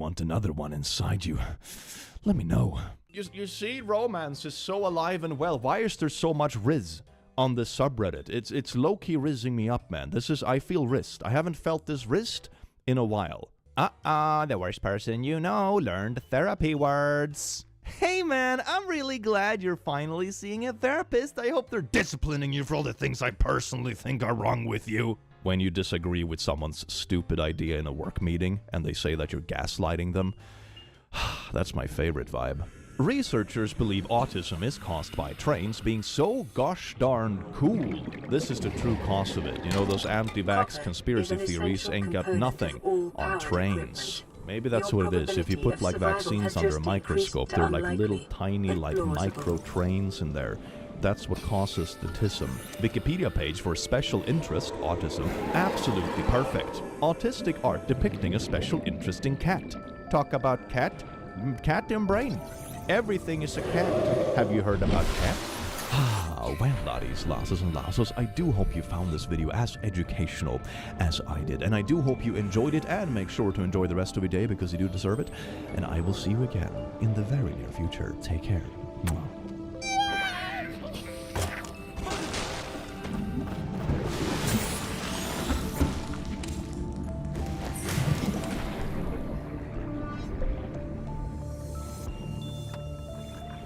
want another one inside you, let me know. You see, romance is so alive and well. Why is there so much Riz on this subreddit? It's low-key rizzing me up, man. I feel rizzed. I haven't felt this rizzed in a while. The worst person you know learned therapy words. Hey man, I'm really glad you're finally seeing a therapist. I hope they're disciplining you for all the things I personally think are wrong with you. When you disagree with someone's stupid idea in a work meeting and they say that you're gaslighting them, that's my favorite vibe. Researchers believe autism is caused by trains being so gosh darn cool. This is the true cause of it. You know, those anti-vax conspiracy theories ain't got nothing on trains. Maybe that's what it is. If you put like vaccines under a microscope, they're like little tiny like micro trains in there. That's what causes the TISM. Wikipedia page for special interest autism. Absolutely perfect. Autistic art depicting a special interest in cat. Talk about cat and brain. Everything is a cat. Have you heard about cat? Well, laddies, lasses, and lassos, I do hope you found this video as educational as I did. And I do hope you enjoyed it, and make sure to enjoy the rest of your day because you do deserve it. And I will see you again in the very near future. Take care. Mwah.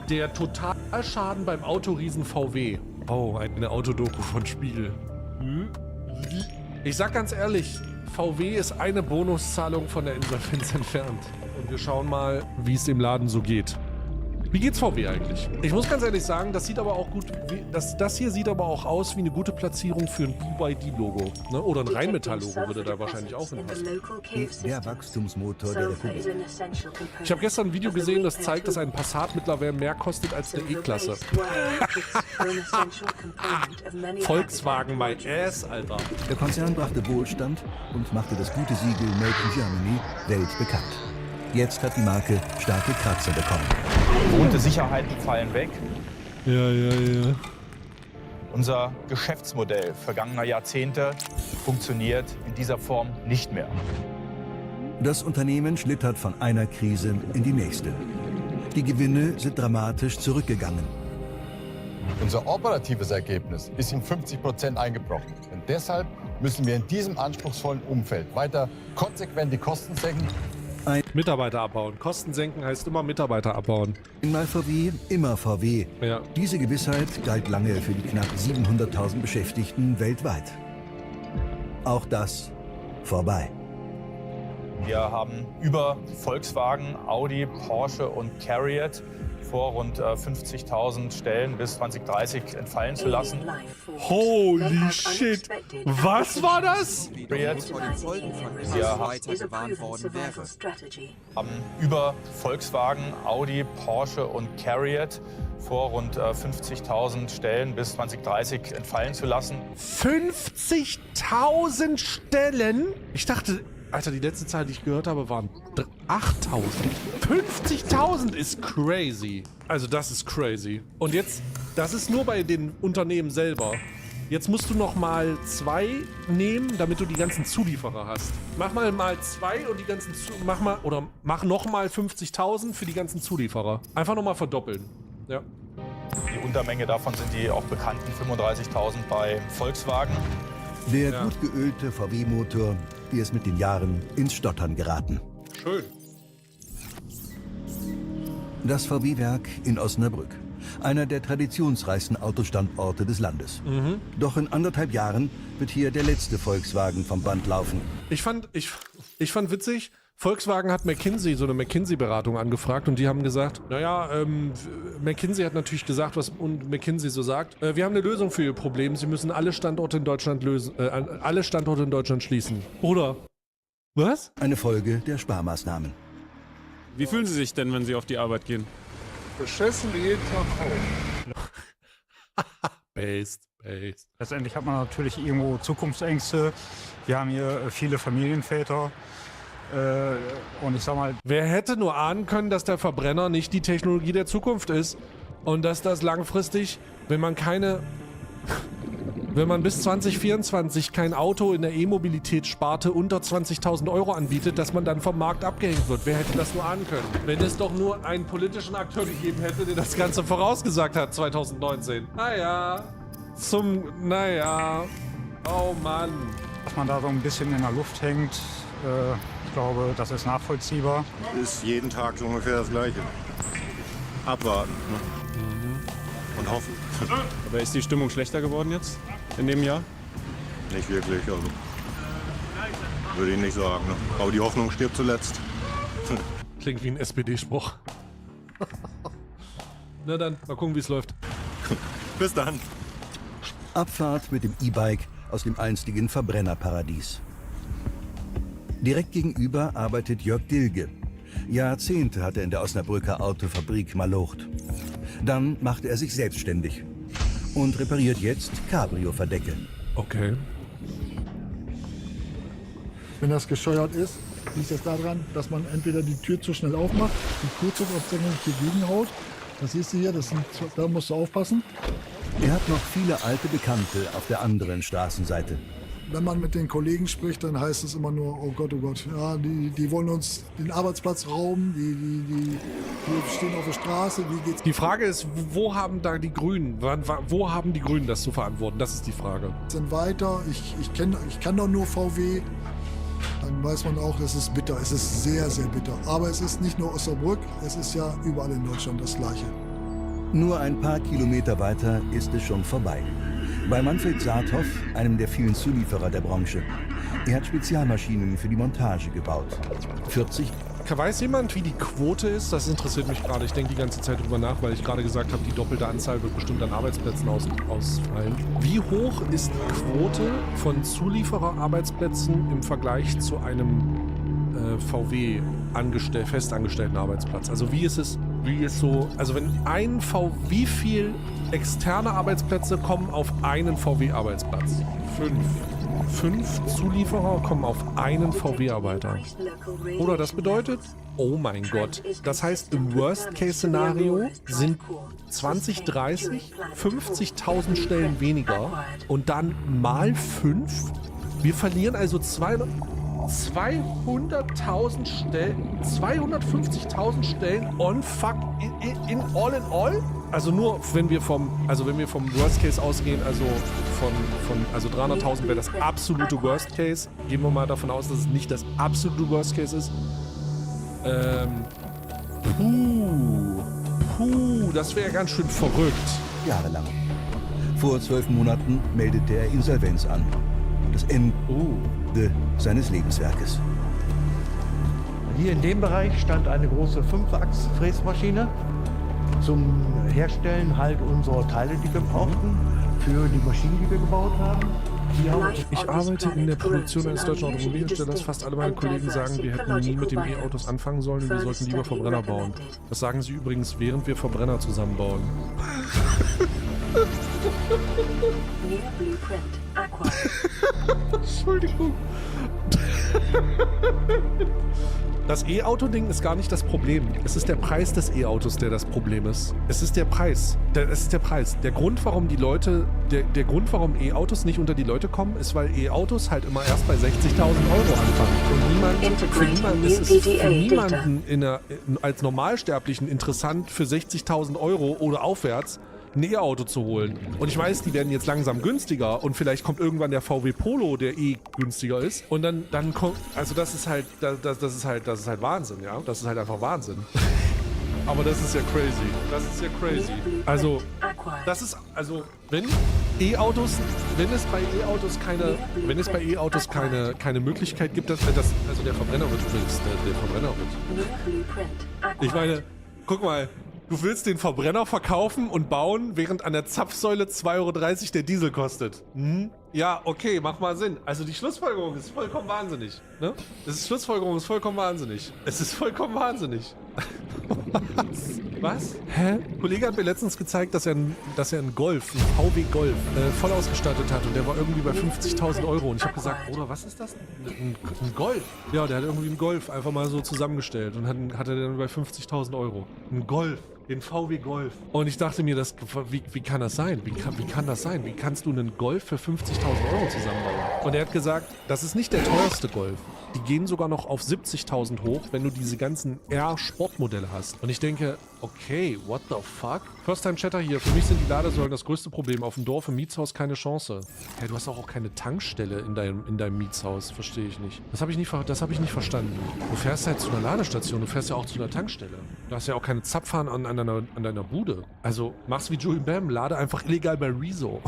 Der Totalschaden beim Autoriesen VW. Oh, eine Autodoku von Spiegel. Ich sag ganz ehrlich, VW ist eine Bonuszahlung von der Insolvenz entfernt. Und wir schauen mal, wie es dem Laden so geht. Wie geht's VW eigentlich? Ich muss ganz ehrlich sagen, das sieht aber auch gut, das hier sieht aber auch aus wie eine gute Platzierung für ein BYD-Logo. Ne? Oder ein Rheinmetall-Logo würde da wahrscheinlich auch hinpassen. Der Wachstumsmotor der Republik. Ich habe gestern ein Video gesehen, das zeigt, dass ein Passat mittlerweile mehr kostet als eine E-Klasse. Volkswagen, my ass, Alter. Der Konzern brachte Wohlstand und machte das gute Siegel Made in Germany weltbekannt. Jetzt hat die Marke starke Kratzer bekommen. Gewohnte Sicherheiten fallen weg. Ja. Unser Geschäftsmodell vergangener Jahrzehnte funktioniert in dieser Form nicht mehr. Das Unternehmen schlittert von einer Krise in die nächste. Die Gewinne sind dramatisch zurückgegangen. Unser operatives Ergebnis ist um 50% eingebrochen. Und deshalb müssen wir in diesem anspruchsvollen Umfeld weiter konsequent die Kosten senken. Mitarbeiter abbauen. Kosten senken heißt immer Mitarbeiter abbauen. Einmal VW, immer VW. Ja. Diese Gewissheit galt lange für die knapp 700.000 Beschäftigten weltweit. Auch das vorbei. Wir haben über Volkswagen, Audi, Porsche und CARIAD vor, rund 50.000 Stellen bis 2030 entfallen zu lassen. Holy shit! Was war das? Wir haben über Volkswagen, Audi, Porsche und CARIAD vor, rund 50.000 Stellen bis 2030 entfallen zu lassen. 50.000 Stellen? Ich dachte, Alter, die letzte Zahl, die ich gehört habe, waren 8.000. 50.000 ist crazy. Also das ist crazy. Und jetzt, das ist nur bei den Unternehmen selber. Jetzt musst du noch mal 2 nehmen, damit du die ganzen Zulieferer hast. Mach mal 2 und die ganzen mach noch mal 50.000 für die ganzen Zulieferer. Einfach noch mal verdoppeln. Ja. Die Untermenge davon sind die auch bekannten 35.000 bei Volkswagen. Der gut geölte VW-Motor ist mit den Jahren ins Stottern geraten. Schön. Das VW-Werk in Osnabrück. Einer der traditionsreichsten Autostandorte des Landes. Doch in 1,5 Jahren wird hier der letzte Volkswagen vom Band laufen. Ich fand witzig, Volkswagen hat McKinsey, so eine McKinsey-Beratung angefragt und die haben gesagt, naja, McKinsey hat natürlich gesagt, was McKinsey so sagt. Wir haben eine Lösung für ihr Problem. Sie müssen alle Standorte in Deutschland schließen. Oder? Was? Eine Folge der Sparmaßnahmen. Wie fühlen Sie sich denn, wenn Sie auf die Arbeit gehen? Beschissen wie jeden Tag auch. Based. Letztendlich hat man natürlich irgendwo Zukunftsängste. Wir haben hier viele Familienväter. Und ich sag mal... Wer hätte nur ahnen können, dass der Verbrenner nicht die Technologie der Zukunft ist und dass das langfristig, wenn man keine wenn man bis 2024 kein Auto in der E-Mobilitätssparte unter 20.000 Euro anbietet, dass man dann vom Markt abgehängt wird. Wer hätte das nur ahnen können? Wenn es doch nur einen politischen Akteur gegeben hätte, der das Ganze vorausgesagt hat, 2019. Naja, oh Mann. Dass man da so ein bisschen in der Luft hängt, ich glaube, das ist nachvollziehbar. Ist jeden Tag so ungefähr das Gleiche. Abwarten, ne? Und hoffen. Aber ist die Stimmung schlechter geworden jetzt in dem Jahr? Nicht wirklich, also. Würde ich nicht sagen, ne? Aber die Hoffnung stirbt zuletzt. Klingt wie ein SPD-Spruch. Na dann, mal gucken, wie es läuft. Bis dann. Abfahrt mit dem E-Bike aus dem einstigen Verbrennerparadies. Direkt gegenüber arbeitet Jörg Dilge. Jahrzehnte hat er in der Osnabrücker Autofabrik malocht. Dann machte er sich selbstständig und repariert jetzt Cabrio-Verdecke. Okay. Wenn das gescheuert ist, liegt das daran, dass man entweder die Tür zu schnell aufmacht, die Kurzzugaufzeichnung hier gegenhaut. Das siehst du hier, da musst du aufpassen. Er hat noch viele alte Bekannte auf der anderen Straßenseite. Wenn man mit den Kollegen spricht, dann heißt es immer nur, oh Gott, ja, die wollen uns den Arbeitsplatz rauben, die stehen auf der Straße, wie geht's? Die Frage ist, wo haben da die Grünen, wo haben die Grünen das zu verantworten? Das ist die Frage. Sind weiter, ich kann doch nur VW, dann weiß man auch, es ist bitter, es ist sehr, sehr bitter. Aber es ist nicht nur Osnabrück, es ist ja überall in Deutschland das Gleiche. Nur ein paar Kilometer weiter ist es schon vorbei. Bei Manfred Saathoff, einem der vielen Zulieferer der Branche. Er hat Spezialmaschinen für die Montage gebaut. 40. Weiß jemand, wie die Quote ist? Das interessiert mich gerade. Ich denke die ganze Zeit drüber nach, weil ich gerade gesagt habe, die doppelte Anzahl wird bestimmt an Arbeitsplätzen ausfallen. Wie hoch ist die Quote von Zuliefererarbeitsplätzen im Vergleich zu einem VW festangestellten Arbeitsplatz? Also wie ist so, also wenn wie viel externe Arbeitsplätze kommen auf einen VW-Arbeitsplatz? 5 Zulieferer kommen auf einen VW-Arbeiter. Oder das bedeutet, oh mein Gott, das heißt im Worst-Case-Szenario sind 2030 50.000 Stellen weniger und dann mal 5. Wir verlieren also 200.000 Stellen, 250.000 Stellen in all? Also nur, wenn wir vom Worst Case ausgehen, also also 300.000 wäre das absolute Worst Case. Gehen wir mal davon aus, dass es nicht das absolute Worst Case ist. Das wäre ganz schön verrückt. Jahrelang. Vor 12 Monaten meldete er Insolvenz an. Das Ende seines Lebenswerkes. Hier in dem Bereich stand eine große 5-Achs-Fräsmaschine zum Herstellen halt unserer Teile, die wir brauchten, für die Maschinen, die wir gebaut haben. Ich arbeite in der Produktion eines deutschen Automobilherstellers. Fast alle meine Kollegen sagen, wir hätten nie mit dem E-Autos anfangen sollen und wir sollten lieber Verbrenner bauen. Das sagen sie übrigens, während wir Verbrenner zusammenbauen. Entschuldigung. Das E-Auto-Ding ist gar nicht das Problem. Es ist der Preis des E-Autos, der das Problem ist. Es ist der Preis. Es ist der Preis. Der Grund, warum warum E-Autos nicht unter die Leute kommen, ist, weil E-Autos halt immer erst bei 60.000 Euro anfangen. Und für niemanden als Normalsterblichen interessant, für 60.000 Euro oder aufwärts ein E-Auto zu holen. Und ich weiß, die werden jetzt langsam günstiger und vielleicht kommt irgendwann der VW Polo, der günstiger ist. Und dann kommt, also das ist halt Wahnsinn, ja. Das ist halt einfach Wahnsinn. Aber das ist ja crazy. Das ist ja crazy. Also, wenn es bei E-Autos keine Möglichkeit gibt, also der Verbrenner wird übrigens, ich meine, guck mal, du willst den Verbrenner verkaufen und bauen, während an der Zapfsäule 2,30 Euro der Diesel kostet. Ja, okay, macht mal Sinn. Also die Schlussfolgerung ist vollkommen wahnsinnig. Ne? Schlussfolgerung ist vollkommen wahnsinnig. Es ist vollkommen wahnsinnig. Was? Hä? Ein Kollege hat mir letztens gezeigt, dass er einen Golf, einen VW Golf, voll ausgestattet hat und der war irgendwie bei 50.000 Euro. Und ich habe gesagt, Bruder, was ist das? Ein Golf? Ja, der hat irgendwie einen Golf einfach mal so zusammengestellt und hat er dann bei 50.000 Euro. Ein Golf. Den VW Golf. Und ich dachte mir, wie kann das sein? Wie kann das sein? Wie kannst du einen Golf für 50.000 Euro zusammenbauen? Und er hat gesagt, das ist nicht der teuerste Golf. Die gehen sogar noch auf 70.000 hoch, wenn du diese ganzen R-Sportmodelle hast. Und ich denke, okay, what the fuck? First-Time-Chatter hier. Für mich sind die Ladesäulen das größte Problem. Auf dem Dorf, im Mietshaus keine Chance. Hey, du hast auch keine Tankstelle in deinem Mietshaus. Verstehe ich nicht. Das habe ich nicht verstanden. Du fährst halt zu einer Ladestation. Du fährst ja auch zu einer Tankstelle. Du hast ja auch keine Zapfhahn an deiner Bude. Also, mach's wie Julian Bam. Lade einfach illegal bei Rezo.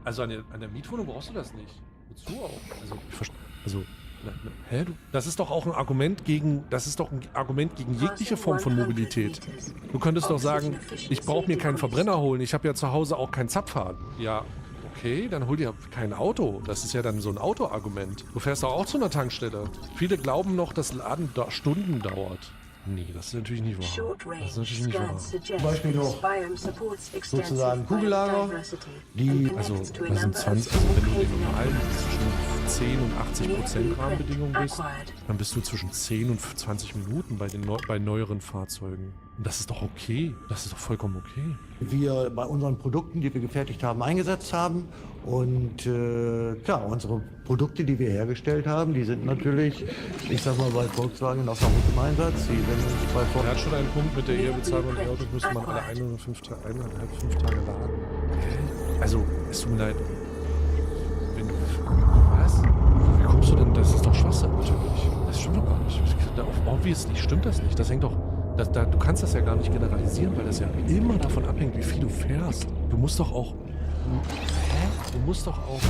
Also, an der Mietwohnung brauchst du das nicht. Wozu auch? Hä? Das ist doch auch ein Argument gegen jegliche Form von Mobilität. Du könntest doch sagen, ich brauche mir keinen Verbrenner holen, ich habe ja zu Hause auch keinen Zapfhahn. Ja, okay, dann hol dir kein Auto. Das ist ja dann so ein Autoargument. Du fährst doch auch zu einer Tankstelle. Viele glauben noch, dass Laden Stunden dauert. Nee, das ist natürlich nicht wahr. Das ist natürlich nicht wahr. Zum Beispiel noch sozusagen Kugellager, die... Also, das sind 20, also wenn du den normalen zwischen 10 und 80% Rahmenbedingungen bist, dann bist du zwischen 10 und 20 Minuten bei neueren Fahrzeugen. Und das ist doch okay. Das ist doch vollkommen okay. Wir bei unseren Produkten, die wir gefertigt haben, eingesetzt haben. Und klar, unsere Produkte, die wir hergestellt haben, die sind natürlich, ich sag mal, bei Volkswagen auch noch gut im Einsatz. Die sind bei Er hat schon einen Punkt mit der Ehebezahlung. Die Autos müsste man alle 1,5 Tage laden. Also, es tut mir leid. Was? Wie kommst du denn? Das ist doch Schwachsinn, natürlich. Das stimmt doch gar nicht. Obviously stimmt das nicht. Das hängt doch... du kannst das ja gar nicht generalisieren, weil das ja immer davon abhängt, wie viel du fährst. Du musst doch auch... Du musst doch auch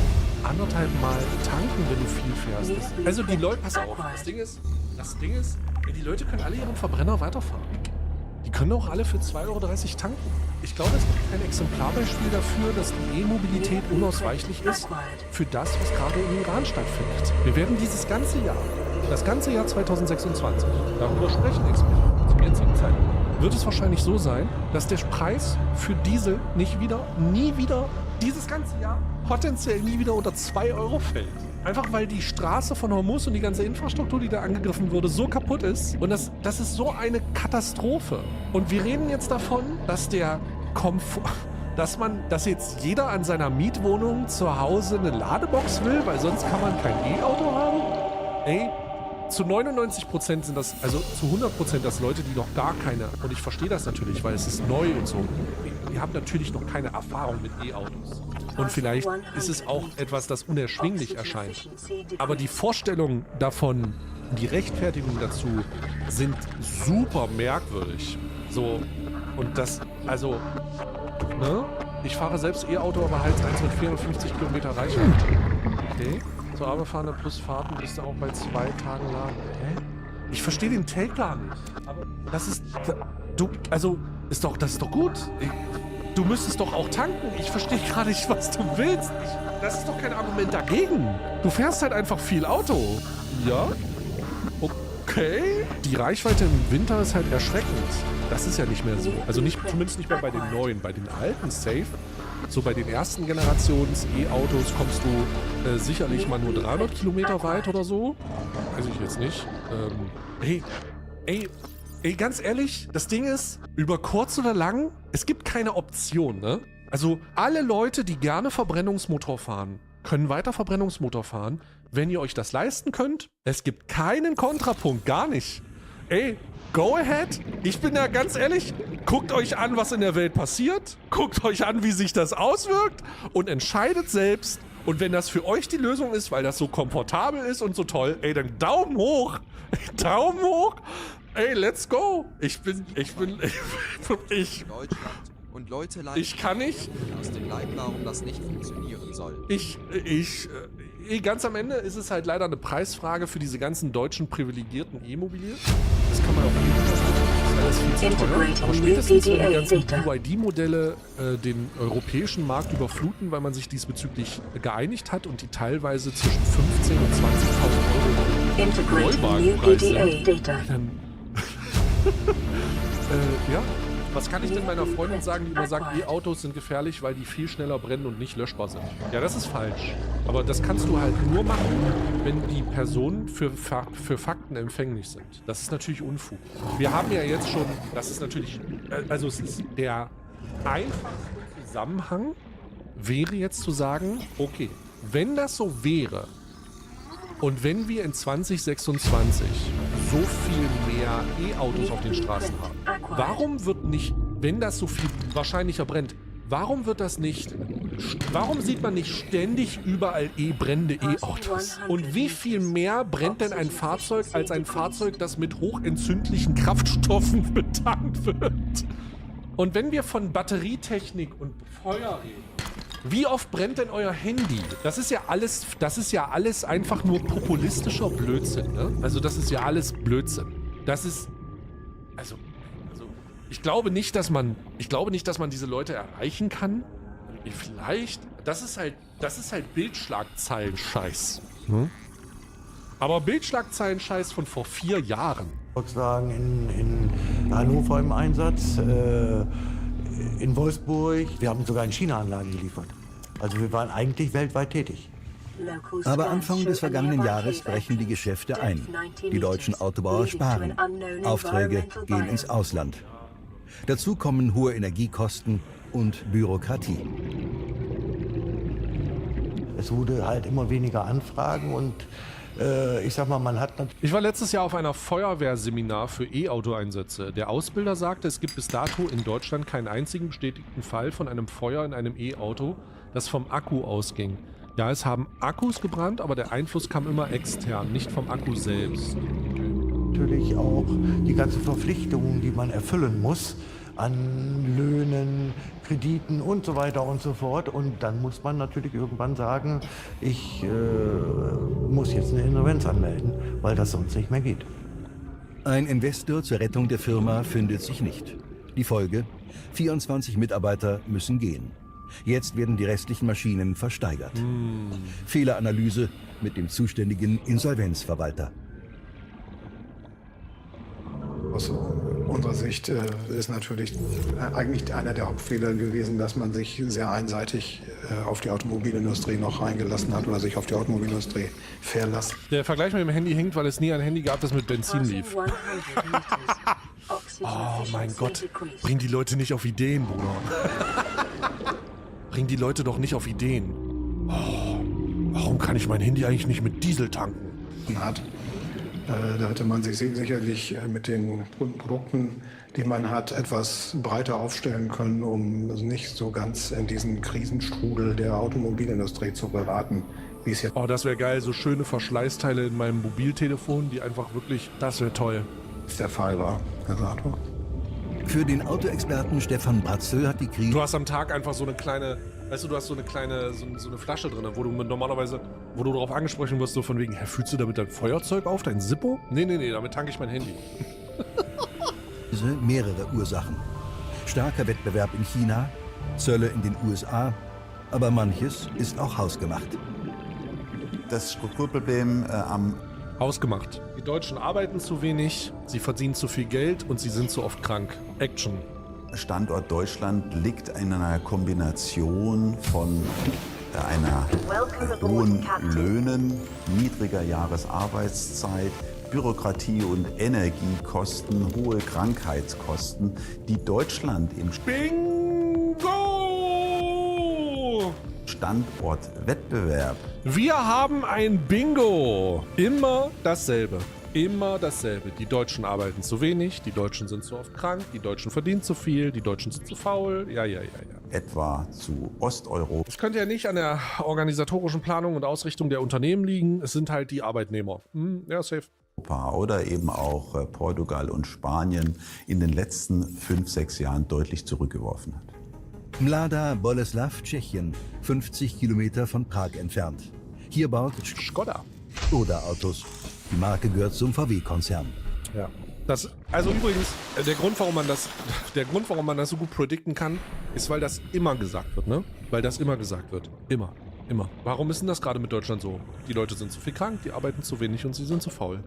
1,5 Mal tanken, wenn du viel fährst. Also die Leute... Pass auf. Das Ding ist, die Leute können alle ihren Verbrenner weiterfahren. Die können auch alle für 2,30 Euro tanken. Ich glaube, es gibt kein Exemplarbeispiel dafür, dass die E-Mobilität unausweichlich ist für das, was gerade im Iran stattfindet. Wir werden das ganze Jahr 2026, darüber sprechen Experten zum jetzigen Zeitpunkt, wird es wahrscheinlich so sein, dass der Preis für Diesel nie wieder, dieses ganze Jahr potenziell nie wieder unter 2 Euro fällt. Einfach weil die Straße von Hormuz und die ganze Infrastruktur, die da angegriffen wurde, so kaputt ist. Und das ist so eine Katastrophe. Und wir reden jetzt davon, dass der Komfort, dass jetzt jeder an seiner Mietwohnung zu Hause eine Ladebox will, weil sonst kann man kein E-Auto haben. Ey, zu 99% sind das, also zu 100% das Leute, die noch gar keine, und ich verstehe das natürlich, weil es ist neu und so, die haben natürlich noch keine Erfahrung mit E-Autos. Und vielleicht ist es auch etwas, das unerschwinglich erscheint. Aber die Vorstellungen davon, die Rechtfertigung dazu, sind super merkwürdig. So, und das, also, ne? Ich fahre selbst E-Auto, aber halt eins mit 450 Kilometer Reichweite. Okay. Zur Arbeit fahren plus Fahrten bist du auch bei 2 Tagen laden. Hä? Ich verstehe den Take gar nicht. Aber das ist, das ist doch gut. Du müsstest doch auch tanken. Ich verstehe gerade nicht, was du willst. Das ist doch kein Argument dagegen. Du fährst halt einfach viel Auto. Ja? Okay. Die Reichweite im Winter ist halt erschreckend. Das ist ja nicht mehr so. Also zumindest nicht mehr bei den neuen. Bei den alten safe. So bei den ersten Generations E-Autos kommst du sicherlich mal nur 300 Kilometer weit oder so. Weiß ich jetzt nicht. Ganz ehrlich, das Ding ist, über kurz oder lang, es gibt keine Option, ne? Also alle Leute, die gerne Verbrennungsmotor fahren, können weiter Verbrennungsmotor fahren, wenn ihr euch das leisten könnt. Es gibt keinen Kontrapunkt, gar nicht. Ey, go ahead. Ich bin da ganz ehrlich, guckt euch an, was in der Welt passiert, guckt euch an, wie sich das auswirkt und entscheidet selbst. Und wenn das für euch die Lösung ist, weil das so komfortabel ist und so toll, ey, dann Daumen hoch. Daumen hoch. Ey, let's go. Ich und Leute kann nicht. Aus dem Leib, warum das nicht funktionieren soll. Ganz am Ende ist es halt leider eine Preisfrage für diese ganzen deutschen privilegierten E-Mobilien. Das kann man auch nicht. Das ist alles viel zu teuer. Aber spätestens, wenn die ganzen BYD-Modelle den europäischen Markt überfluten, weil man sich diesbezüglich geeinigt hat und die teilweise zwischen 15.000 und 20.000 Euro Neuwagenpreis sind, dann Ja. Was kann ich denn meiner Freundin sagen, die immer sagt, E-Autos sind gefährlich, weil die viel schneller brennen und nicht löschbar sind? Ja, das ist falsch. Aber das kannst du halt nur machen, wenn die Personen für Fakten empfänglich sind. Das ist natürlich Unfug. Wir haben ja jetzt schon, das ist natürlich, also es ist der einfachste Zusammenhang, wäre jetzt zu sagen, okay, wenn das so wäre und wenn wir in 2026 so viel mehr E-Autos auf den Straßen haben, warum wird nicht, wenn das so viel wahrscheinlicher brennt, warum sieht man nicht ständig überall brennende E-Autos? Und wie viel mehr brennt denn ein Fahrzeug als ein Fahrzeug, das mit hochentzündlichen Kraftstoffen betankt wird? Und wenn wir von Batterietechnik und Feuer reden, wie oft brennt denn euer Handy? Das ist ja alles einfach nur populistischer Blödsinn, ne? Also das ist ja alles Blödsinn. Das ist, also ich glaube nicht, dass man diese Leute erreichen kann. Vielleicht, das ist halt Bildschlagzeilen-Scheiß. Hm? Aber Bildschlagzeilen-Scheiß von vor 4 Jahren. Volkswagen in Hannover im Einsatz, in Wolfsburg. Wir haben sogar in China Anlagen geliefert. Also wir waren eigentlich weltweit tätig. Aber Anfang des vergangenen Jahres brechen die Geschäfte ein. Die deutschen Autobauer sparen. Aufträge gehen ins Ausland. Dazu kommen hohe Energiekosten und Bürokratie. Es wurde halt immer weniger Anfragen und ich sag mal, man hat... Ich war letztes Jahr auf einer Feuerwehrseminar für E-Auto-Einsätze. Der Ausbilder sagte, es gibt bis dato in Deutschland keinen einzigen bestätigten Fall von einem Feuer in einem E-Auto, das vom Akku ausging. Ja, es haben Akkus gebrannt, aber der Einfluss kam immer extern, nicht vom Akku selbst. Natürlich auch die ganzen Verpflichtungen, die man erfüllen muss, an Löhnen, Krediten und so weiter und so fort. Und dann muss man natürlich irgendwann sagen, ich muss jetzt eine Insolvenz anmelden, weil das sonst nicht mehr geht. Ein Investor zur Rettung der Firma findet sich nicht. Die Folge? 24 Mitarbeiter müssen gehen. Jetzt werden die restlichen Maschinen versteigert. Fehleranalyse mit dem zuständigen Insolvenzverwalter. Aus unserer Sicht ist natürlich eigentlich einer der Hauptfehler gewesen, dass man sich sehr einseitig auf die Automobilindustrie noch reingelassen hat oder sich auf die Automobilindustrie verlassen. Der Vergleich mit dem Handy hinkt, weil es nie ein Handy gab, das mit Benzin lief. Oh mein Gott, bring die Leute nicht auf Ideen, Bruder. Bring die Leute doch nicht auf Ideen. Oh, warum kann ich mein Handy eigentlich nicht mit Diesel tanken? Da hätte man sich sicherlich mit den Produkten, die man hat, etwas breiter aufstellen können, um nicht so ganz in diesen Krisenstrudel der Automobilindustrie zu geraten, wie es jetzt... Oh, das wäre geil, so schöne Verschleißteile in meinem Mobiltelefon, die einfach wirklich, das wäre toll. Der Fall war, Herr Sator. Für den Autoexperten Stefan Bratzel hat die Krise... Du hast am Tag einfach so eine kleine, weißt du, du hast so eine kleine, so eine Flasche drin, wo du normalerweise, wo du darauf angesprochen wirst, so von wegen, Herr, fühlst du damit dein Feuerzeug auf, dein Zippo? Nee, damit tanke ich mein Handy. Mehrere Ursachen. Starker Wettbewerb in China, Zölle in den USA, aber manches ist auch hausgemacht. Das Strukturproblem am... Hausgemacht. Die Deutschen arbeiten zu wenig, sie verdienen zu viel Geld und sie sind zu oft krank. Action. Standort Deutschland liegt in einer Kombination von einer hohen Löhnen, niedriger Jahresarbeitszeit, Bürokratie und Energiekosten, hohe Krankheitskosten, die Deutschland im Standortwettbewerb. Wir haben ein Bingo. Immer dasselbe. Immer dasselbe. Die Deutschen arbeiten zu wenig, die Deutschen sind zu oft krank, die Deutschen verdienen zu viel, die Deutschen sind zu faul. Ja. Etwa zu Osteuropa. Es könnte ja nicht an der organisatorischen Planung und Ausrichtung der Unternehmen liegen. Es sind halt die Arbeitnehmer. Ja, safe. Oder eben auch Portugal und Spanien in den letzten 5-6 Jahren deutlich zurückgeworfen hat. Mlada Boleslav, Tschechien, 50 Kilometer von Prag entfernt. Hier baut Skoda Autos. Die Marke gehört zum VW-Konzern. Ja. Also übrigens, der Grund, warum man das so gut predikten kann, ist, weil das immer gesagt wird, ne? Weil das immer gesagt wird. Immer. Warum ist denn das gerade mit Deutschland so? Die Leute sind zu viel krank, die arbeiten zu wenig und sie sind zu faul.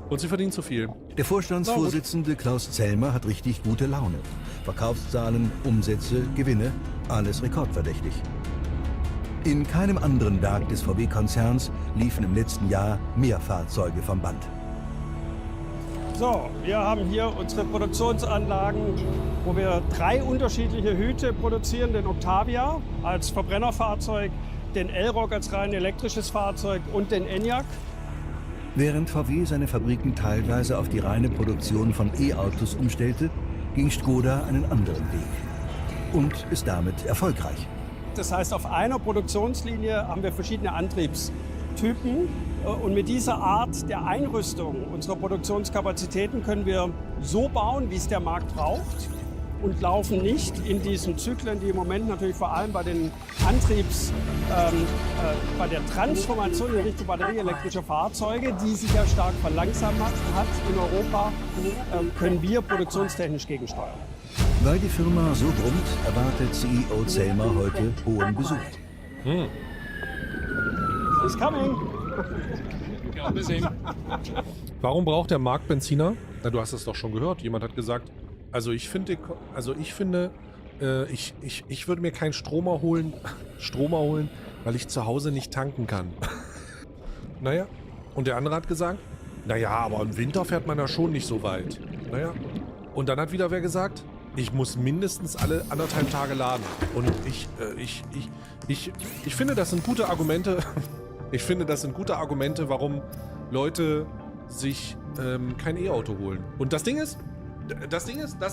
Und sie verdienen zu viel. Der Vorstandsvorsitzende Klaus Zellmer hat richtig gute Laune. Verkaufszahlen, Umsätze, Gewinne, alles rekordverdächtig. In keinem anderen Werk des VW-Konzerns liefen im letzten Jahr mehr Fahrzeuge vom Band. So, wir haben hier unsere Produktionsanlagen, wo wir 3 unterschiedliche Hüte produzieren. Den Octavia als Verbrennerfahrzeug, den Elroq als rein elektrisches Fahrzeug und den Enyaq. Während VW seine Fabriken teilweise auf die reine Produktion von E-Autos umstellte, ging Škoda einen anderen Weg und ist damit erfolgreich. Das heißt, auf einer Produktionslinie haben wir verschiedene Antriebstypen. Und mit dieser Art der Einrüstung unserer Produktionskapazitäten können wir so bauen, wie es der Markt braucht, und laufen nicht in diesen Zyklen, die im Moment natürlich vor allem bei den bei der Transformation in Richtung batterieelektrischer Fahrzeuge, die sich ja stark verlangsamt hat in Europa, können wir produktionstechnisch gegensteuern. Weil die Firma so brummt, erwartet CEO Zellmer heute hohen Besuch. It's coming. Warum braucht der Markt Benziner? Na, du hast es doch schon gehört. Jemand hat gesagt, ich würde mir keinen Stromer holen, weil ich zu Hause nicht tanken kann. Naja, und der andere hat gesagt, naja, aber im Winter fährt man ja schon nicht so weit. Naja, und dann hat wieder wer gesagt, ich muss mindestens alle 1,5 Tage laden. Und ich finde, das sind gute Argumente. Ich finde, das sind gute Argumente, warum Leute sich kein E-Auto holen. Und das Ding ist, das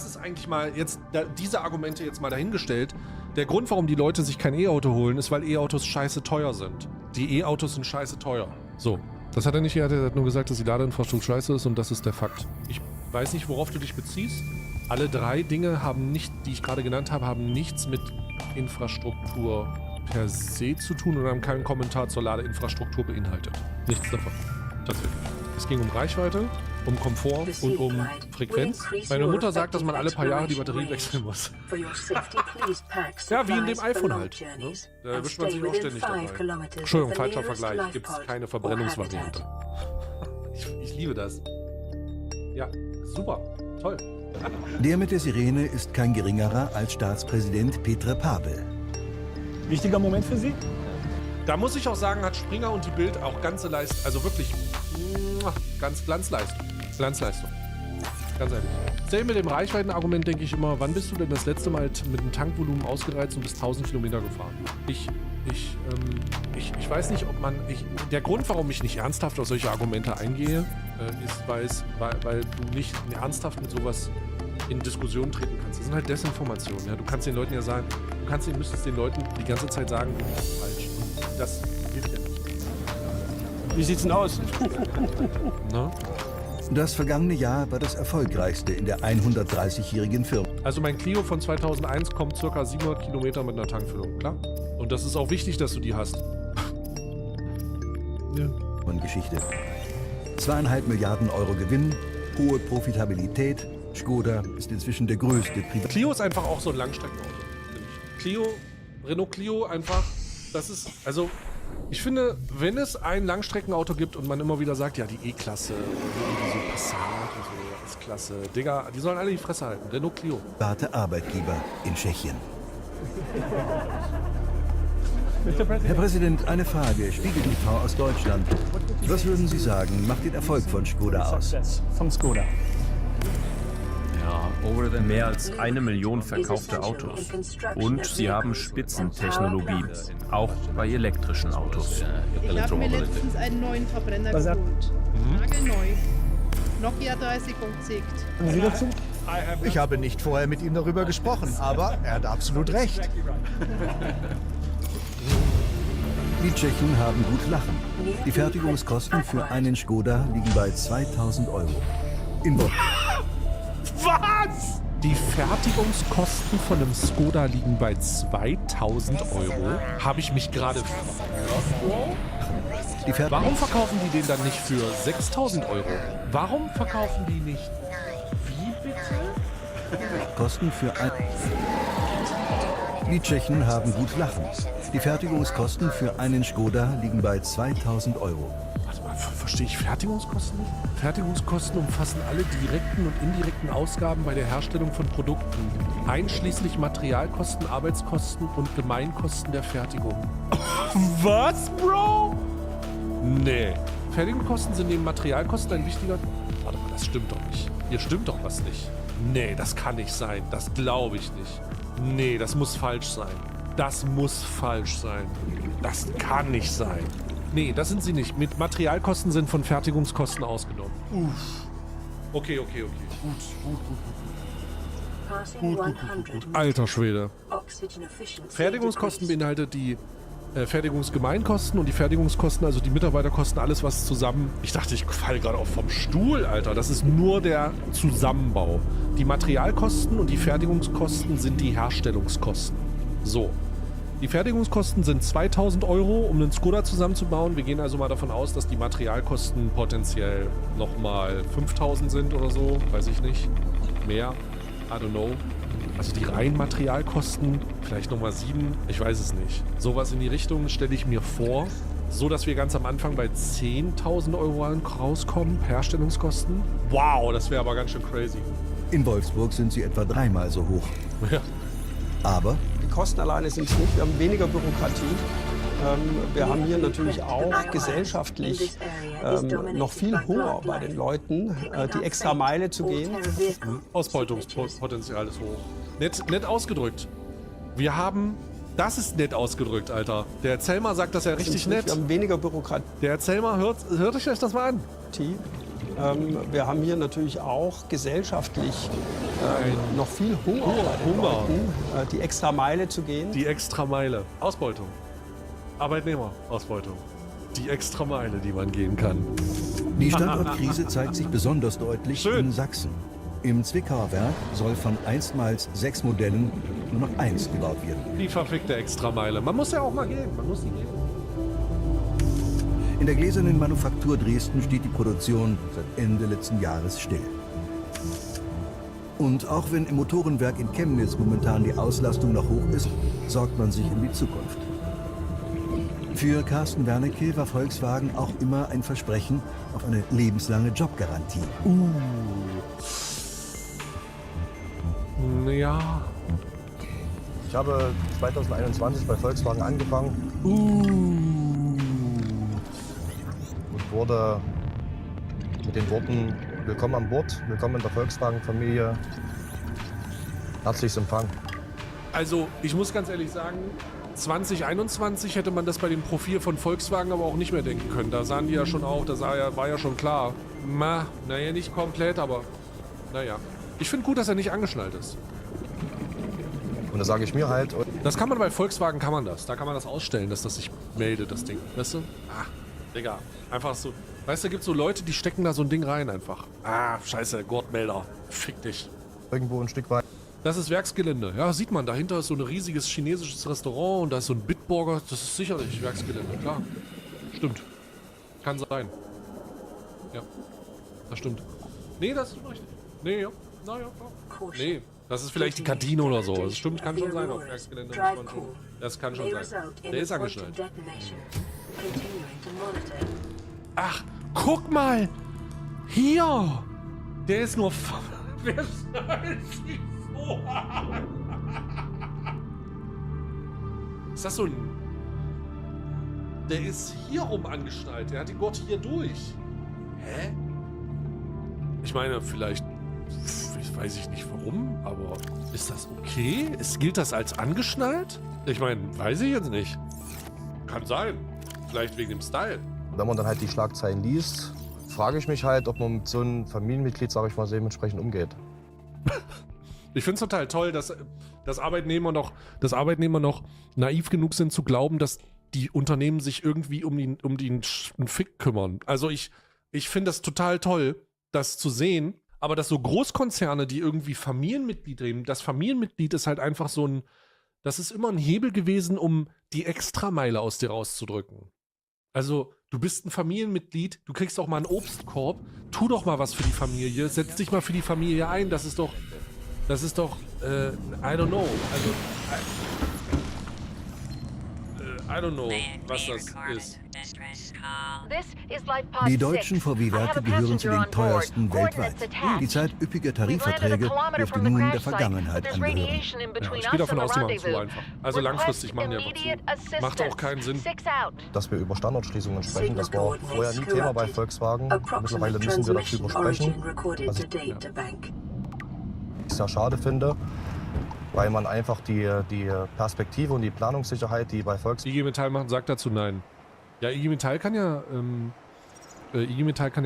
ist eigentlich mal jetzt, diese Argumente jetzt mal dahingestellt. Der Grund, warum die Leute sich kein E-Auto holen, ist, weil E-Autos scheiße teuer sind. Die E-Autos sind scheiße teuer. So, das hat er nicht, er hat nur gesagt, dass die Ladeinfrastruktur scheiße ist und das ist der Fakt. Ich weiß nicht, worauf du dich beziehst. Alle 3 Dinge haben nicht, die ich gerade genannt habe, haben nichts mit Infrastruktur per se zu tun und haben keinen Kommentar zur Ladeinfrastruktur beinhaltet. Nichts davon. Tatsächlich. Es ging um Reichweite, um Komfort und um Frequenz. Meine Mutter sagt, dass man alle paar Jahre die Batterie wechseln muss. Ja, wie in dem iPhone halt. Ne? Da erwischt man sich auch ständig dabei. Entschuldigung, falscher Vergleich. Gibt es keine Verbrennungsvariante. Ich liebe das. Ja, super. Toll. Der mit der Sirene ist kein geringerer als Staatspräsident Petr Pavel. Wichtiger Moment für Sie? Da muss ich auch sagen, hat Springer und die Bild auch ganze Leistung, also wirklich ganz Glanzleistung. Glanzleistung. Ganz ehrlich. Selbst mit dem Reichweitenargument denke ich immer, wann bist du denn das letzte Mal mit einem Tankvolumen ausgereizt und bist 1000 Kilometer gefahren? Ich weiß nicht, ob man... der Grund, warum ich nicht ernsthaft auf solche Argumente eingehe, ist, weil du nicht ernsthaft mit sowas in Diskussion treten kannst. Das sind halt Desinformationen. Ja? Du kannst den Leuten ja sagen, müsstest den Leuten die ganze Zeit sagen, du bist falsch. Und das hilft ja nicht. Wie sieht's denn aus? Ne? Das vergangene Jahr war das erfolgreichste in der 130-jährigen Firma. Also mein Clio von 2001 kommt ca. 700 Kilometer mit einer Tankfüllung, klar? Und das ist auch wichtig, dass du die hast. Ja. Und Geschichte. 2,5 Milliarden Euro Gewinn, hohe Profitabilität. Škoda ist inzwischen der größte Privat... Clio ist einfach auch so ein Langstreckenauto. Renault Clio einfach, das ist, also ich finde, wenn es ein Langstreckenauto gibt und man immer wieder sagt, ja die E-Klasse, so Passat und so, S-Klasse, Digga, die sollen alle die Fresse halten. Renault Clio. Private Arbeitgeber in Tschechien. Herr Präsident, eine Frage. Spiegel TV aus Deutschland. Was würden Sie sagen, macht den Erfolg von Škoda aus? Von Škoda. Mehr als 1 Million verkaufte Autos. Und sie haben Spitzentechnologie, auch bei elektrischen Autos. Ich habe mir letztens einen neuen Verbrenner geholt. Nagelneu. Nokia 30.6. Und Sie dazu? Ich habe nicht vorher mit ihm darüber gesprochen, aber er hat absolut recht. Die Tschechen haben gut lachen. Die Fertigungskosten für einen Škoda liegen bei 2.000 €. In Bonn. Was? Die Fertigungskosten von einem Škoda liegen bei 2.000 €? Habe ich mich gerade... Warum verkaufen die den dann nicht für 6.000 €? Warum verkaufen die nicht... Wie bitte? Kosten für ein... Die Tschechen haben gut lachen. Die Fertigungskosten für einen Škoda liegen bei 2.000 €. Warte mal. Verstehe ich Fertigungskosten nicht? Fertigungskosten umfassen alle direkten und indirekten Ausgaben bei der Herstellung von Produkten, einschließlich Materialkosten, Arbeitskosten und Gemeinkosten der Fertigung. Was, Bro? Nee. Fertigungskosten sind neben Materialkosten ein wichtiger... Warte mal, das stimmt doch nicht. Hier stimmt doch was nicht. Nee, das kann nicht sein. Das glaube ich nicht. Nee, das muss falsch sein. Das muss falsch sein. Das kann nicht sein. Nee, das sind sie nicht. Mit Materialkosten sind von Fertigungskosten ausgenommen. Uff. Okay. Gut. Alter Schwede. Fertigungskosten beinhaltet die Fertigungsgemeinkosten und die Fertigungskosten, also die Mitarbeiterkosten, alles was zusammen... Ich dachte, ich falle gerade auch vom Stuhl, Alter. Das ist nur der Zusammenbau. Die Materialkosten und die Fertigungskosten sind die Herstellungskosten. So. Die Fertigungskosten sind 2.000 €, um einen Skoda zusammenzubauen. Wir gehen also mal davon aus, dass die Materialkosten potenziell nochmal 5.000 sind oder so. Weiß ich nicht. Mehr. I don't know. Also die reinen Materialkosten, vielleicht nochmal 7, ich weiß es nicht. Sowas in die Richtung stelle ich mir vor, so dass wir ganz am Anfang bei 10.000 € rauskommen, Herstellungskosten. Wow, das wäre aber ganz schön crazy. In Wolfsburg sind sie etwa 3-mal so hoch. Ja. Aber Die Kosten alleine sind es nicht. Wir haben weniger Bürokratie. Wir haben hier natürlich auch gesellschaftlich noch viel höher bei den Leuten, die extra Meile zu gehen. Ausbeutungspotenzial ist hoch. Nett ausgedrückt. Wir haben... Das ist nett ausgedrückt, Alter. Der Zellmer sagt das ja richtig nett. Wir haben weniger Bürokratie. Der Zellmer, hört euch das mal an. Wir haben hier natürlich auch gesellschaftlich noch viel Hunger bei den Leuten, die extra Meile zu gehen. Die extra Meile. Ausbeutung. Arbeitnehmerausbeutung. Die extra Meile, die man gehen kann. Die Standortkrise zeigt sich besonders deutlich in Sachsen. Im Zwickauer Werk soll von einstmals 6 Modellen nur noch 1 gebaut werden. Die verfickte Extrameile. Man muss ja auch mal gehen. Man muss die gehen. In der gläsernen Manufaktur Dresden steht die Produktion seit Ende letzten Jahres still. Und auch wenn im Motorenwerk in Chemnitz momentan die Auslastung noch hoch ist, sorgt man sich um die Zukunft. Für Carsten Wernicke war Volkswagen auch immer ein Versprechen auf eine lebenslange Jobgarantie. Ja. Ich habe 2021 bei Volkswagen angefangen und wurde mit den Worten "Willkommen an Bord, willkommen in der Volkswagen-Familie" herzlichst empfangen. Also, ich muss ganz ehrlich sagen, 2021 hätte man das bei dem Profil von Volkswagen aber auch nicht mehr denken können. Da sahen die ja schon auch, war ja schon klar. Naja, nicht komplett, aber naja. Ich finde gut, dass er nicht angeschnallt ist. Und da sage ich mir halt... Das kann man bei Volkswagen, kann man das. Da kann man das ausstellen, dass das sich meldet, das Ding. Weißt du? Digga. Einfach so. Weißt du, da gibt so Leute, die stecken da so ein Ding rein einfach. Scheiße, Gurtmelder. Fick dich. Irgendwo ein Stück weit. Das ist Werksgelände. Ja, sieht man. Dahinter ist so ein riesiges chinesisches Restaurant und da ist so ein Bitburger. Das ist sicherlich Werksgelände, klar. Stimmt. Kann sein. Ja. Das stimmt. Nee, das ist richtig. Nee, ja. Naja, klar. Nee, das ist vielleicht die Kantine oder so. Das stimmt, kann schon sein auf Werksgelände. Das kann schon sein. Der ist angeschnallt. Ach, guck mal! Hier! Der ist nur... Wer schnallt sich so an? Ist das so ein... Der ist hier rum angeschnallt. Der hat die Gurte hier durch. Hä? Ich meine, vielleicht... Weiß ich nicht warum, aber ist das okay? Gilt das als angeschnallt? Ich meine, weiß ich jetzt nicht. Kann sein. Vielleicht wegen dem Style. Wenn man dann halt die Schlagzeilen liest, frage ich mich halt, ob man mit so einem Familienmitglied, sage ich mal, dementsprechend umgeht. Ich finde es total toll, dass Arbeitnehmer noch naiv genug sind zu glauben, dass die Unternehmen sich irgendwie um den Fick kümmern. Also ich finde das total toll, das zu sehen. Aber dass so Großkonzerne, die irgendwie Familienmitglied reden, das Familienmitglied ist halt einfach so ein, das ist immer ein Hebel gewesen, um die Extrameile aus dir rauszudrücken. Also, du bist ein Familienmitglied, du kriegst auch mal einen Obstkorb, tu doch mal was für die Familie, setz dich mal für die Familie ein, das ist doch, I don't know, also, I don't know, was das ist. Die deutschen VW-Werke gehören zu den teuersten weltweit. Die Zeit üppiger Tarifverträge dürfte nun der Vergangenheit angehören. Ja, ich gehe davon aus, die machen zu einfach. Also langfristig machen die einfach zu. Macht auch keinen Sinn. Dass wir über Standortschließungen sprechen, das war vorher nie Thema bei Volkswagen. Mittlerweile müssen wir darüber sprechen. Was ich sehr schade finde, weil man einfach die Perspektive und die Planungssicherheit, die bei Volkswagen... IG Metall sagt dazu nein. Ja, IG Metall kann ja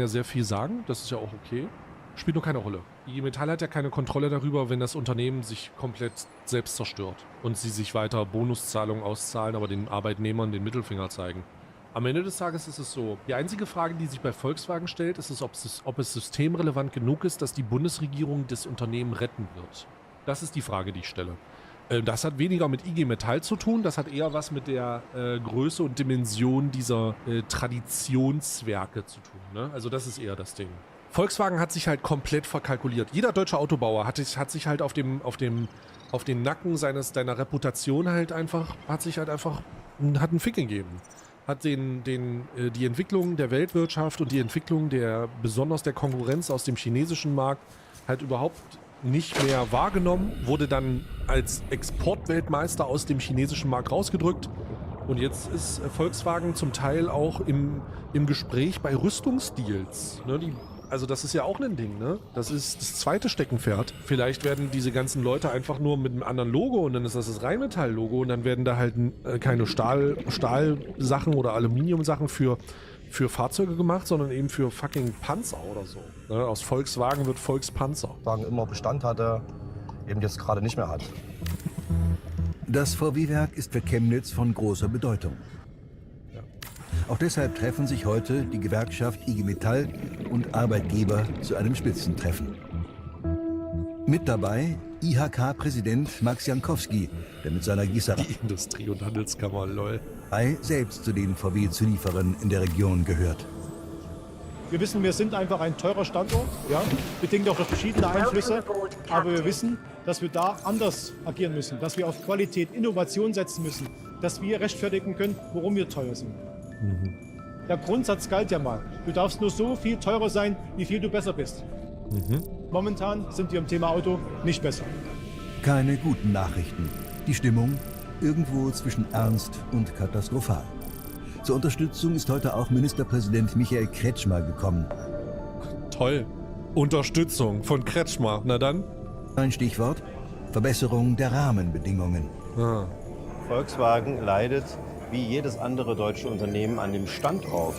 sehr viel sagen, das ist ja auch okay. Spielt nur keine Rolle. IG Metall hat ja keine Kontrolle darüber, wenn das Unternehmen sich komplett selbst zerstört und sie sich weiter Bonuszahlungen auszahlen, aber den Arbeitnehmern den Mittelfinger zeigen. Am Ende des Tages ist es so, die einzige Frage, die sich bei Volkswagen stellt, ist, ob es systemrelevant genug ist, dass die Bundesregierung das Unternehmen retten wird. Das ist die Frage, die ich stelle. Das hat weniger mit IG Metall zu tun, das hat eher was mit der Größe und Dimension dieser Traditionswerke zu tun. Ne? Also das ist eher das Ding. Volkswagen hat sich halt komplett verkalkuliert. Jeder deutsche Autobauer hat sich halt auf den Nacken seiner Reputation hat einen Fick gegeben. Hat die Entwicklung der Weltwirtschaft und die Entwicklung besonders der Konkurrenz aus dem chinesischen Markt halt überhaupt nicht mehr wahrgenommen, wurde dann als Exportweltmeister aus dem chinesischen Markt rausgedrückt und jetzt ist Volkswagen zum Teil auch im Gespräch bei Rüstungsdeals. Ne, also das ist ja auch ein Ding, ne? Das ist das zweite Steckenpferd. Vielleicht werden diese ganzen Leute einfach nur mit einem anderen Logo und dann ist das Rheinmetall-Logo und dann werden da halt keine Stahlsachen oder Aluminiumsachen für Fahrzeuge gemacht, sondern eben für fucking Panzer oder so. Ne? Aus Volkswagen wird Volkspanzer. Volkswagen immer Bestand hatte, eben jetzt gerade nicht mehr hat. Das VW-Werk ist für Chemnitz von großer Bedeutung. Ja. Auch deshalb treffen sich heute die Gewerkschaft IG Metall und Arbeitgeber zu einem Spitzentreffen. Mit dabei IHK-Präsident Max Jankowski, der mit seiner Gießerei Die Industrie- und Handelskammer, lol. selbst zu den VW-Zulieferern in der Region gehört. Wir wissen, wir sind einfach ein teurer Standort, ja, bedingt auch durch verschiedene Einflüsse. Aber wir wissen, dass wir da anders agieren müssen, dass wir auf Qualität, Innovation setzen müssen, dass wir rechtfertigen können, warum wir teuer sind. Der Grundsatz galt ja mal. Du darfst nur so viel teurer sein, wie viel du besser bist. Momentan sind wir im Thema Auto nicht besser. Keine guten Nachrichten. Die Stimmung irgendwo zwischen ernst und katastrophal. Zur Unterstützung ist heute auch Ministerpräsident Michael Kretschmer gekommen. Toll. Unterstützung von Kretschmer. Na dann? Ein Stichwort: Verbesserung der Rahmenbedingungen. Volkswagen leidet wie jedes andere deutsche Unternehmen an dem Standort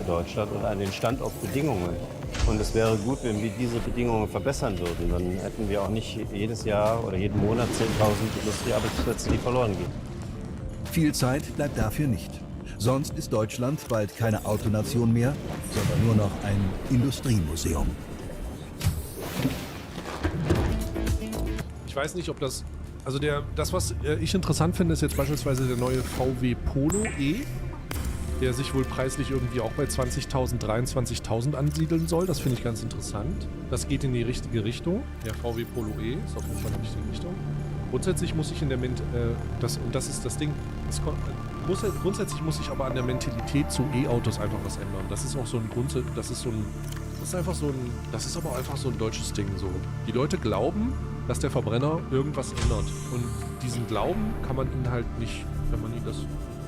Deutschland und an den Standortbedingungen. Und es wäre gut, wenn wir diese Bedingungen verbessern würden. Dann hätten wir auch nicht jedes Jahr oder jeden Monat 10.000 Industriearbeitsplätze, die verloren gehen. Viel Zeit bleibt dafür nicht. Sonst ist Deutschland bald keine Autonation mehr, sondern nur noch ein Industriemuseum. Ich weiß nicht, ob das... Also das, was ich interessant finde, ist jetzt beispielsweise der neue VW Polo E, der sich wohl preislich irgendwie auch bei 20.000, 23.000 ansiedeln soll. Das finde ich ganz interessant. Das geht in die richtige Richtung. Der VW Polo E ist auf jeden Fall in die richtige Richtung. Grundsätzlich muss ich das ist das Ding, grundsätzlich muss ich aber an der Mentalität zu E-Autos einfach was ändern. Das ist auch so ein das ist aber einfach so ein deutsches Ding so. Die Leute glauben, dass der Verbrenner irgendwas ändert. Und diesen Glauben kann man ihnen halt nicht, wenn man ihnen das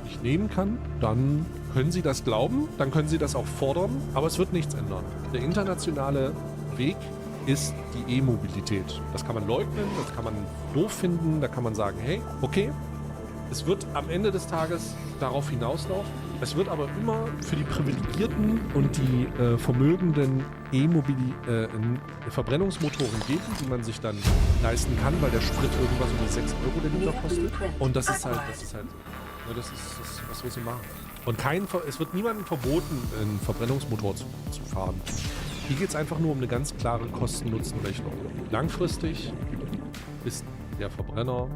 nicht nehmen kann, dann können sie das glauben, dann können sie das auch fordern, aber es wird nichts ändern. Der internationale Weg ist die E-Mobilität. Das kann man leugnen, das kann man doof finden, da kann man sagen, hey, okay, es wird am Ende des Tages darauf hinauslaufen. Es wird aber immer für die Privilegierten und die vermögenden Verbrennungsmotoren geben, die man sich dann leisten kann, weil der Sprit irgendwas um die 6 € der Liter kostet. Und das ist was wir so machen. Und es wird niemandem verboten, einen Verbrennungsmotor zu fahren. Hier geht es einfach nur um eine ganz klare Kosten-Nutzen-Rechnung. Langfristig ist der Verbrenner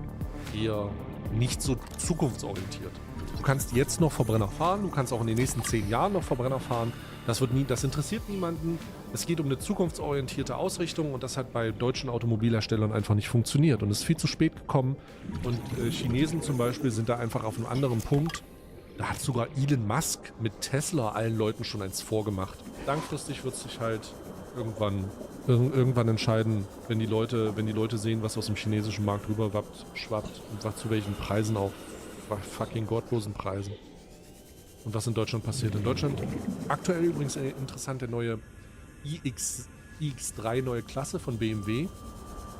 eher nicht so zukunftsorientiert. Du kannst jetzt noch Verbrenner fahren, du kannst auch in den nächsten 10 Jahren noch Verbrenner fahren. Das interessiert niemanden. Es geht um eine zukunftsorientierte Ausrichtung und das hat bei deutschen Automobilherstellern einfach nicht funktioniert und ist viel zu spät gekommen. Und Chinesen zum Beispiel sind da einfach auf einem anderen Punkt Da hat sogar Elon Musk mit Tesla allen Leuten schon eins vorgemacht. Langfristig wird sich halt irgendwann entscheiden, wenn die Leute sehen, was aus dem chinesischen Markt rüber schwappt und zu welchen Preisen auch. Fucking gottlosen Preisen. Und was in Deutschland passiert. In Deutschland aktuell übrigens interessant der neue iX3 neue Klasse von BMW.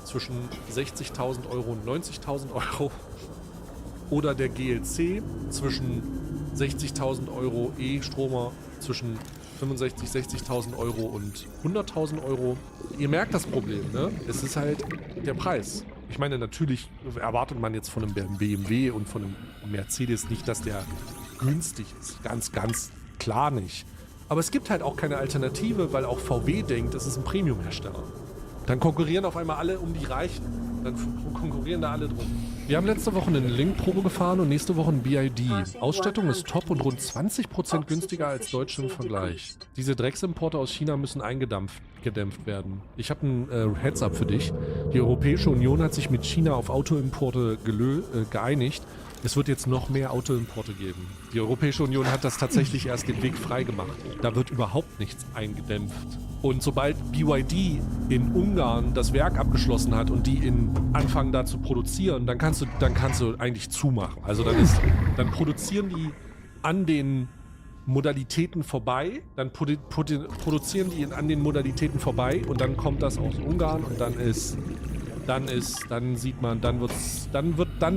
Zwischen 60.000 Euro und 90.000 Euro. Oder der GLC zwischen 60.000 Euro E-Stromer zwischen 65.000, 60.000 Euro und 100.000 Euro. Ihr merkt das Problem, ne? Es ist halt der Preis. Ich meine, natürlich erwartet man jetzt von einem BMW und von einem Mercedes nicht, dass der günstig ist. Ganz, ganz klar nicht. Aber es gibt halt auch keine Alternative, weil auch VW denkt, es ist ein Premium-Hersteller. Dann konkurrieren auf einmal alle um die Reichen. Dann konkurrieren da alle drum. Wir haben letzte Woche eine Link-Probe gefahren und nächste Woche ein BID. Ausstattung ist top und rund 20% günstiger als Deutsche im Vergleich. Diese Drecksimporte aus China müssen gedämpft werden. Ich habe ein Heads-up für dich. Die Europäische Union hat sich mit China auf Autoimporte geeinigt. Es wird jetzt noch mehr Autoimporte geben. Die Europäische Union hat das tatsächlich erst den Weg frei gemacht. Da wird überhaupt nichts eingedämpft. Und sobald BYD in Ungarn das Werk abgeschlossen hat und die anfangen da zu produzieren, dann kannst du eigentlich zumachen. Also dann produzieren die an den Modalitäten vorbei, dann produzieren die an den Modalitäten vorbei und dann kommt das aus Ungarn und dann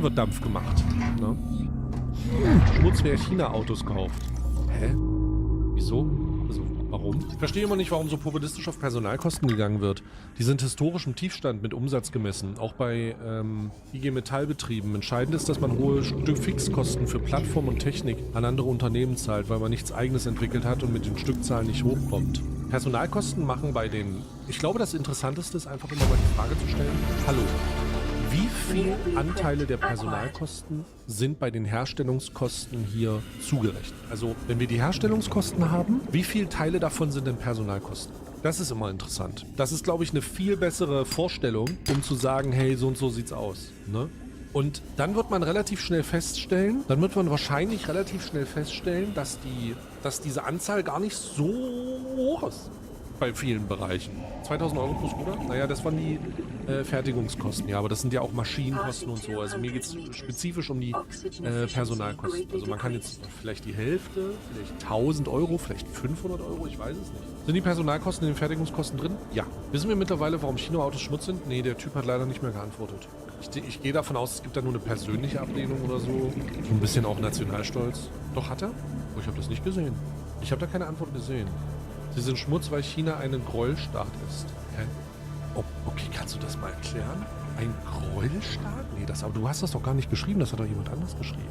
wird Dampf gemacht. Ne? Schmutz, wer China-Autos kauft. Hä? Wieso? Also, warum? Ich verstehe immer nicht, warum so populistisch auf Personalkosten gegangen wird. Die sind historisch im Tiefstand mit Umsatz gemessen. Auch bei IG Metallbetrieben. Entscheidend ist, dass man hohe Fixkosten für Plattform und Technik an andere Unternehmen zahlt, weil man nichts Eigenes entwickelt hat und mit den Stückzahlen nicht hochkommt. Personalkosten machen bei den... Ich glaube, das Interessanteste ist einfach immer mal die Frage zu stellen, hallo, wie viel Anteile der Personalkosten sind bei den Herstellungskosten hier zugerechnet? Also, wenn wir die Herstellungskosten haben, wie viele Teile davon sind denn Personalkosten? Das ist immer interessant. Das ist, glaube ich, eine viel bessere Vorstellung, um zu sagen, hey, so und so sieht's aus. Ne? Und dann wird man wahrscheinlich relativ schnell feststellen, dass diese Anzahl gar nicht so hoch ist. Bei vielen Bereichen. 2.000 Euro plus Ruder? Naja, das waren die Fertigungskosten. Ja, aber das sind ja auch Maschinenkosten und so. Also mir geht es spezifisch um die Personalkosten. Also man kann jetzt vielleicht die Hälfte, vielleicht 1.000 Euro, vielleicht 500 Euro, ich weiß es nicht. Sind die Personalkosten in den Fertigungskosten drin? Ja. Wissen wir mittlerweile, warum China-Autos Schmutz sind? Nee, der Typ hat leider nicht mehr geantwortet. Ich gehe davon aus, es gibt da nur eine persönliche Ablehnung oder so. Ein bisschen auch Nationalstolz. Doch, hat er? Oh, ich habe das nicht gesehen. Ich habe da keine Antwort gesehen. Sie sind Schmutz, weil China ein Gräuelstaat ist. Hä? Oh, okay, kannst du das mal erklären? Ein Gräuelstaat? Nee, aber du hast das doch gar nicht geschrieben, das hat doch jemand anders geschrieben.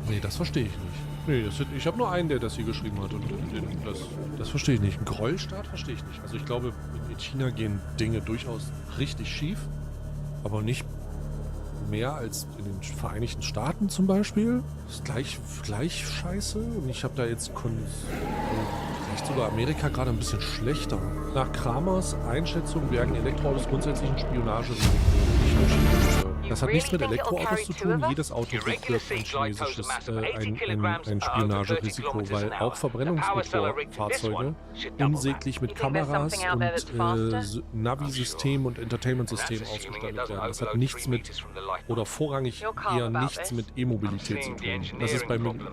Nee, das verstehe ich nicht. Nee, ich habe nur einen, der das hier geschrieben hat und das verstehe ich nicht. Ein Gräuelstaat verstehe ich nicht. Also ich glaube, in China gehen Dinge durchaus richtig schief, aber nicht mehr als in den Vereinigten Staaten zum Beispiel. Das ist gleich scheiße und ich habe da jetzt vielleicht sogar Amerika gerade ein bisschen schlechter. Nach Kramers Einschätzung bergen Elektroautos grundsätzlich ein Spionagerisiko. Das hat nichts mit Elektroautos zu tun. Jedes Auto birgt ein Spionagerisiko, weil auch Verbrennungsmotorfahrzeuge unsäglich mit Kameras und Navi-System und Entertainment-System ausgestattet werden. Das hat nichts mit, oder vorrangig eher nichts mit E-Mobilität zu tun.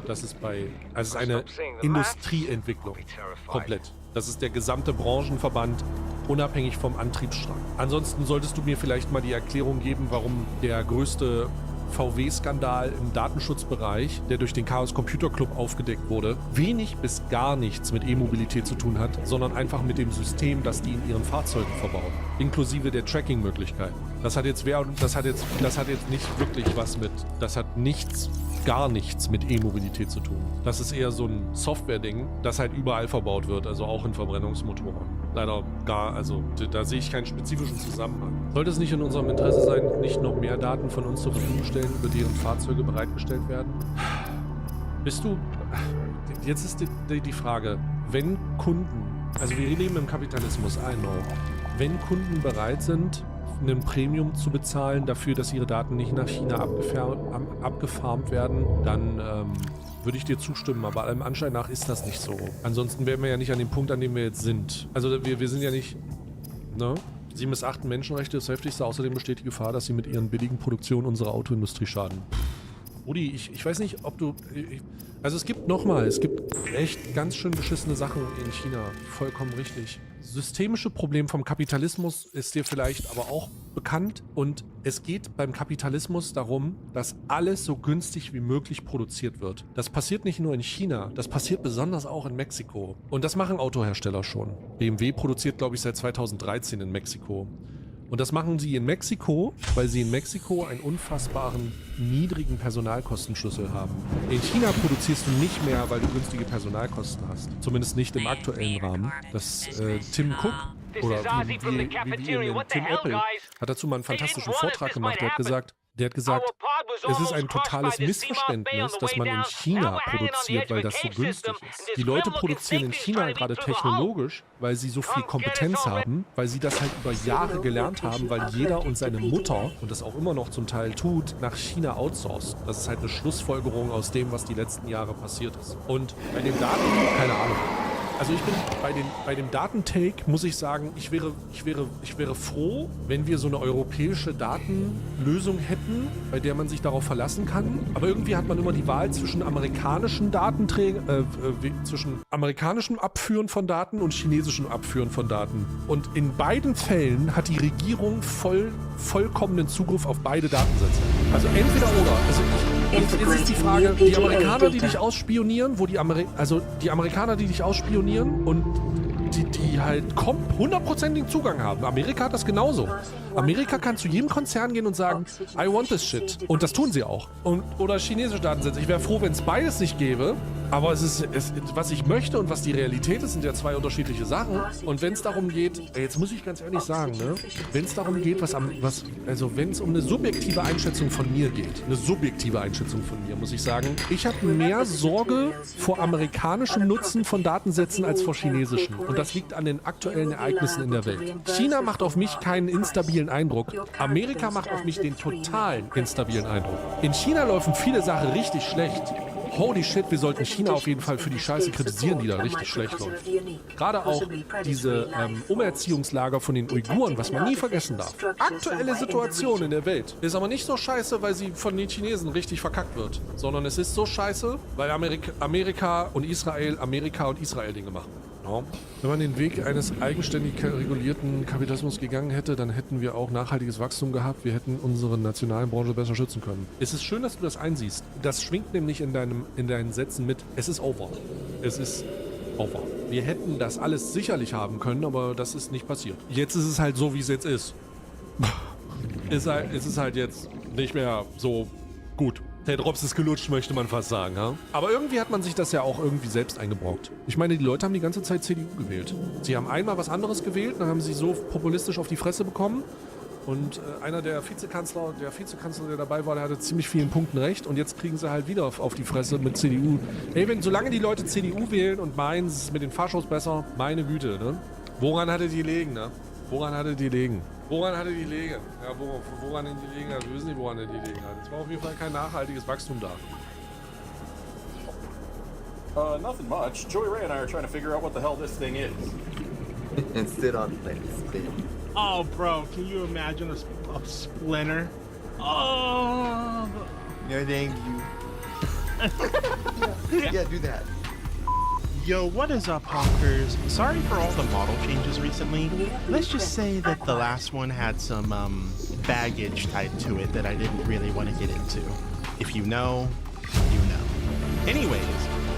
Das ist eine Industrieentwicklung. Komplett. Das ist der gesamte Branchenverband, unabhängig vom Antriebsstrang. Ansonsten solltest du mir vielleicht mal die Erklärung geben, warum der größte VW-Skandal im Datenschutzbereich, der durch den Chaos Computer Club aufgedeckt wurde, wenig bis gar nichts mit E-Mobilität zu tun hat, sondern einfach mit dem System, das die in ihren Fahrzeugen verbauen. Inklusive der Tracking-Möglichkeiten. Das hat jetzt nicht wirklich was mit, gar nichts mit E-Mobilität zu tun. Das ist eher so ein Software-Ding, das halt überall verbaut wird, also auch in Verbrennungsmotoren. Leider da sehe ich keinen spezifischen Zusammenhang. Sollte es nicht in unserem Interesse sein, nicht noch mehr Daten von uns zur Verfügung stellen, über deren Fahrzeuge bereitgestellt werden? Jetzt ist die Frage, wenn Kunden, also wir leben im Kapitalismus, I know, wenn Kunden bereit sind, ein Premium zu bezahlen dafür, dass ihre Daten nicht nach China abgefarmt werden, dann würde ich dir zustimmen, aber allem Anschein nach ist das nicht so. Ansonsten wären wir ja nicht an dem Punkt, an dem wir jetzt sind. Also wir sind ja nicht, ne? Sie missachten Menschenrechte, das Heftigste. Außerdem besteht die Gefahr, dass sie mit ihren billigen Produktionen unserer Autoindustrie schaden. Rudi, ich weiß nicht, ob du... Also es gibt echt ganz schön beschissene Sachen in China. Vollkommen richtig. Das systemische Problem vom Kapitalismus ist dir vielleicht aber auch bekannt. Und es geht beim Kapitalismus darum, dass alles so günstig wie möglich produziert wird. Das passiert nicht nur in China, das passiert besonders auch in Mexiko. Und das machen Autohersteller schon. BMW produziert, glaube ich, seit 2013 in Mexiko. Und das machen sie in Mexiko, weil sie in Mexiko einen unfassbaren niedrigen Personalkostenschlüssel haben. In China produzierst du nicht mehr, weil du günstige Personalkosten hast. Zumindest nicht im aktuellen Rahmen. Das Tim Cook oder wie Tim Apple hat dazu mal einen fantastischen Vortrag gemacht. Der hat gesagt, es ist ein totales Missverständnis, dass man in China produziert, weil das so günstig ist. Die Leute produzieren in China gerade technologisch, weil sie so viel Kompetenz haben, weil sie das halt über Jahre gelernt haben, weil jeder und seine Mutter, und das auch immer noch zum Teil tut, nach China outsourced. Das ist halt eine Schlussfolgerung aus dem, was die letzten Jahre passiert ist. Und bei den Daten, keine Ahnung. Also ich bin bei dem Datentake, muss ich sagen, ich wäre froh, wenn wir so eine europäische Datenlösung hätten, bei der man sich darauf verlassen kann. Aber irgendwie hat man immer die Wahl zwischen amerikanischen zwischen amerikanischem Abführen von Daten und chinesischem Abführen von Daten. Und in beiden Fällen hat die Regierung vollkommenen Zugriff auf beide Datensätze. Also entweder oder. Also jetzt ist die Frage, die Amerikaner, die dich ausspionieren, die Amerikaner, die dich ausspionieren und die halt hundertprozentigen Zugang haben. Amerika hat das genauso. Amerika kann zu jedem Konzern gehen und sagen, I want this shit. Und das tun sie auch. Oder chinesische Datensätze. Ich wäre froh, wenn es beides nicht gäbe. Aber was ich möchte und was die Realität ist, sind ja zwei unterschiedliche Sachen. Und wenn es darum geht, jetzt muss ich ganz ehrlich sagen, ne, wenn es darum geht, wenn es um eine subjektive Einschätzung von mir geht, muss ich sagen, ich habe mehr Sorge vor amerikanischem Nutzen von Datensätzen als vor chinesischen. Und das liegt an den aktuellen Ereignissen in der Welt. China macht auf mich keinen instabilen Eindruck. Amerika macht auf mich den totalen instabilen Eindruck. In China laufen viele Sachen richtig schlecht. Holy shit, wir sollten China auf jeden Fall für die Scheiße kritisieren, die da richtig schlecht läuft. Gerade auch diese Umerziehungslager von den Uiguren, was man nie vergessen darf. Aktuelle Situation in der Welt ist aber nicht so scheiße, weil sie von den Chinesen richtig verkackt wird, sondern es ist so scheiße, weil Amerika und Israel Dinge machen. Ja. Wenn man den Weg eines eigenständig regulierten Kapitalismus gegangen hätte, dann hätten wir auch nachhaltiges Wachstum gehabt. Wir hätten unsere nationalen Branche besser schützen können. Es ist schön, dass du das einsiehst. Das schwingt nämlich in deinen Sätzen mit. Es ist over. Es ist over. Wir hätten das alles sicherlich haben können, aber das ist nicht passiert. Jetzt ist es halt so, wie es jetzt ist. Es ist halt jetzt nicht mehr so gut. Der Drops ist gelutscht, möchte man fast sagen. Ja? Aber irgendwie hat man sich das ja auch irgendwie selbst eingebrockt. Ich meine, die Leute haben die ganze Zeit CDU gewählt. Sie haben einmal was anderes gewählt, dann haben sie so populistisch auf die Fresse bekommen. Und einer der Vizekanzler, der dabei war, der hatte ziemlich vielen Punkten recht. Und jetzt kriegen sie halt wieder auf die Fresse mit CDU. Ey, solange die Leute CDU wählen und meinen, es ist mit den Faschos besser, meine Güte, ne? Woran hatte die liegen, ne? Woran hatte die liegen? Ja, woran die liegen? Wir wissen nicht, woran die liegen hat. Es war auf jeden Fall kein nachhaltiges Wachstum da. Nothing much. Joey Ray and I are trying to figure out what the hell this thing is. And sit on things, spin. Oh, bro, can you imagine a splinter? Oh! No, thank you. Yeah, do that. Yo, what is up, honkers? Sorry for all the model changes recently. Let's just say that the last one had some, baggage tied to it that I didn't really want to get into. If you know, you know. Anyways,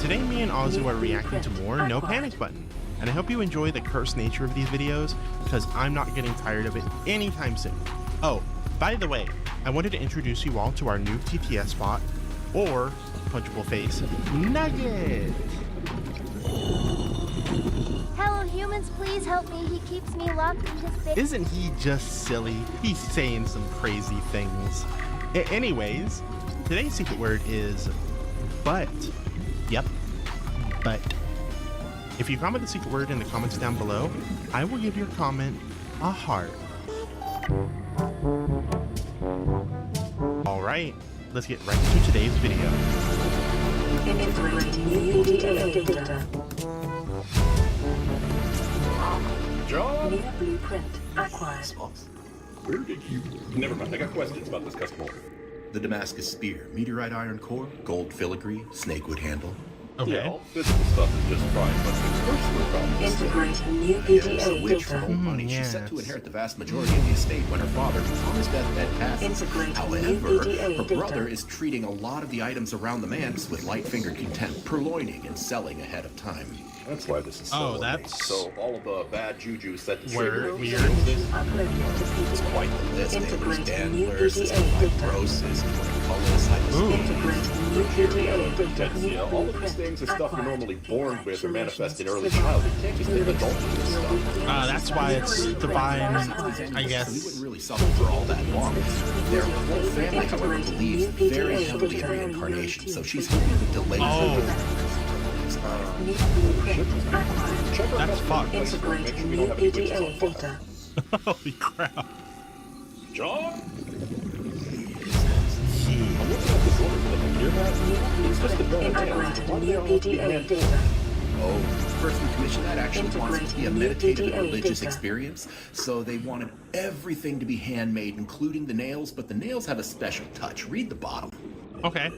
today me and Azu are reacting to more No Panic Button. And I hope you enjoy the cursed nature of these videos, because I'm not getting tired of it anytime soon. Oh, by the way, I wanted to introduce you all to our new TTS bot, or Punchable Face, Nugget! Hello humans, please help me. He keeps me locked in his big... Isn't he just silly? He's saying some crazy things. Anyways, today's secret word is but. Yep, but. If you comment the secret word in the comments down below, I will give your comment a heart. Alright, let's get right into today's video. John? Blueprint acquired. Where did you... Never mind, I got questions about this custom order. The Damascus spear, meteorite iron core, gold filigree, snakewood handle. Okay. Yeah, all physical stuff is just fine, but the coursework on this thing... Integrating new Yes, PDA a witch for data. old money. She's set to inherit the vast majority of the estate when her father, who's on his deathbed, passes. However, her brother is treating a lot of the items around the manse with light-fingered contempt, purloining and selling ahead of time. That's why this is so... Oh, that's... So all of the bad juju set to Weird. trigger... It's quite the list. There's dandlers, fibrosis, portcullis, Yeah, all of these things are stuff you're normally born with or manifest in early childhood. You can't just hit adult with this stuff. That's why it's divine, I guess. We wouldn't really suffer for all that long. Their whole family, however, believes very heavily in reincarnation, so she's hoping to delay That's fucked. Integrating new PDA data. Holy crap. John? I'm looking at this order for the computer map. It's just a bill of Integrating new PDA data. Oh, the person who commissioned that actually wants it to be a meditative and religious experience, so they wanted everything to be handmade, including the nails, but the nails have a special touch. Read the bottom. Okay.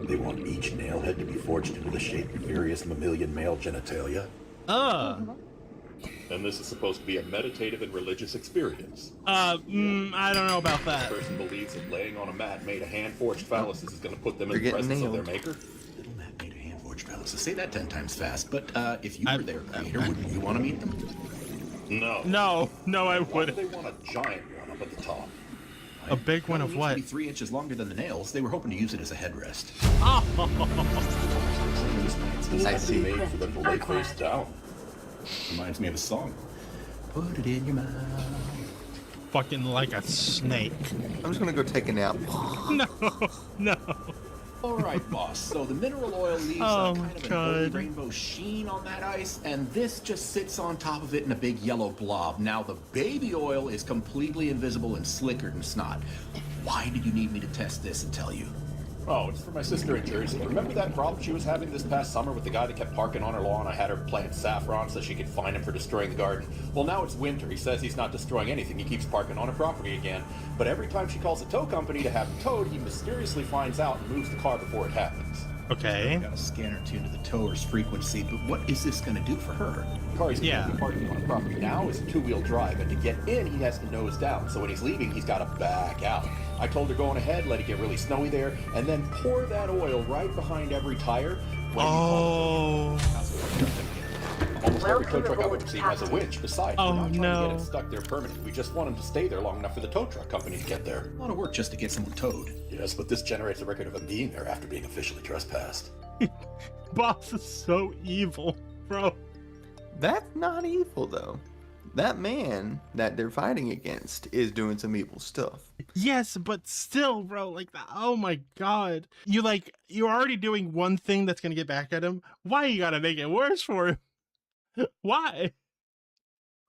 They want each nail head to be forged into the shape of various mammalian male genitalia. And this is supposed to be a meditative and religious experience. I don't know about that. The person believes that laying on a mat made of hand-forged phalluses is going to put them in the They're presence getting of their nailed. maker. Little mat made of hand-forged phalluses. Say that 10 times fast, but if you were their creator, wouldn't you want to meet them? No. No, I Why wouldn't. do they want a giant one up at the top? A big one of what? It used to be 3 inches longer than the nails. They were hoping to use it as a headrest. I see. Made for them to lay face down. Reminds me of a song. Put it in your mouth. Fucking like a snake. I'm just gonna go take a nap. No. All right, boss. So the mineral oil leaves Oh, kind of an God. early rainbow sheen on that ice, and this just sits on top of it in a big yellow blob. Now the baby oil is completely invisible and slicker than snot. Why did you need me to test this and tell you? Oh, it's for my sister in Jersey. Remember that problem she was having this past summer with the guy that kept parking on her lawn? I had her plant saffron so she could find him for destroying the garden. Well, now it's winter. He says he's not destroying anything. He keeps parking on her property again. But every time she calls a tow company to have him towed, he mysteriously finds out and moves the car before it happens. Okay. Got a scanner tuned to the tower's frequency, but what is this going to do for her? The car he's currently parking on her property now is a two-wheel drive, and to get in, he has to nose down. So when he's leaving, he's got to back out. I told her going ahead, let it get really snowy there, and then pour that oil right behind every tire. Almost every tow truck I've ever seen has a winch. Besides, we're not trying to get it stuck there permanently. We just want him to stay there long enough for the tow truck company to get there. A lot of work just to get someone towed. Yes, but this generates a record of him being there after being officially trespassed. Boss is so evil, bro. That's not evil, though. That man that they're fighting against is doing some evil stuff. Yes, but still, bro, like, oh my god. You're already doing one thing that's gonna get back at him. Why you gotta make it worse for him? Why?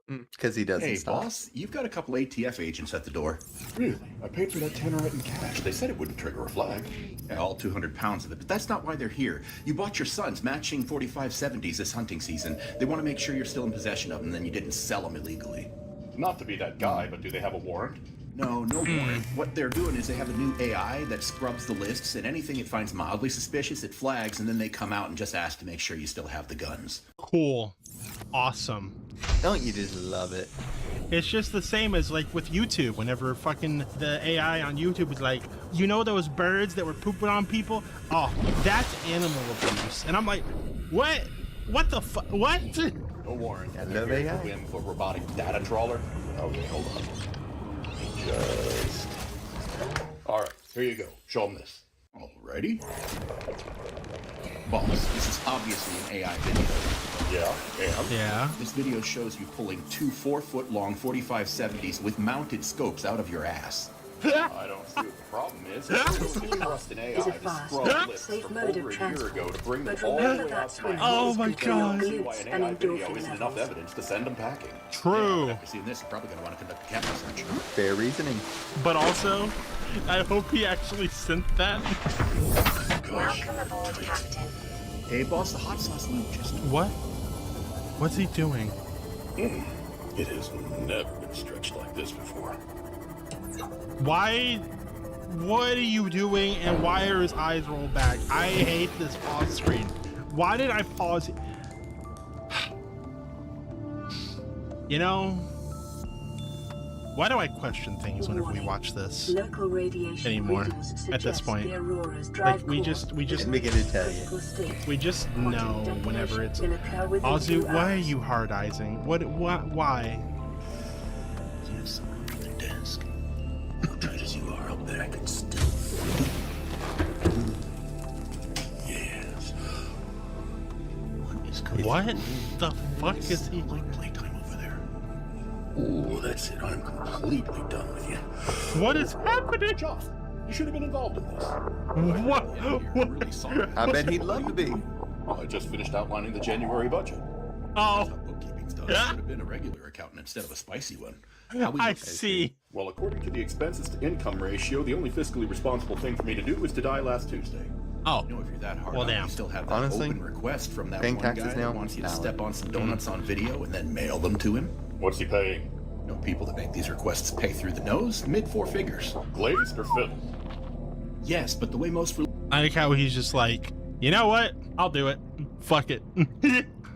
Because he doesn't Hey, stop. boss, you've got a couple ATF agents at the door. Really? I paid for that Tannerite in cash. They said it wouldn't trigger a flag. Yeah, all 200 pounds of it, but that's not why they're here. You bought your sons matching 4570s this hunting season. They want to make sure you're still in possession of them, and then you didn't sell them illegally. Not to be that guy, but do they have a warrant? No warrant. What they're doing is they have a new AI that scrubs the lists, and anything it finds mildly suspicious, it flags, and then they come out and just ask to make sure you still have the guns. Cool. Awesome. Don't you just love it? It's just the same as like with YouTube. Whenever fucking the AI on YouTube is like, you know those birds that were pooping on people? Oh, that's animal abuse. And I'm like, what? What the fuck? What? No warrant. I love AI. Win for robotic data trawler. Okay, hold on. Just... Alright, here you go. Show them this. Alrighty. Boss, this is obviously an AI video. Yeah. This video shows you pulling 2 4-foot-long 4570s with mounted scopes out of your ass. I don't see what the problem is. Trust in AI to scrub lists from over a year ago to bring them all the way out to my house. Oh my god. See why an AI video isn't enough evidence to send them packing. True. After seeing this, you're probably going to want to conduct a camera search. Fair reasoning. But also, I hope he actually sent that. gosh. Hey, boss, the hot sauce loop just... What? What's he doing? It has never been stretched like this before. Why? What are you doing and why are his eyes rolled back? I hate this pause screen. Why did I pause? You know, why do I question things whenever we watch this anymore at this point? Like we just know whenever it's Azu, why are you hard-eying? Why? Yes, I'm at the desk. How tight as you are up there, I could still feel it. Yes. What is going on? What the fuck is he? Playtime over there. Oh, that's it. I'm completely done with you. What is happening? Joff, you should have been involved in this. What? I'm really sorry. I bet he'd love to be. Well, I just finished outlining the January budget. Oh. Bookkeeping's done. I should have been a regular accountant instead of a spicy one. I see. Well, according to the expenses to income ratio, the only fiscally responsible thing for me to do was to die last Tuesday. Oh. You know, if you're that hard Well, on, damn. you still have that Honestly, open request from that paying one taxes guy now? that wants you to Valid. step on some donuts on video and then mail them to him. What's he paying? You know, people that make these requests pay through the nose, mid four figures. Glazed or filled? Yes, but the way most I like how he's just like, you know what? I'll do it. Fuck it.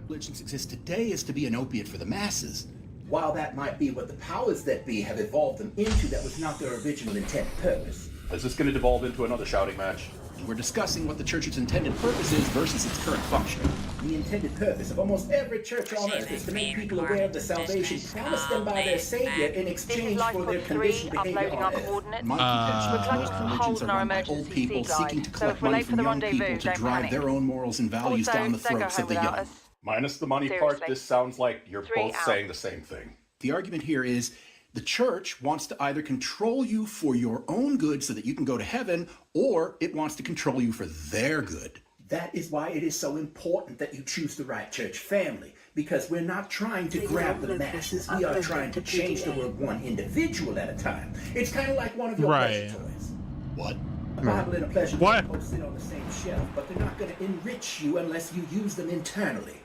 religions exist today is to be an opiate for the masses. While that might be what the powers that be have evolved them into, that was not their original intent purpose. Is this going to devolve into another shouting match? We're discussing what the church's intended purpose is versus its current function. The intended purpose of almost every church on earth is to make people aware of the salvation promised them by their Savior in exchange for their conditioned behavior on earth. My contention is most religions are run by old people seeking to collect money from young people to drive their own morals and values down the throats of the young. Minus the money part, this sounds like you're both saying the same thing. The argument here is the church wants to either control you for your own good so that you can go to heaven, or it wants to control you for their good. That is why it is so important that you choose the right church family, because we're not trying to grab the masses. We are trying to change the world one individual at a time. It's kind of like one of your pleasure toys. What? A Bible and a pleasure toy both sit on the same shelf, but they're not going to enrich you unless you use them internally.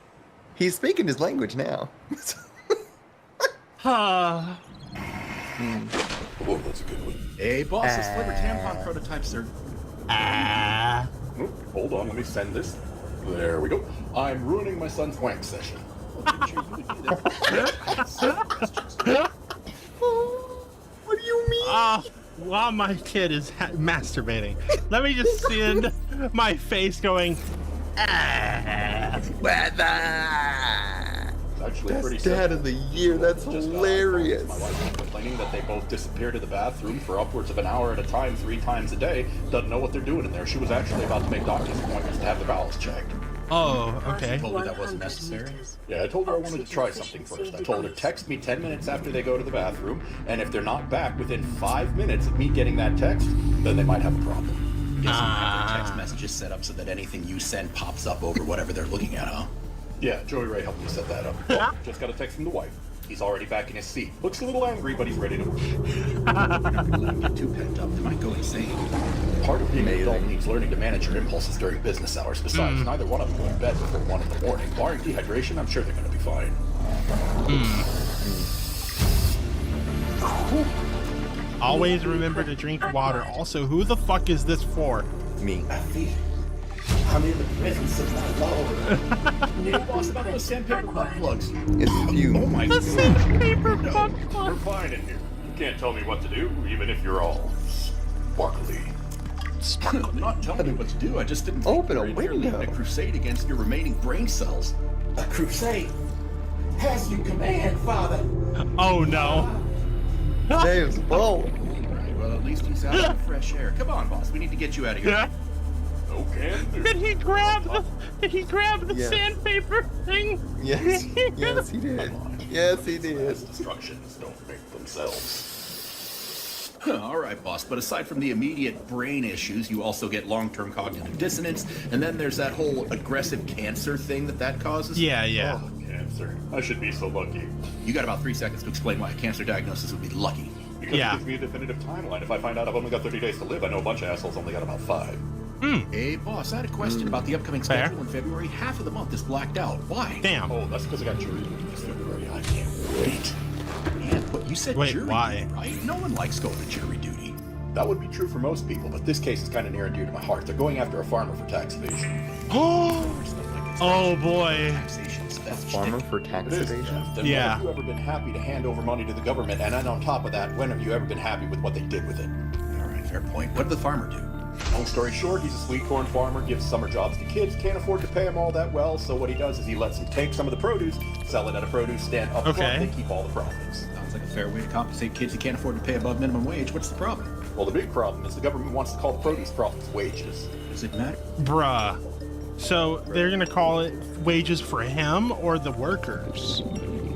He's speaking his language now. Oh, that's a good one. Hey, boss, this flavored tampon prototype, sir. Hold on, let me send this. There we go. I'm ruining my son's wank session. What do you mean? While my kid is masturbating, let me just send my face going. Actually That's pretty Dad simple. of the Year. That's hilarious. My wife is complaining that they both disappear to the bathroom for upwards of an hour at a time, 3 times a day. Doesn't know what they're doing in there. She was actually about to make doctor's appointments to have the bowels checked. Oh, okay. I told her that wasn't necessary. Yeah, I told her I wanted to try something first. I told her text me 10 minutes after they go to the bathroom, and if they're not back within 5 minutes of me getting that text, then they might have a problem. Guess you have their text messages set up so that anything you send pops up over whatever they're looking at, huh? Yeah, Joey Ray helped me set that up. Oh, just got a text from the wife. He's already back in his seat. Looks a little angry, but he's ready to work. Let them get too pent up. They might go insane. Part of being an adult means learning to manage your impulses during business hours. Besides, neither one of them go to bed before 1 in the morning. Barring dehydration, I'm sure they're going to be fine. Always remember to drink water. Also, who the fuck is this for? Me. I feel I'm in the presence of my Lord. Hey, boss, about those sandpaper butt plugs. It's you. Oh my The sandpaper butt We're plug. fine in here. You can't tell me what to do, even if you're all sparkly. I'm not telling you what to do. I just didn't Open a think you were window. leading a crusade against your remaining brain cells. A crusade? As you command, Father. Oh no. James, whoa. Right, well, at least he's out in the fresh air. Come on, boss. We need to get you out of here. No can do. Did he grab the Yes. sandpaper thing? Yes, yes, he did. Yes, he did. Destructions don't make themselves. All right, boss. But aside from the immediate brain issues, you also get long-term cognitive dissonance, and then there's that whole aggressive cancer thing that causes. Yeah. Oh, cancer. I should be so lucky. You got about 3 seconds to explain why a cancer diagnosis would be lucky. Because it gives me a definitive timeline. If I find out I've only got 30 days to live, I know a bunch of assholes only got about 5. Hey, boss, I had a question about the upcoming schedule in February. Half of the month is blacked out. Why? Damn. Oh, that's because I got jury duty this February. I can't wait. Man, but you said jury why? duty, right? No one likes going to jury duty. That would be true for most people, but this case is kind of near and dear to my heart. They're going after a farmer for tax evasion. Oh boy. That's Farmer for tax evasion? Then when have you ever been happy to hand over money to the government? And then on top of that, when have you ever been happy with what they did with it? All right, fair point. What did the farmer do? Long story short, he's a sweet corn farmer, gives summer jobs to kids, can't afford to pay them all that well, so what he does is he lets them take some of the produce, sell it at a produce stand up front, they keep all the profits. Sounds like a fair way to compensate kids who can't afford to pay above minimum wage. What's the problem? Well, the big problem is the government wants to call the produce profits wages. Does it matter? Bruh. So they're gonna call it wages for him or the workers?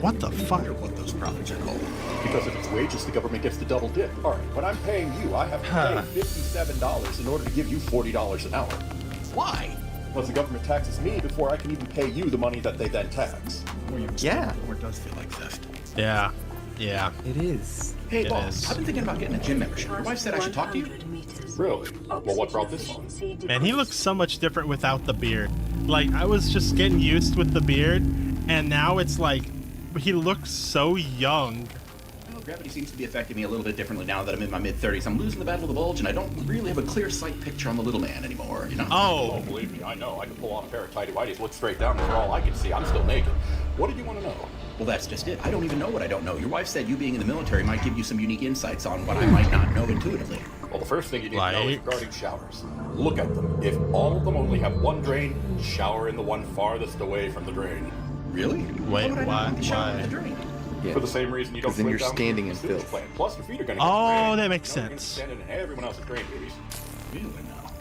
What the fuck? What those profits are called. Because if it's wages, the government gets to double dip. All right, when I'm paying you, I have to pay $57 in order to give you $40 an hour. Why? Because the government taxes me before I can even pay you the money that they then tax. Yeah. Or it does feel like theft. Yeah. Yeah. It is. Hey, It boss, is. I've been thinking about getting a gym membership. Your wife said I should talk to you. Really? Well, what brought this on? Man, he looks so much different without the beard. Like, I was just getting used with the beard, and now it's like, he looks so young. Well, gravity seems to be affecting me a little bit differently now that I'm in my mid-30s. I'm losing the battle of the bulge, and I don't really have a clear sight picture on the little man anymore, you know? Oh, believe me, I know. I can pull on a pair of tighty-whities, look straight down, and for all I can see, I'm still naked. What did you want to know? Well, that's just it. I don't even know what I don't know. Your wife said you being in the military might give you some unique insights on what I might not know intuitively. Well, the first thing you need to know is regarding showers. Look at them. If all of them only have one drain, shower in the one farthest away from the drain. Really? Wait, why? Yeah. For the same reason you don't Because then you're slip down standing the in sewage filth. plant. Plus, your feet are going to get Oh, drained. that makes You know, you're gonna be sense. standing in everyone else's drain, babies. Really now?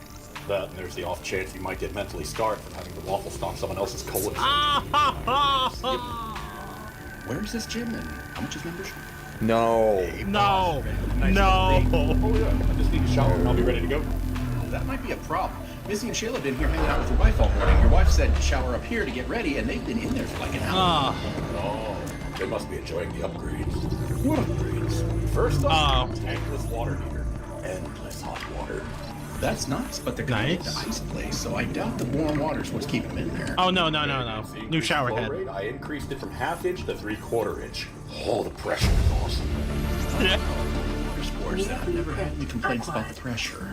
That, and there's the off chance you might get mentally scarred from having to waffle stomp someone else's colon. Where's this gym then? How much is membership? No. No. Oh, yeah. I just need a shower and I'll be ready to go. That might be a problem. Missy and Shayla have been here hanging out with your wife all morning. Your wife said to shower up here to get ready, and they've been in there for like an hour. Oh, they must be enjoying the upgrades. What upgrades? First up, tankless water heater. Endless hot water. That's nice, but they're going to Nice. the ice place, so I doubt the warm water's what's keeping them in there. Oh, no. New shower Flow head. rate, I increased it from ½ inch to ¾ inch. Oh, the pressure is awesome. Sports, I've never had any complaints about the pressure.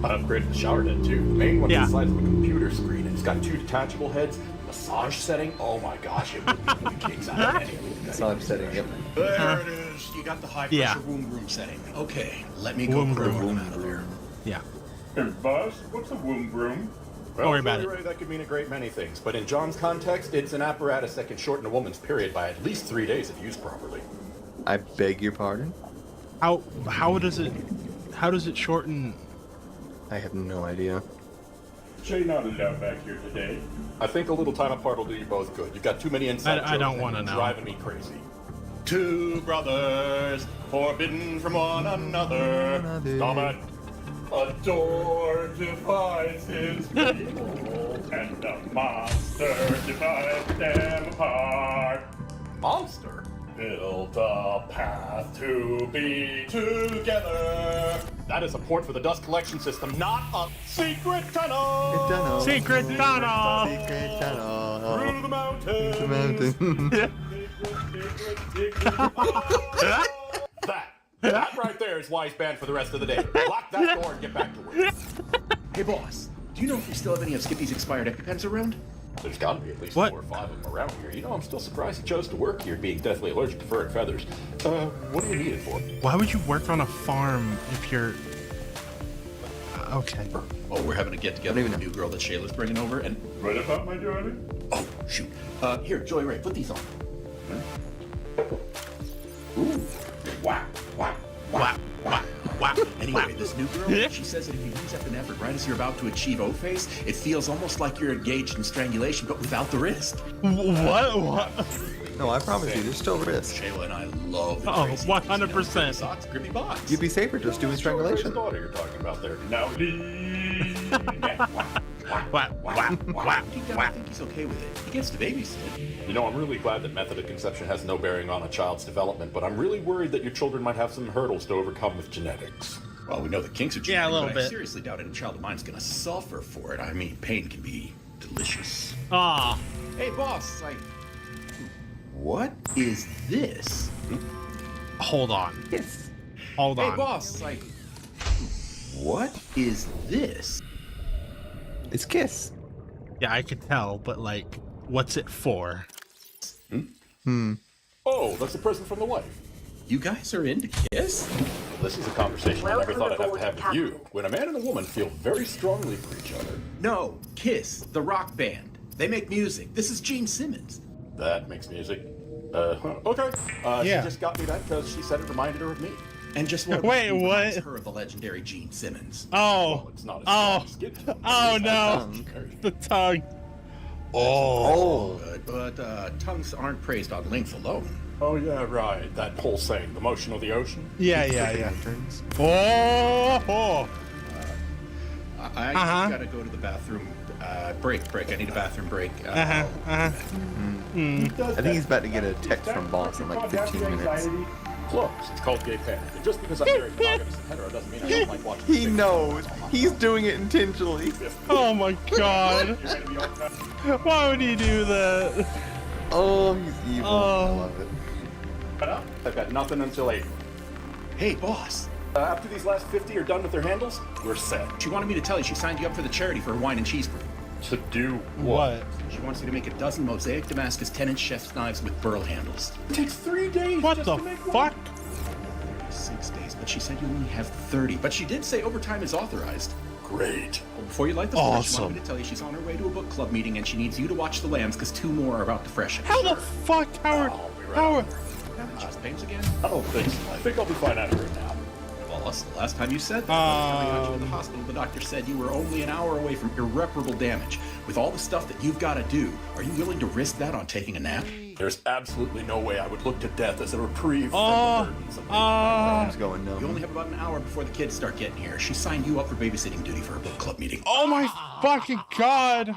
I upgraded the shower head too. The main one Yeah. is the size of a computer screen. It's got 2 detachable heads, massage setting. Oh my gosh, it would be the kicks out of any. Massage setting, yep. There it is. You got the high pressure womb room setting. Okay, let me go Womb grow room. them out of there. Yeah. Hey, boss, what's a womb room? Don't worry about Ray, that could mean a great many things, but in John's context, it's an apparatus that can shorten a woman's period by at least 3 days if used properly. I beg your pardon? How does it shorten? I have no idea. Shay not allowed back here today. I think a little time apart will do you both good. You've got too many inside I don't jokes wanna and know. you're driving me crazy. Two brothers, forbidden from one another. Stop it. A door divides his people, and a monster divides them apart. Monster? Built a path to be together. That is a port for the dust collection system, not a secret tunnel. Secret tunnel. Secret tunnel. Through the mountains. The mountain. That right there is wise band for the rest of the day. Lock that door and get back to work. Hey, boss, do you know if we still have any of Skippy's expired EpiPens around? There's got to be at least 4 or 5 of them around here. You know, I'm still surprised he chose to work here, being deathly allergic to fur and feathers. What do you need it for? Why would you work on a farm if you're... Okay. Oh, we're having a get-together with a new girl that Shayla's bringing over, and... Right about my darling? Oh, shoot. Here, Joey Ray, put these on. Ooh. Wow, wow, wow, wow, wow. Anyway, this new girl, she says that if you use epinephrine right as you're about to achieve O-phase, it feels almost like you're engaged in strangulation, but without the risk. What? No, I promise you, there's still risk. Shayla and I love the Oh, crazy 100%. socks, grippy box. You'd be safer just doing strangulation. Daughter you're talking about there. Now leave. I think he's okay with it. He gets to babysit. You know, I'm really glad that method of conception has no bearing on a child's development, but I'm really worried that your children might have some hurdles to overcome with genetics. Well, we know the kinks are cheating, Yeah, a little but I bit. seriously doubt any child of mine's gonna suffer for it. I mean, pain can be delicious. Ah. Hey, boss, what is this? Hold on. Yes. Hold Hey, on. boss, what is this? It's Kiss. Yeah, I could tell, but like, what's it for? Oh, that's a present from the wife. You guys are into Kiss? This is a conversation I never thought I'd have to have with you. When a man and a woman feel very strongly for each other. No, Kiss, the rock band. They make music. This is Gene Simmons. That makes music. Okay. Yeah. She just got me that because she said it reminded her of me. And just what? Wait, reminds what? her of the legendary Gene Simmons. Oh. It's not Oh. Oh no. The tongue. Oh. Good, but tongues aren't praised on length alone. Oh yeah, right. That whole saying, the motion of the ocean. Yeah. Oh. I just gotta go to the bathroom. Break. I need a bathroom break. I think he's about to get a text from boss in like 15 minutes. Close. It's called gay panic. And just because I'm very monogamous and hetero doesn't mean I don't like watching. He knows. He's doing it intentionally. Oh my god. Why would he do that? Oh, he's evil. I love it. I've got nothing until April. Hey, boss. After these last 50 are done with their handles, we're set. She wanted me to tell you she signed you up for the charity for her wine and cheese group. To do what? She wants you to make a dozen mosaic Damascus 10-inch chef's knives with burl handles. It takes 3 days. What just the to make fuck? 6 days, but she said you only have 30. But she did say overtime is authorized. Great. Well, before you light the torch, she wanted Awesome. me to tell you she's on her way to a book club meeting and she needs you to watch the lambs because 2 more are about to freshen. How the fuck, Howard? Howard. Haven't chest pains again? I don't think so. I think I'll be fine after it now. Boss, the last time you said that, when I got you in the hospital, the doctor said you were only an hour away from irreparable damage. With all the stuff that you've got to do, are you willing to risk that on taking a nap? There's absolutely no way I would look to death as a reprieve Oh. from the burdens of Mom's going numb. You only have about an hour before the kids start getting here. She signed you up for babysitting duty for a book club meeting. Oh my fucking god.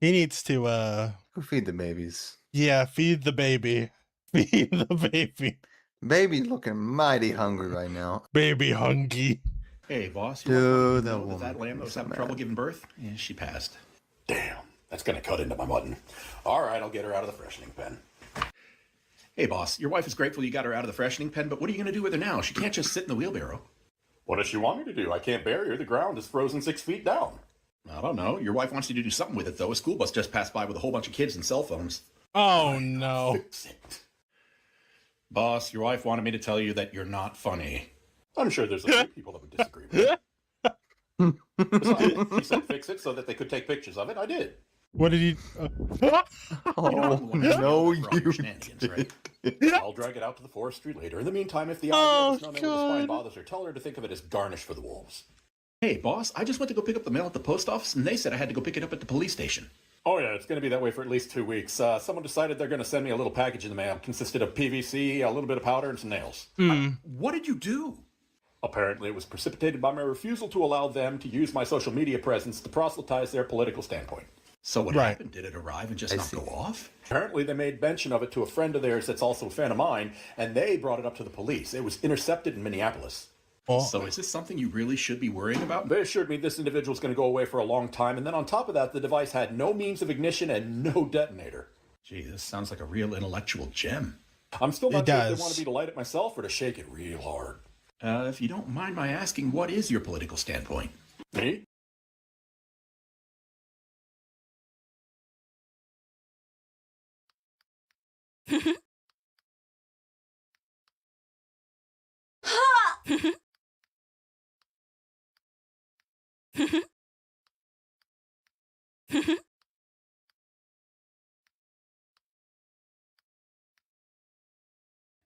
He needs to Go feed the babies. yeah, feed the baby. Feed the baby. Baby's looking mighty hungry right now. Baby hungry. Hey, boss, you Dude, that know woman. that lamb that was having trouble giving birth? Yeah, she passed. Damn, that's gonna cut into my mutton. All right, I'll get her out of the freshening pen. Hey, boss, your wife is grateful you got her out of the freshening pen, but what are you going to do with her now? She can't just sit in the wheelbarrow. What does she want me to do? I can't bury her. The ground is frozen 6 feet down. I don't know. Your wife wants you to do something with it, though. A school bus just passed by with a whole bunch of kids and cell phones. Oh no. Fix it. Boss, your wife wanted me to tell you that you're not funny. I'm sure there's a few people that would disagree with me. Besides, she said fix it so that they could take pictures of it. I did. What did he Oh, no, you Right? I'll drag it out to the forestry later. In the meantime, if the Oh, idea that's known over the spine God. bothers her, tell her to think of it as garnish for the wolves. Hey, boss, I just went to go pick up the mail at the post office, and they said I had to go pick it up at the police station. Oh yeah, it's going to be that way for at least 2 weeks. Someone decided they're going to send me a little package in the mail. It consisted of PVC, a little bit of powder, and some nails. What did you do? Apparently, it was precipitated by my refusal to allow them to use my social media presence to proselytize their political standpoint. So what Right. happened? Did it arrive and just not go off? Apparently, they made mention of it to a friend of theirs that's also a fan of mine, and they brought it up to the police. It was intercepted in Minneapolis. So is this something you really should be worrying about? They assured me this individual's going to go away for a long time, and then on top of that, the device had no means of ignition and no detonator. Gee, this sounds like a real intellectual gem. I'm still not It sure if does. they want me to light it myself or to shake it real hard. If you don't mind my asking, what is your political standpoint? Me?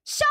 Shaw!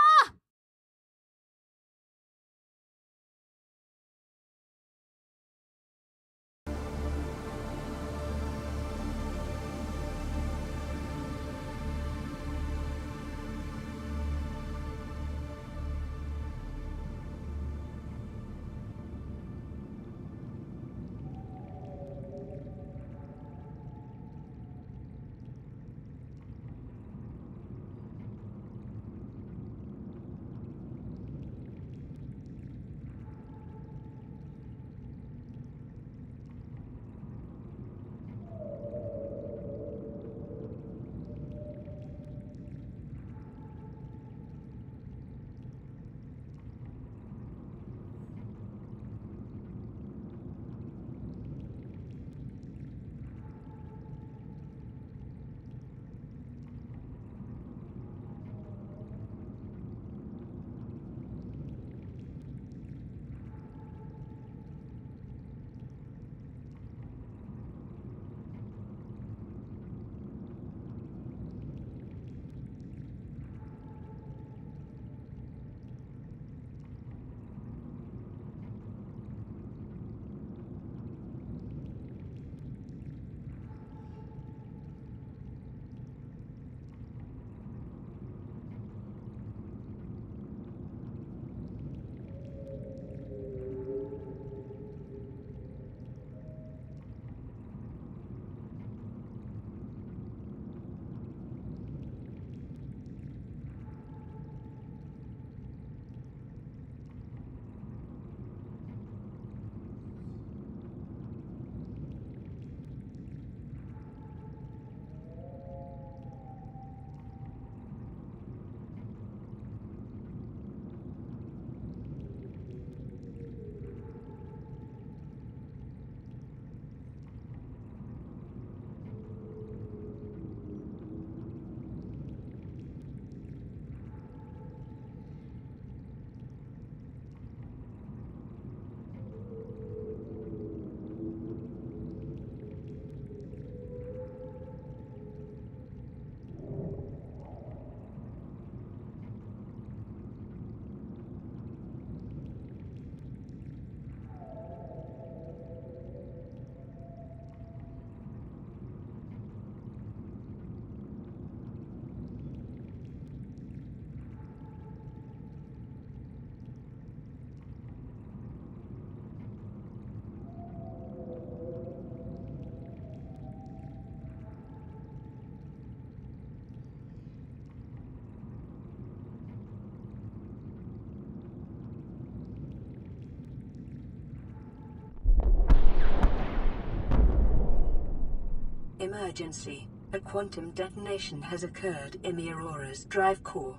emergency. A quantum detonation has occurred in the Aurora's drive core.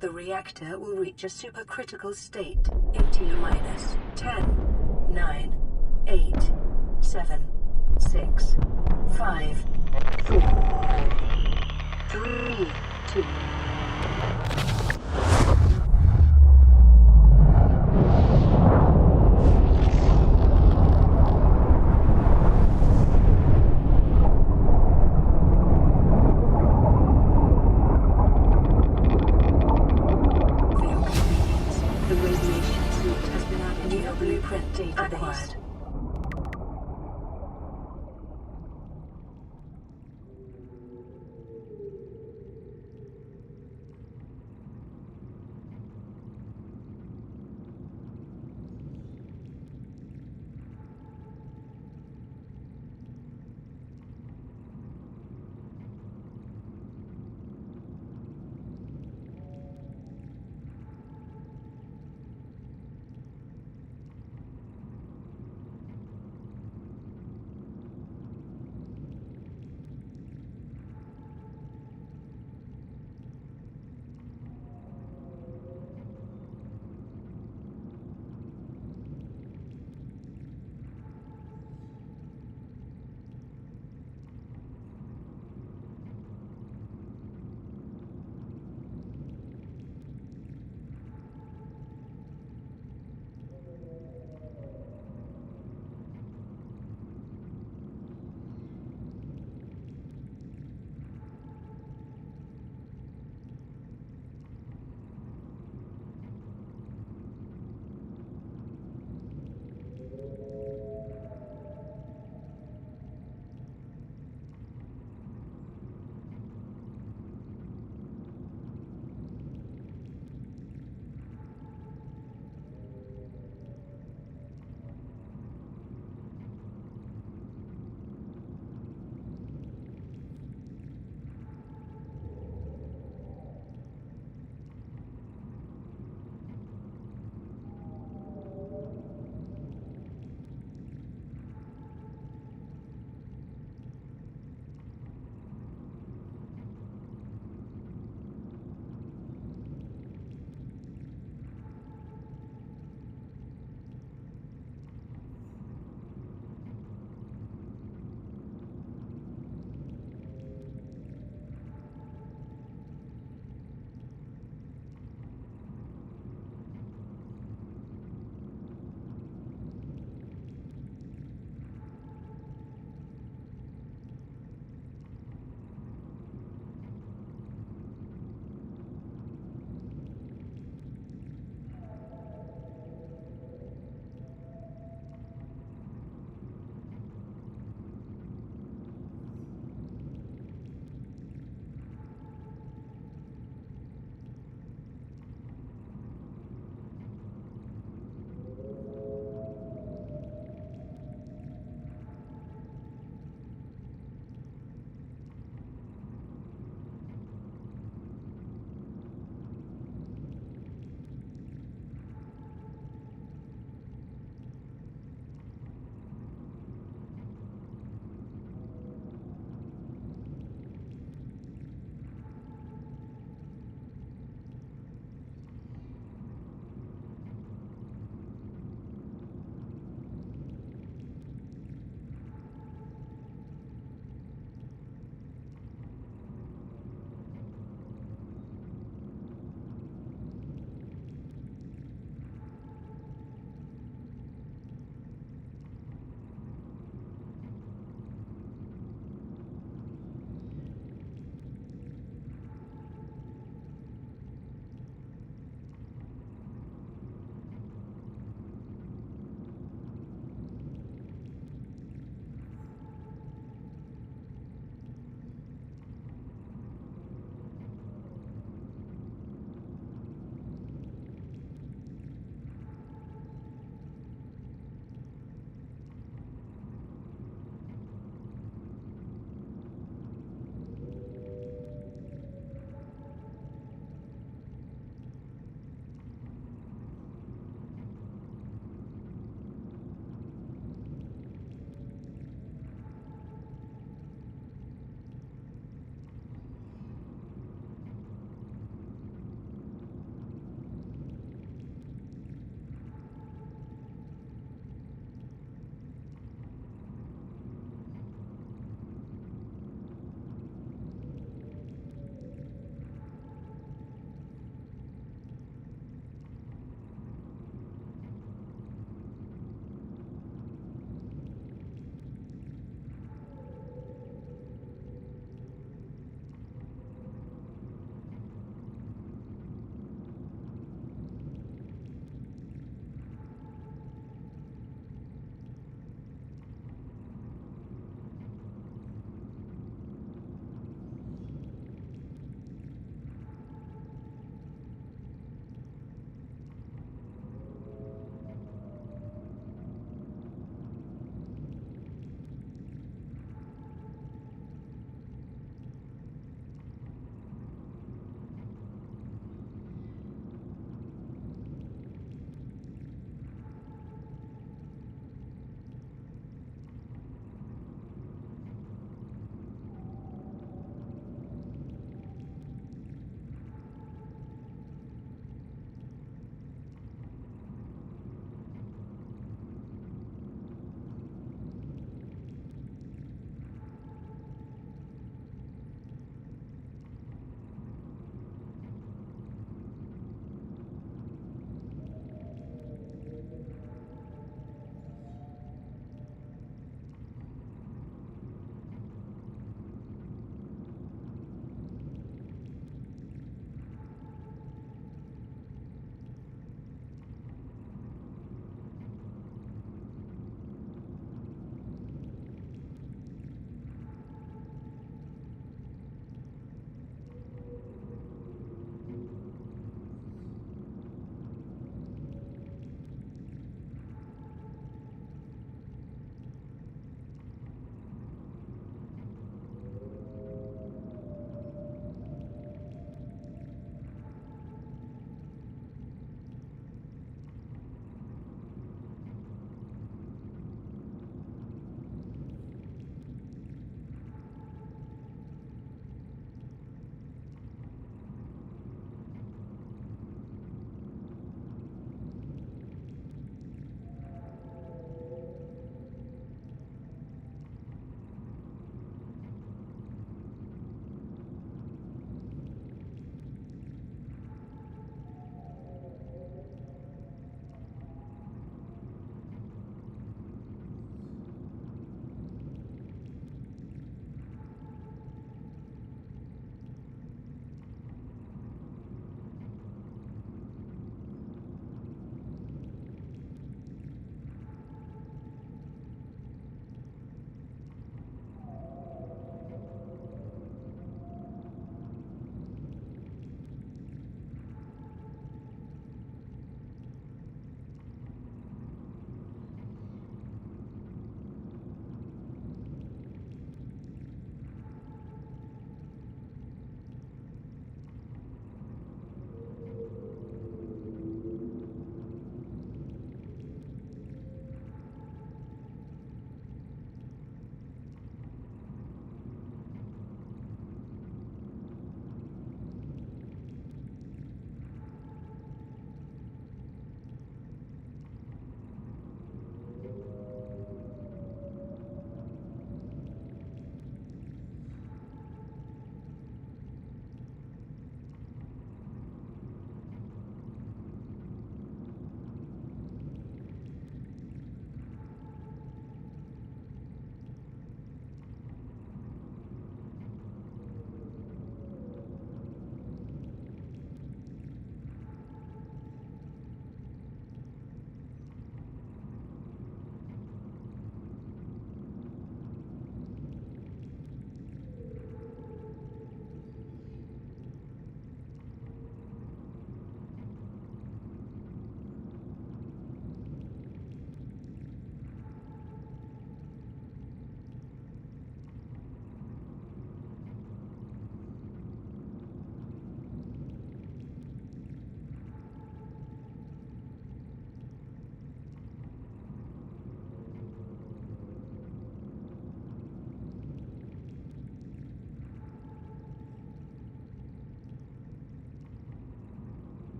The reactor will reach a supercritical state in T-minus 10, 9, 8, 7, 6, 5, 4, 3, 2. Acquired.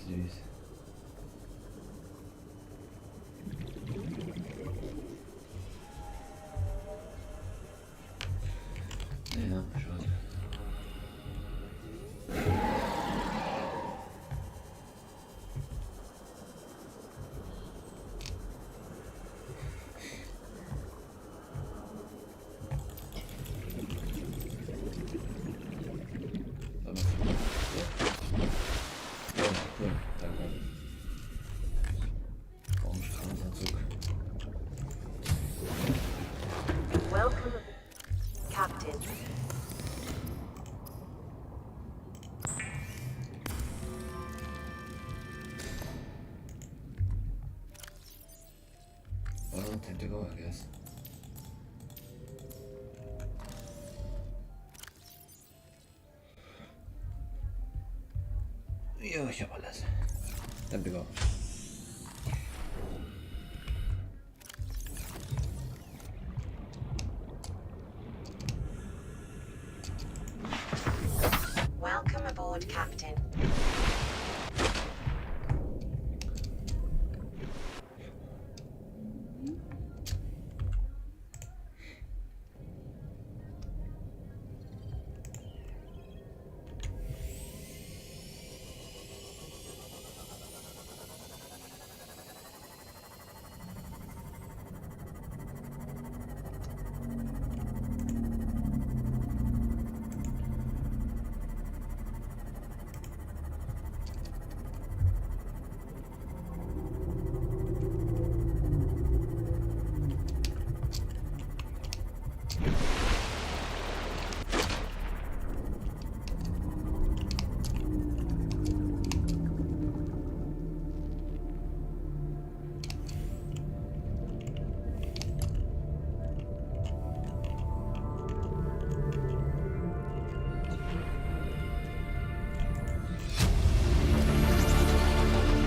Süß. Ja, schon. Welcome, Captain. Well, time to go, I guess. Ja, ich hab alles. Time to go. Welcome aboard, Captain.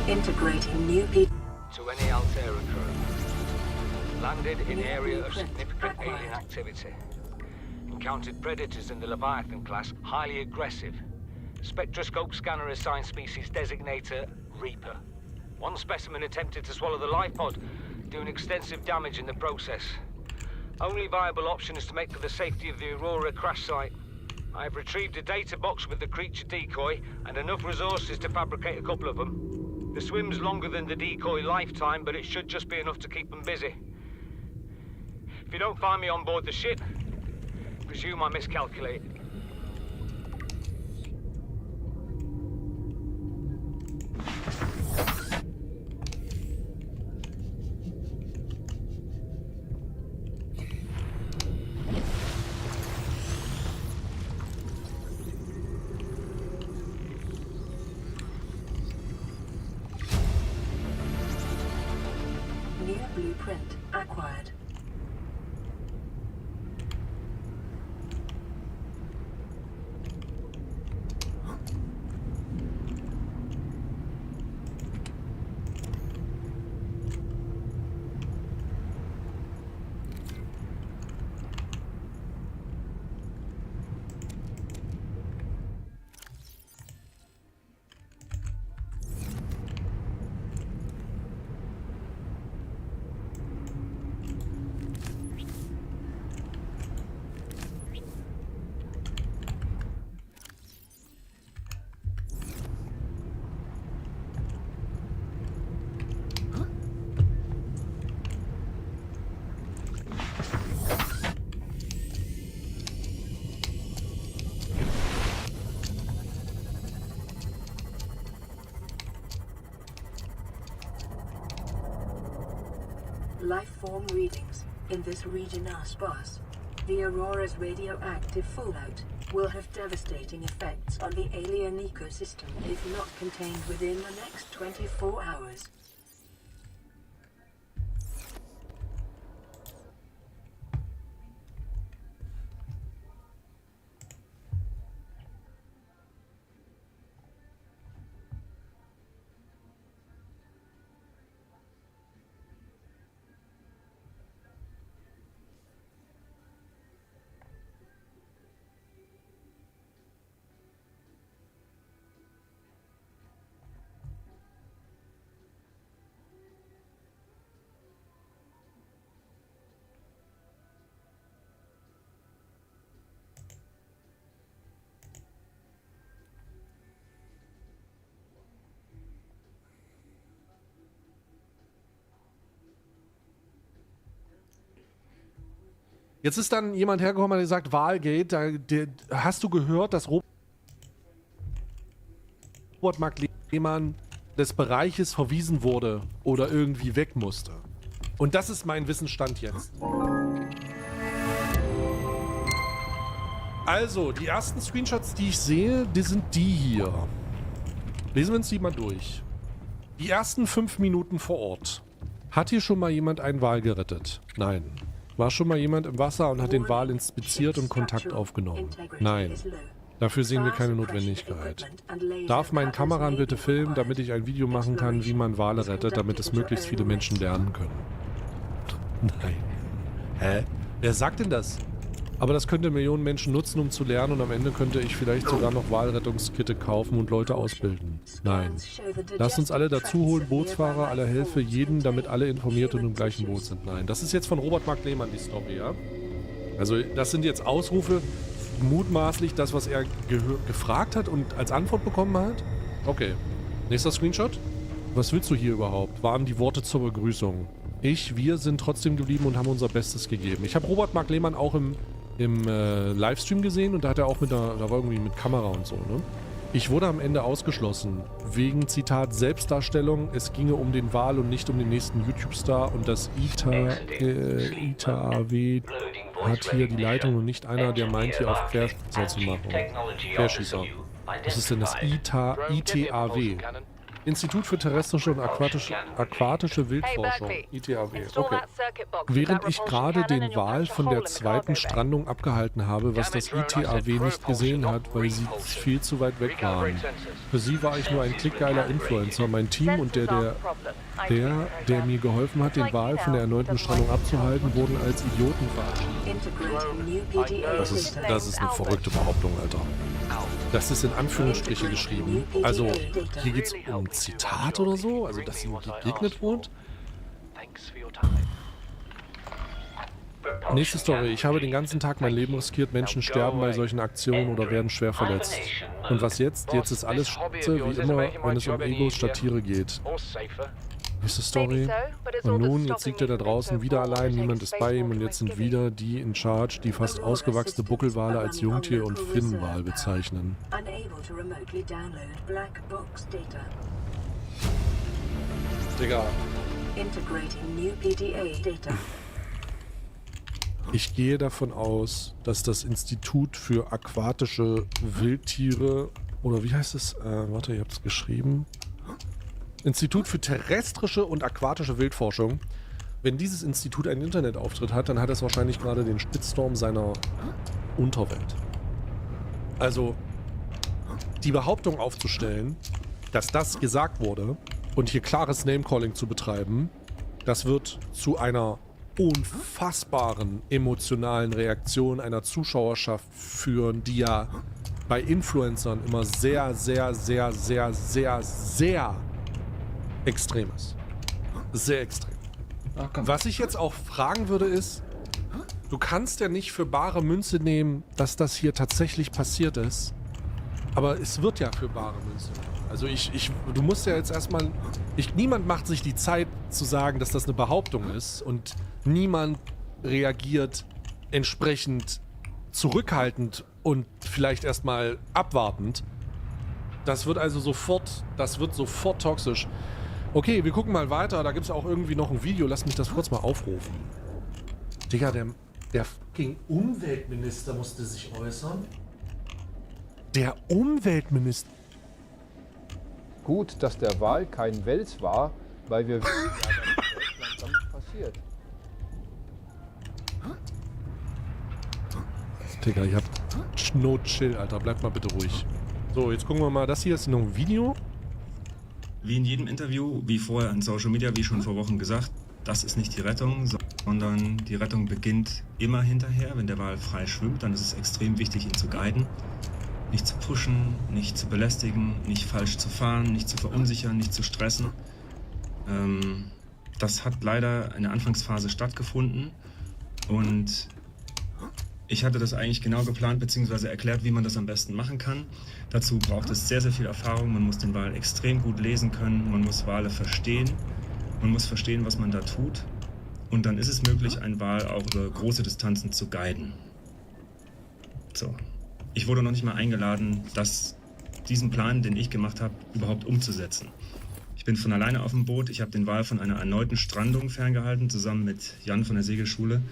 Integrating new people. To any Altera crew. Landed in area of significant alien activity. Encountered predators in the Leviathan class, highly aggressive. Spectroscope scanner assigned species designator Reaper. One specimen attempted to swallow the life pod, doing extensive damage in the process. Only viable option is to make for the safety of the Aurora crash site. I have retrieved a data box with the creature decoy and enough resources to fabricate a couple of them. The swim's longer than the decoy lifetime, but it should just be enough to keep them busy. If you don't find me on board the ship, presume I miscalculated. New blueprint acquired. Life form readings in this region are sparse. The Aurora's radioactive fallout will have devastating effects on the alien ecosystem if not contained within the next 24 hours. Jetzt ist dann jemand hergekommen, der sagt, Wahlgate, hast du gehört, dass Robert Mark Lehmann des Bereiches verwiesen wurde oder irgendwie weg musste? Und das ist mein Wissensstand jetzt. Also, die ersten Screenshots, die ich sehe, die sind die hier. Lesen wir uns die mal durch. Die ersten 5 Minuten vor Ort. Hat hier schon mal jemand einen Wal gerettet? Nein. War schon mal jemand im Wasser und hat den Wal inspiziert und Kontakt aufgenommen? Nein. Dafür sehen wir keine Notwendigkeit. Darf mein Kameramann bitte filmen, damit ich ein Video machen kann, wie man Wale rettet, damit es möglichst viele Menschen lernen können? Nein. Hä? Wer sagt denn das? Aber das könnte Millionen Menschen nutzen, um zu lernen, und am Ende könnte ich vielleicht sogar noch Walrettungskitte kaufen und Leute ausbilden. Nein. Lasst uns alle dazu holen, Bootsfahrer, alle Hilfe, jeden, damit alle informiert und im gleichen Boot sind. Nein. Das ist jetzt von Robert Mark Lehmann, die Story, ja? Also das sind jetzt Ausrufe, mutmaßlich das, was er gefragt hat und als Antwort bekommen hat? Okay. Nächster Screenshot. Was willst du hier überhaupt? Waren die Worte zur Begrüßung. Wir sind trotzdem geblieben und haben unser Bestes gegeben. Ich habe Robert Mark Lehmann auch im Livestream gesehen und da hat er auch da war irgendwie mit Kamera und so, ne? Ich wurde am Ende ausgeschlossen. Wegen, Zitat, Selbstdarstellung. Es ginge um den Wal und nicht um den nächsten YouTube-Star, und das ITAW hat hier die Leitung und nicht einer, der meint, hier auf Querschießer zu machen. Querschießer. Was ist denn das ITAW? Institut für terrestrische und aquatische Wildforschung, ITAW. Okay. Während ich gerade den Wal von der zweiten Strandung abgehalten habe, was das ITAW nicht gesehen hat, weil sie viel zu weit weg waren. Für sie war ich nur ein klickgeiler Influencer. Mein Team und der mir geholfen hat, den Wal von der erneuten Strandung abzuhalten, wurden als Idioten verabschiedet. Das ist eine verrückte Behauptung, Alter. Das ist in Anführungsstriche geschrieben. Also, hier geht es um Zitat oder so, also dass ihm begegnet wurde. Nächste Story. Ich habe den ganzen Tag mein Leben riskiert, Menschen sterben bei solchen Aktionen oder werden schwer verletzt. Und was jetzt? Jetzt ist alles Scheiße, wie immer, wenn es um Egos statt Tiere geht. Nächste Story. Und nun, jetzt liegt er da draußen wieder allein, niemand ist bei ihm, und jetzt sind wieder die in Charge, die fast ausgewachsene Buckelwale als Jungtier und Finnwal bezeichnen. Digga. Ich gehe davon aus, dass das Institut für aquatische Wildtiere, oder wie heißt es? Warte, ihr habt es geschrieben. Institut für terrestrische und aquatische Wildforschung. Wenn dieses Institut einen Internetauftritt hat, dann hat es wahrscheinlich gerade den Shitstorm seiner Unterwelt. Also, die Behauptung aufzustellen, dass das gesagt wurde und hier klares Namecalling zu betreiben, das wird zu einer unfassbaren emotionalen Reaktion einer Zuschauerschaft führen, die ja bei Influencern immer sehr, sehr, sehr, sehr, sehr, sehr extrem ist. Sehr extrem. Was ich jetzt auch fragen würde ist, du kannst ja nicht für bare Münze nehmen, dass das hier tatsächlich passiert ist, aber es wird ja für bare Münze. Also du musst ja jetzt erstmal, niemand macht sich die Zeit zu sagen, dass das eine Behauptung ist, und niemand reagiert entsprechend zurückhaltend und vielleicht erstmal abwartend. Das wird also sofort toxisch. Okay, wir gucken mal weiter. Da gibt es auch irgendwie noch ein Video. Lass mich das kurz mal aufrufen. Digga, der fucking Umweltminister musste sich äußern. Der Umweltminister. Gut, dass der Wal kein Wels war, weil wir wissen, was damit passiert. Digga, ihr habt no chill, Alter. Bleibt mal bitte ruhig. So, jetzt gucken wir mal. Das hier ist noch ein Video. Wie in jedem Interview, wie vorher in Social Media, wie schon vor Wochen gesagt, das ist nicht die Rettung, sondern die Rettung beginnt immer hinterher. Wenn der Wal frei schwimmt, dann ist es extrem wichtig, ihn zu guiden. Nicht zu pushen, nicht zu belästigen, nicht falsch zu fahren, nicht zu verunsichern, nicht zu stressen. Das hat leider in der Anfangsphase stattgefunden, und ich hatte das eigentlich genau geplant bzw. erklärt, wie man das am besten machen kann. Dazu braucht es sehr, sehr viel Erfahrung. Man muss den Wal extrem gut lesen können. Man muss Wale verstehen. Man muss verstehen, was man da tut. Und dann ist es möglich, einen Wal auch über große Distanzen zu guiden. So. Ich wurde noch nicht mal eingeladen, diesen Plan, den ich gemacht habe, überhaupt umzusetzen. Ich bin von alleine auf dem Boot. Ich habe den Wal von einer erneuten Strandung ferngehalten, zusammen mit Jan von der Segelschule,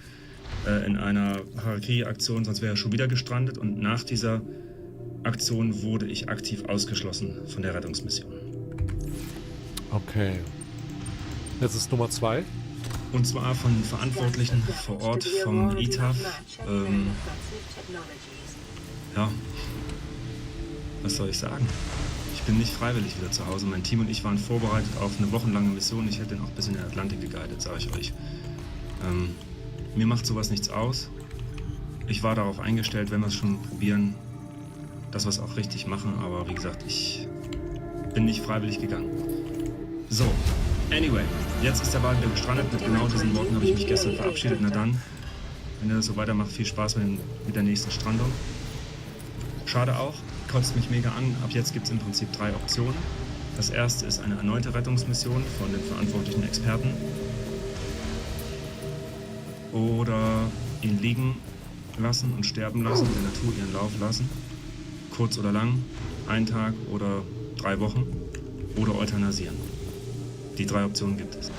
in einer Harakiri-Aktion, sonst wäre er schon wieder gestrandet. Und nach dieser Aktion wurde ich aktiv ausgeschlossen von der Rettungsmission. Okay. Jetzt ist Nummer 2. Und zwar von Verantwortlichen vor Ort vom ITAF. Ja, was soll ich sagen? Ich bin nicht freiwillig wieder zu Hause. Mein Team und ich waren vorbereitet auf eine wochenlange Mission. Ich hätte ihn auch bis in den Atlantik geguidet, sage ich euch. Mir macht sowas nichts aus. Ich war darauf eingestellt, wenn wir es schon probieren, dass wir es auch richtig machen. Aber wie gesagt, ich bin nicht freiwillig gegangen. So, anyway, jetzt ist der Wal wieder gestrandet. Mit genau diesen Worten habe ich mich gestern verabschiedet. Na dann, wenn ihr das so weitermacht, viel Spaß mit der nächsten Strandung. Schade auch, kotzt mich mega an. Ab jetzt gibt es im Prinzip 3 Optionen. Das erste ist eine erneute Rettungsmission von den verantwortlichen Experten. Oder ihn liegen lassen und sterben lassen, der Natur ihren Lauf lassen. Kurz oder lang, 1 Tag oder 3 Wochen. Oder euthanasieren. Die 3 Optionen gibt es.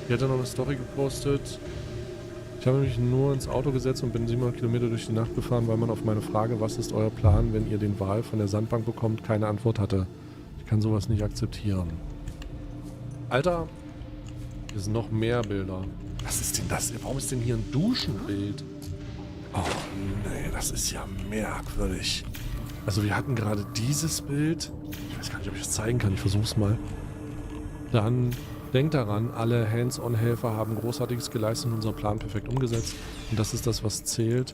Hier hat er noch eine Story gepostet. Ich habe mich nur ins Auto gesetzt und bin 700 Kilometer durch die Nacht gefahren, weil man auf meine Frage, was ist euer Plan, wenn ihr den Wal von der Sandbank bekommt, keine Antwort hatte. Ich kann sowas nicht akzeptieren. Alter, hier sind noch mehr Bilder. Was ist denn das? Warum ist denn hier ein Duschenbild? Oh nee, das ist ja merkwürdig. Also wir hatten gerade dieses Bild. Ich weiß gar nicht, ob ich es zeigen kann. Ich versuch's mal. Dann denkt daran, alle Hands-on-Helfer haben Großartiges geleistet und unseren Plan perfekt umgesetzt. Und das ist das, was zählt.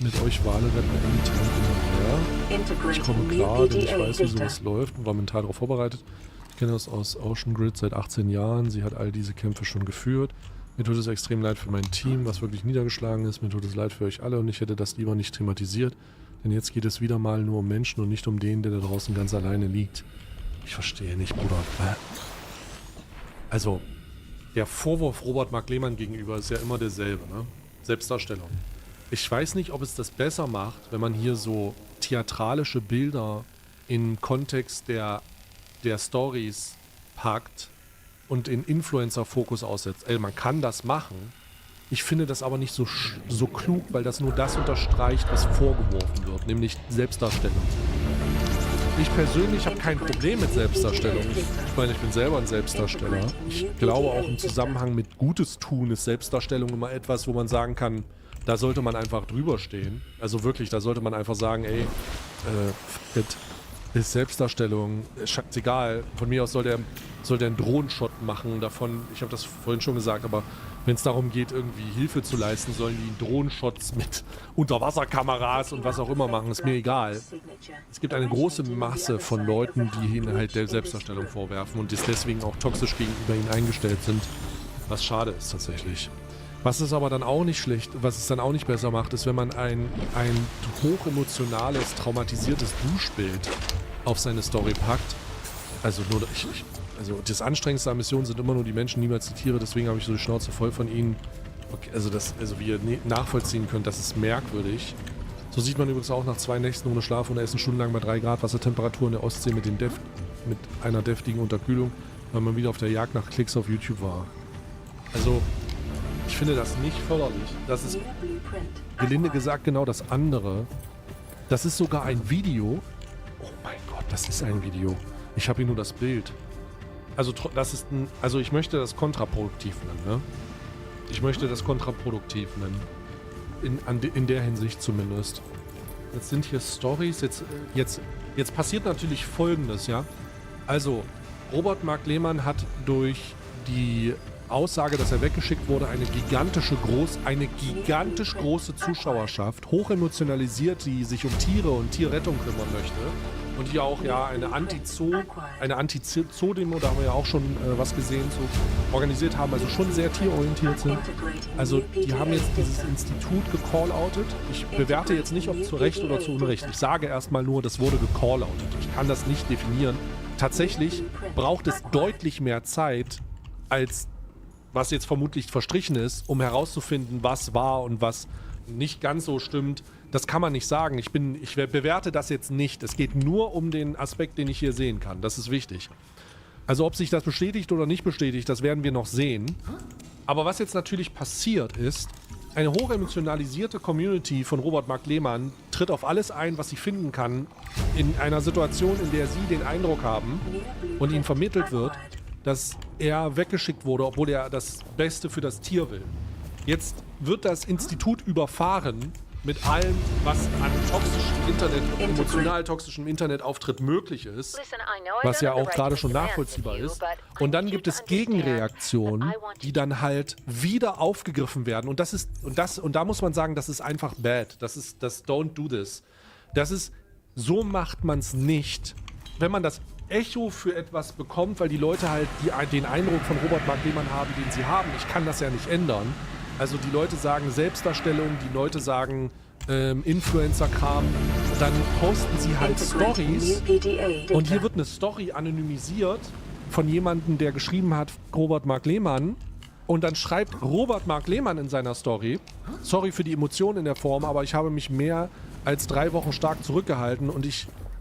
Mit euch Wale retten wir anytime. Ich komme klar, denn ich weiß, wie sowas läuft und war mental darauf vorbereitet. Ich kenne das aus Ocean Grid seit 18 Jahren. Sie hat all diese Kämpfe schon geführt. Mir tut es extrem leid für mein Team, was wirklich niedergeschlagen ist. Mir tut es leid für euch alle und ich hätte das lieber nicht thematisiert. Denn jetzt geht es wieder mal nur um Menschen und nicht um den, der da draußen ganz alleine liegt. Ich verstehe nicht, Bruder. Also, der Vorwurf Robert Mark Lehmann gegenüber ist ja immer derselbe, ne? Selbstdarstellung. Ich weiß nicht, ob es das besser macht, wenn man hier so theatralische Bilder im Kontext der Stories packt und in Influencer-Fokus aussetzt. Man kann das machen. Ich finde das aber nicht so klug, weil das nur das unterstreicht, was vorgeworfen wird, nämlich Selbstdarstellung. Ich persönlich habe kein Problem mit Selbstdarstellung. Ich meine, ich bin selber ein Selbstdarsteller. Ich glaube auch im Zusammenhang mit Gutes tun ist Selbstdarstellung immer etwas, wo man sagen kann, da sollte man einfach drüber stehen. Also wirklich, da sollte man einfach sagen, ey, ist Selbstdarstellung, scheißegal. Von mir aus soll der einen Drohnenshot machen davon. Ich habe das vorhin schon gesagt, aber wenn es darum geht, irgendwie Hilfe zu leisten, sollen die Drohnenshots mit Unterwasserkameras und was auch immer machen, ist mir egal. Es gibt eine große Masse von Leuten, die ihn halt der Selbstdarstellung vorwerfen und deswegen auch toxisch gegenüber ihnen eingestellt sind, was schade ist tatsächlich. Was es aber dann auch nicht schlecht, was es dann auch nicht besser macht, ist, wenn man ein hochemotionales, traumatisiertes Duschbild auf seine Story packt. Also also das Anstrengendste an Missionen sind immer nur die Menschen, niemals die Tiere, deswegen habe ich so die Schnauze voll von ihnen. Okay, also wie ihr nachvollziehen könnt, das ist merkwürdig. So sieht man übrigens auch nach 2 Nächten ohne Schlaf und Essen stundenlang bei 3 Grad Wassertemperatur in der Ostsee mit einer deftigen Unterkühlung, weil man wieder auf der Jagd nach Klicks auf YouTube war. Also, ich finde das nicht förderlich. Das ist, gelinde gesagt, genau das andere. Das ist sogar ein Video. Oh mein Gott, das ist ein Video. Ich habe hier nur das Bild. Also ich möchte das kontraproduktiv nennen, ne? Ich möchte das kontraproduktiv nennen. In der Hinsicht zumindest. Jetzt sind hier Storys. Jetzt passiert natürlich Folgendes, ja? Also, Robert Mark Lehmann hat durch die Aussage, dass er weggeschickt wurde, eine gigantisch große Zuschauerschaft, hochemotionalisiert, die sich um Tiere und Tierrettung kümmern möchte. Und hier auch ja eine Anti-Zoo-Demo, da haben wir ja auch schon was gesehen, so organisiert haben, also schon sehr tierorientiert sind. Also die haben jetzt dieses Institut gecall-outet. Ich bewerte jetzt nicht, ob zu Recht oder zu Unrecht. Ich sage erstmal nur, das wurde gecall-outet. Ich kann das nicht definieren. Tatsächlich braucht es deutlich mehr Zeit als was jetzt vermutlich verstrichen ist, um herauszufinden, was war und was nicht ganz so stimmt. Das kann man nicht sagen. Ich bewerte das jetzt nicht. Es geht nur um den Aspekt, den ich hier sehen kann. Das ist wichtig. Also ob sich das bestätigt oder nicht bestätigt, das werden wir noch sehen. Aber was jetzt natürlich passiert ist, eine hochemotionalisierte Community von Robert Mark Lehmann tritt auf alles ein, was sie finden kann, in einer Situation, in der sie den Eindruck haben und ihnen vermittelt wird, dass er weggeschickt wurde, obwohl er das Beste für das Tier will. Jetzt wird das Institut überfahren mit allem, was an toxischem Internet, emotional toxischem Internetauftritt möglich ist, was ja auch gerade schon nachvollziehbar ist. Und dann gibt es Gegenreaktionen, die dann halt wieder aufgegriffen werden. Und da muss man sagen, das ist einfach bad. Das don't do this. So macht man es nicht. Wenn man das Echo für etwas bekommt, weil die Leute halt den Eindruck von Robert Mark Lehmann haben, den sie haben. Ich kann das ja nicht ändern. Also die Leute sagen Selbstdarstellung, die Leute sagen Influencer-Kram, dann posten sie halt Stories und hier wird eine Story anonymisiert von jemandem, der geschrieben hat, Robert Mark Lehmann, und dann schreibt Robert Mark Lehmann in seiner Story, sorry für die Emotionen in der Form, aber ich habe mich mehr als 3 Wochen stark zurückgehalten und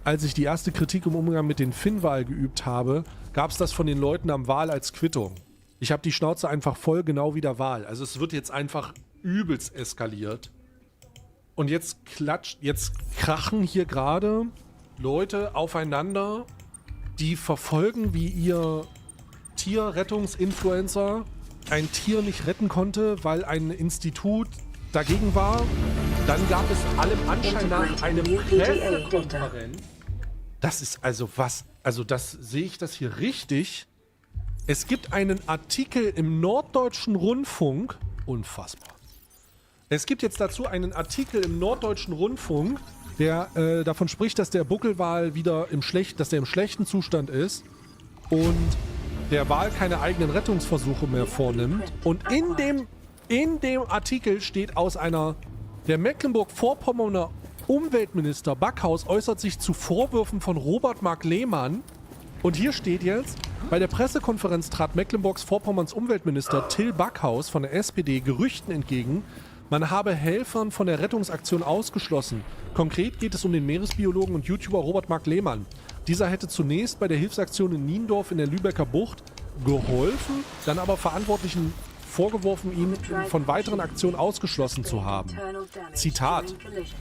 als ich die erste Kritik im Umgang mit den Finnwal geübt habe, gab es das von den Leuten am Wal als Quittung. Ich habe die Schnauze einfach voll, genau wie der Wal. Also es wird jetzt einfach übelst eskaliert. Und jetzt krachen hier gerade Leute aufeinander, die verfolgen, wie ihr Tierrettungsinfluencer ein Tier nicht retten konnte, weil ein Institut dagegen war. Dann gab es allem Anschein nach eine Pressekonferenz. Das ist also was, also das sehe ich das hier richtig. Es gibt einen Artikel im Norddeutschen Rundfunk, unfassbar. Es gibt jetzt dazu einen Artikel im Norddeutschen Rundfunk, der davon spricht, dass der Buckelwal wieder im schlechten Zustand ist und der Wal keine eigenen Rettungsversuche mehr vornimmt. Und in dem Artikel steht der Mecklenburg-Vorpommerner Umweltminister Backhaus äußert sich zu Vorwürfen von Robert Mark Lehmann. Und hier steht jetzt, bei der Pressekonferenz trat Mecklenburgs-Vorpommerns Umweltminister Till Backhaus von der SPD Gerüchten entgegen, man habe Helfern von der Rettungsaktion ausgeschlossen. Konkret geht es um den Meeresbiologen und YouTuber Robert Mark Lehmann. Dieser hätte zunächst bei der Hilfsaktion in Niendorf in der Lübecker Bucht geholfen, dann aber Verantwortlichen vorgeworfen, ihn von weiteren Aktionen ausgeschlossen zu haben. Zitat: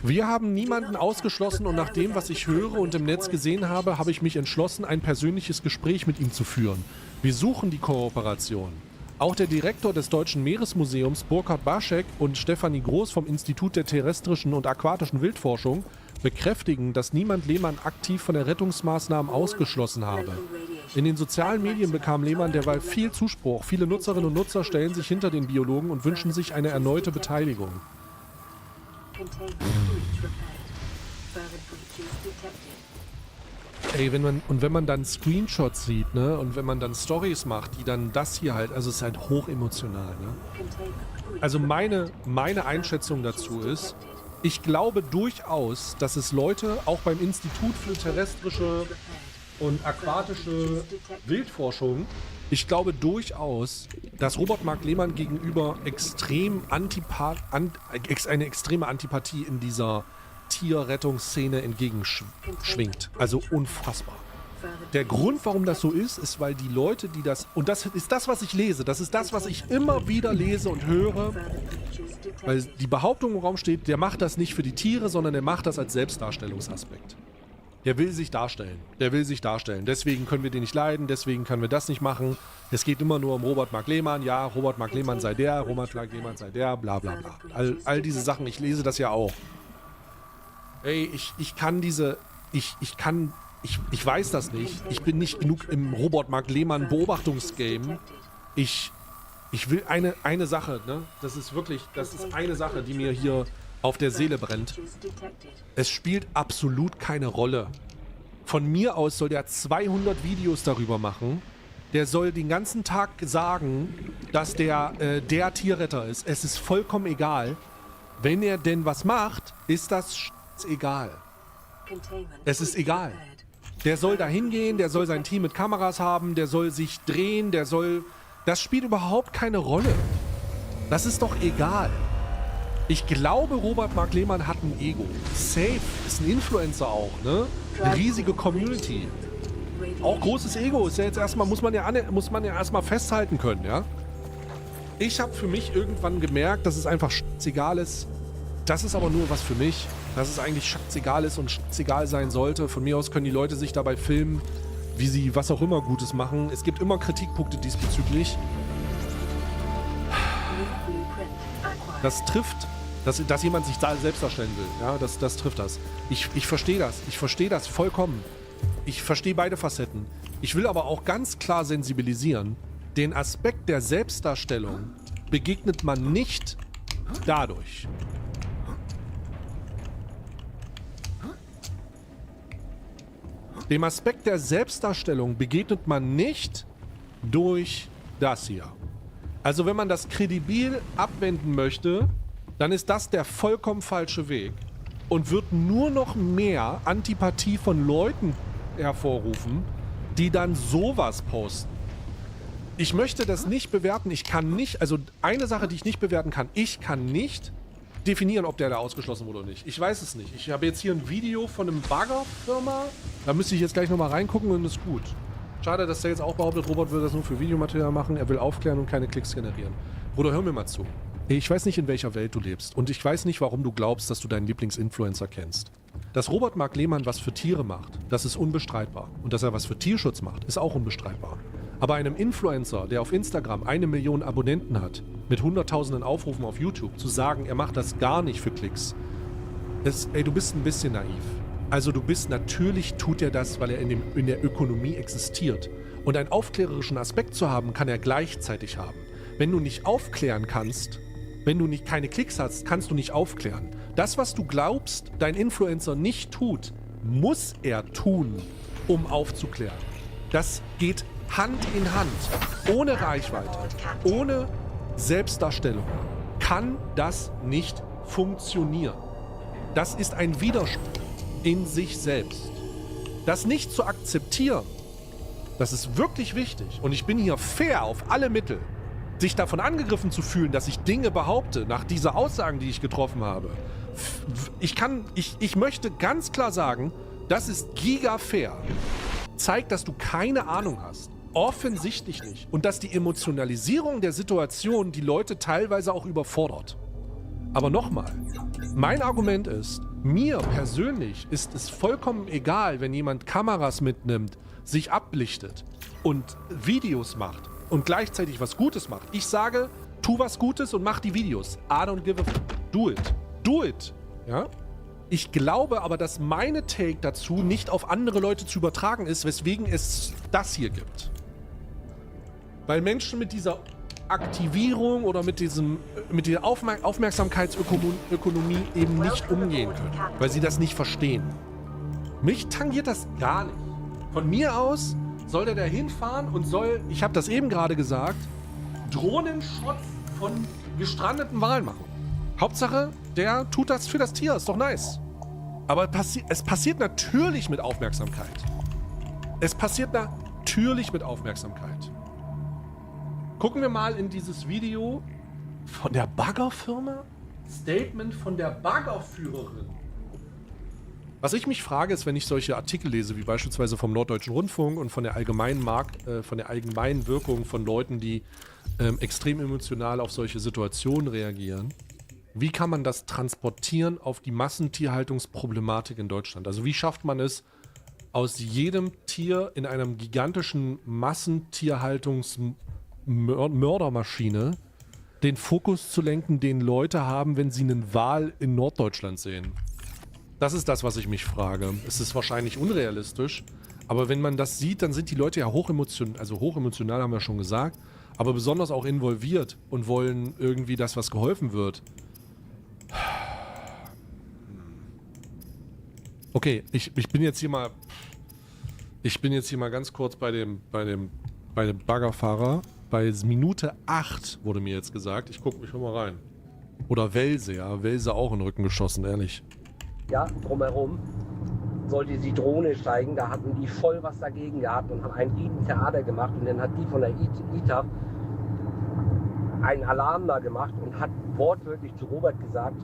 Wir haben niemanden ausgeschlossen und nach dem, was ich höre und im Netz gesehen habe, habe ich mich entschlossen, ein persönliches Gespräch mit ihm zu führen. Wir suchen die Kooperation. Auch der Direktor des Deutschen Meeresmuseums, Burkhard Baschek, und Stefanie Groß vom Institut der terrestrischen und aquatischen Wildforschung bekräftigen, dass niemand Lehmann aktiv von der Rettungsmaßnahmen ausgeschlossen habe. In den sozialen Medien bekam Lehmann derweil viel Zuspruch. Viele Nutzerinnen und Nutzer stellen sich hinter den Biologen und wünschen sich eine erneute Beteiligung. Ey, wenn man dann Screenshots sieht, ne, und wenn man dann Stories macht, die dann das hier halt, also es ist halt hochemotional, ne? Also meine Einschätzung dazu ist, ich glaube durchaus, dass es Leute auch beim Institut für terrestrische und aquatische Wildforschung, ich glaube durchaus, dass Robert Mark Lehmann gegenüber eine extreme Antipathie in dieser Tierrettungsszene entgegenschwingt. Also unfassbar. Der Grund, warum das so ist, weil die Leute, die das... Und das ist das, was ich lese. Das ist das, was ich immer wieder lese und höre. Weil die Behauptung im Raum steht, der macht das nicht für die Tiere, sondern der macht das als Selbstdarstellungsaspekt. Der will sich darstellen. Deswegen können wir den nicht leiden, deswegen können wir das nicht machen. Es geht immer nur um Robert Mark Lehmann. Ja, Robert Mark Lehmann sei der, Robert Mark Lehmann sei der, bla bla bla. All diese Sachen, ich lese das ja auch. Ey, ich weiß das nicht. Ich bin nicht genug im Robert Mark Lehmann Beobachtungsgame. Ich will eine Sache, ne? Das ist eine Sache, die mir hier auf der Seele brennt. Es spielt absolut keine Rolle. Von mir aus soll der 200 Videos darüber machen. Der soll den ganzen Tag sagen, dass der Tierretter ist. Es ist vollkommen egal. Wenn er denn was macht, ist das egal. Es ist egal. Der soll da hingehen, der soll sein Team mit Kameras haben, der soll sich drehen, der soll Das spielt überhaupt keine Rolle. Das ist doch egal. Ich glaube, Robert Mark Lehmann hat ein Ego. Safe, ist ein Influencer auch, ne? Eine riesige Community. Auch großes Ego ist ja jetzt erstmal, muss man ja erstmal festhalten können, ja? Ich habe für mich irgendwann gemerkt, dass es einfach scheißegal ist. Das ist aber nur was für mich. Dass es eigentlich scheißegal ist und scheißegal sein sollte. Von mir aus können die Leute sich dabei filmen, wie sie was auch immer Gutes machen. Es gibt immer Kritikpunkte diesbezüglich. Das trifft, dass jemand sich selbst darstellen will. Ja, das trifft das. Ich verstehe das. Ich verstehe das vollkommen. Ich verstehe beide Facetten. Ich will aber auch ganz klar sensibilisieren. Den Aspekt der Selbstdarstellung begegnet man nicht dadurch. Dem Aspekt der Selbstdarstellung begegnet man nicht durch das hier. Also wenn man das kredibil abwenden möchte, dann ist das der vollkommen falsche Weg und wird nur noch mehr Antipathie von Leuten hervorrufen, die dann sowas posten. Ich möchte das nicht bewerten. Ich kann nicht, also eine Sache, die ich nicht bewerten kann, ich kann nicht definieren, ob der da ausgeschlossen wurde oder nicht. Ich weiß es nicht. Ich habe jetzt hier ein Video von einem Baggerfirma. Da müsste ich jetzt gleich nochmal reingucken und ist gut. Schade, dass der jetzt auch behauptet, Robert will das nur für Videomaterial machen. Er will aufklären und keine Klicks generieren. Bruder, hör mir mal zu. Ich weiß nicht, in welcher Welt du lebst. Und ich weiß nicht, warum du glaubst, dass du deinen Lieblingsinfluencer kennst. Dass Robert Mark Lehmann was für Tiere macht, das ist unbestreitbar. Und dass er was für Tierschutz macht, ist auch unbestreitbar. Aber einem Influencer, der auf Instagram 1 Million Abonnenten hat, mit hunderttausenden Aufrufen auf YouTube, zu sagen, er macht das gar nicht für Klicks, du bist ein bisschen naiv. Also natürlich tut er das, weil er in der Ökonomie existiert. Und einen aufklärerischen Aspekt zu haben, kann er gleichzeitig haben. Wenn du nicht aufklären kannst, wenn du keine Klicks hast, kannst du nicht aufklären. Das, was du glaubst, dein Influencer nicht tut, muss er tun, um aufzuklären. Das geht Hand in Hand. Ohne Reichweite, ohne Selbstdarstellung kann das nicht funktionieren. Das ist ein Widerspruch in sich selbst. Das nicht zu akzeptieren, das ist wirklich wichtig. Und ich bin hier fair auf alle Mittel. Sich davon angegriffen zu fühlen, dass ich Dinge behaupte, nach dieser Aussagen, die ich getroffen habe. Ich möchte ganz klar sagen, das ist giga fair. Zeigt, dass du keine Ahnung hast. Offensichtlich nicht. Und dass die Emotionalisierung der Situation die Leute teilweise auch überfordert. Aber nochmal, mein Argument ist, mir persönlich ist es vollkommen egal, wenn jemand Kameras mitnimmt, sich ablichtet und Videos macht und gleichzeitig was Gutes macht. Ich sage, tu was Gutes und mach die Videos. I don't give a fuck. Do it. Do it. Ja? Ich glaube aber, dass meine Take dazu nicht auf andere Leute zu übertragen ist, weswegen es das hier gibt. Weil Menschen mit dieser Aktivierung oder mit dieser Aufmerksamkeitsökonomie eben nicht umgehen können, weil sie das nicht verstehen. Mich tangiert das gar nicht. Von mir aus soll der da hinfahren und soll, ich habe das eben gerade gesagt, Drohnenschutz von gestrandeten Walen machen. Hauptsache, der tut das für das Tier, ist doch nice. Aber es passiert natürlich mit Aufmerksamkeit. Es passiert natürlich mit Aufmerksamkeit. Gucken wir mal in dieses Video von der Baggerfirma. Statement von der Baggerführerin. Was ich mich frage, ist, wenn ich solche Artikel lese, wie beispielsweise vom Norddeutschen Rundfunk und von der allgemeinen Wirkung von Leuten, die extrem emotional auf solche Situationen reagieren, wie kann man das transportieren auf die Massentierhaltungsproblematik in Deutschland? Also wie schafft man es, aus jedem Tier in einem gigantischen Massentierhaltungsmördermaschine den Fokus zu lenken, den Leute haben, wenn sie einen Wal in Norddeutschland sehen? Das ist das, was ich mich frage. Es ist wahrscheinlich unrealistisch, aber wenn man das sieht, dann sind die Leute ja hochemotional haben wir schon gesagt, aber besonders auch involviert und wollen irgendwie das, was geholfen wird. Okay, ich bin jetzt hier mal ganz kurz bei dem Baggerfahrer. Bei Minute 8 wurde mir jetzt gesagt. Ich hör mal rein. Oder Welse, ja. Welse auch in den Rücken geschossen, ehrlich. Ja, drumherum sollte die Drohne steigen. Da hatten die voll was dagegen gehabt und haben ein riesen Theater gemacht. Und dann hat die von der ITAF einen Alarm da gemacht und hat wortwörtlich zu Robert gesagt,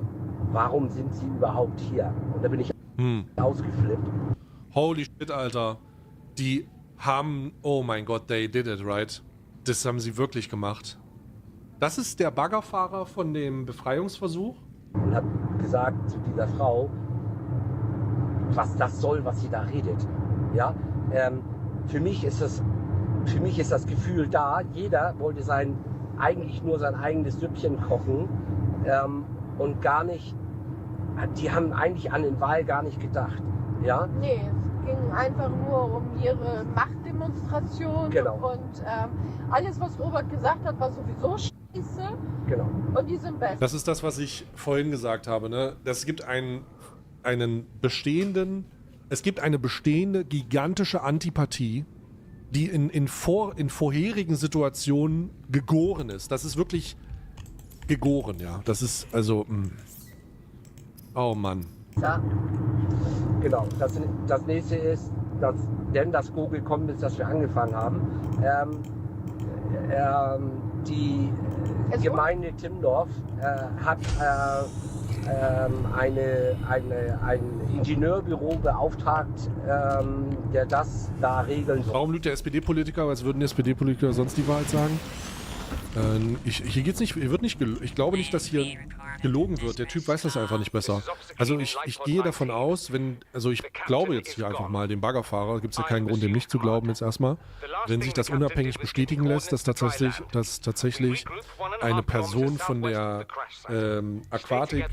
warum sind Sie überhaupt hier? Und da bin ich ausgeflippt. Holy shit, Alter. Die haben, oh mein Gott, they did it, right? Das haben sie wirklich gemacht. Das ist der Baggerfahrer von dem Befreiungsversuch? Und hat gesagt zu dieser Frau, was das soll, was sie da redet. Ja, für mich ist das Gefühl da, jeder wollte eigentlich nur sein eigenes Süppchen kochen und gar nicht, die haben eigentlich an den Wahl gar nicht gedacht. Ja? Nee, es ging einfach nur um ihre Machtdemonstration und alles, was Robert gesagt hat, war sowieso scheiße. Genau. Und die sind besser. Das ist das, was ich vorhin gesagt habe. Ne? Es gibt eine bestehende gigantische Antipathie, die in vorherigen Situationen gegoren ist. Das ist wirklich gegoren, ja. Das ist also... Oh Mann. Ja, genau. Das nächste ist, denn das Google kommt, bis dass wir angefangen haben. Die Gemeinde Timmendorf hat ein Ingenieurbüro beauftragt, der das da regeln soll. Warum lügt der SPD-Politiker? Als würden die SPD-Politiker sonst die Wahrheit sagen? Hier geht's nicht, ich glaube nicht, dass hier gelogen wird. Der Typ weiß das einfach nicht besser. Also ich gehe davon aus, ich glaube jetzt hier einfach mal dem Baggerfahrer, gibt es ja keinen Grund, dem nicht zu glauben jetzt erstmal, wenn sich das unabhängig bestätigen lässt, dass tatsächlich eine Person von der aquatischen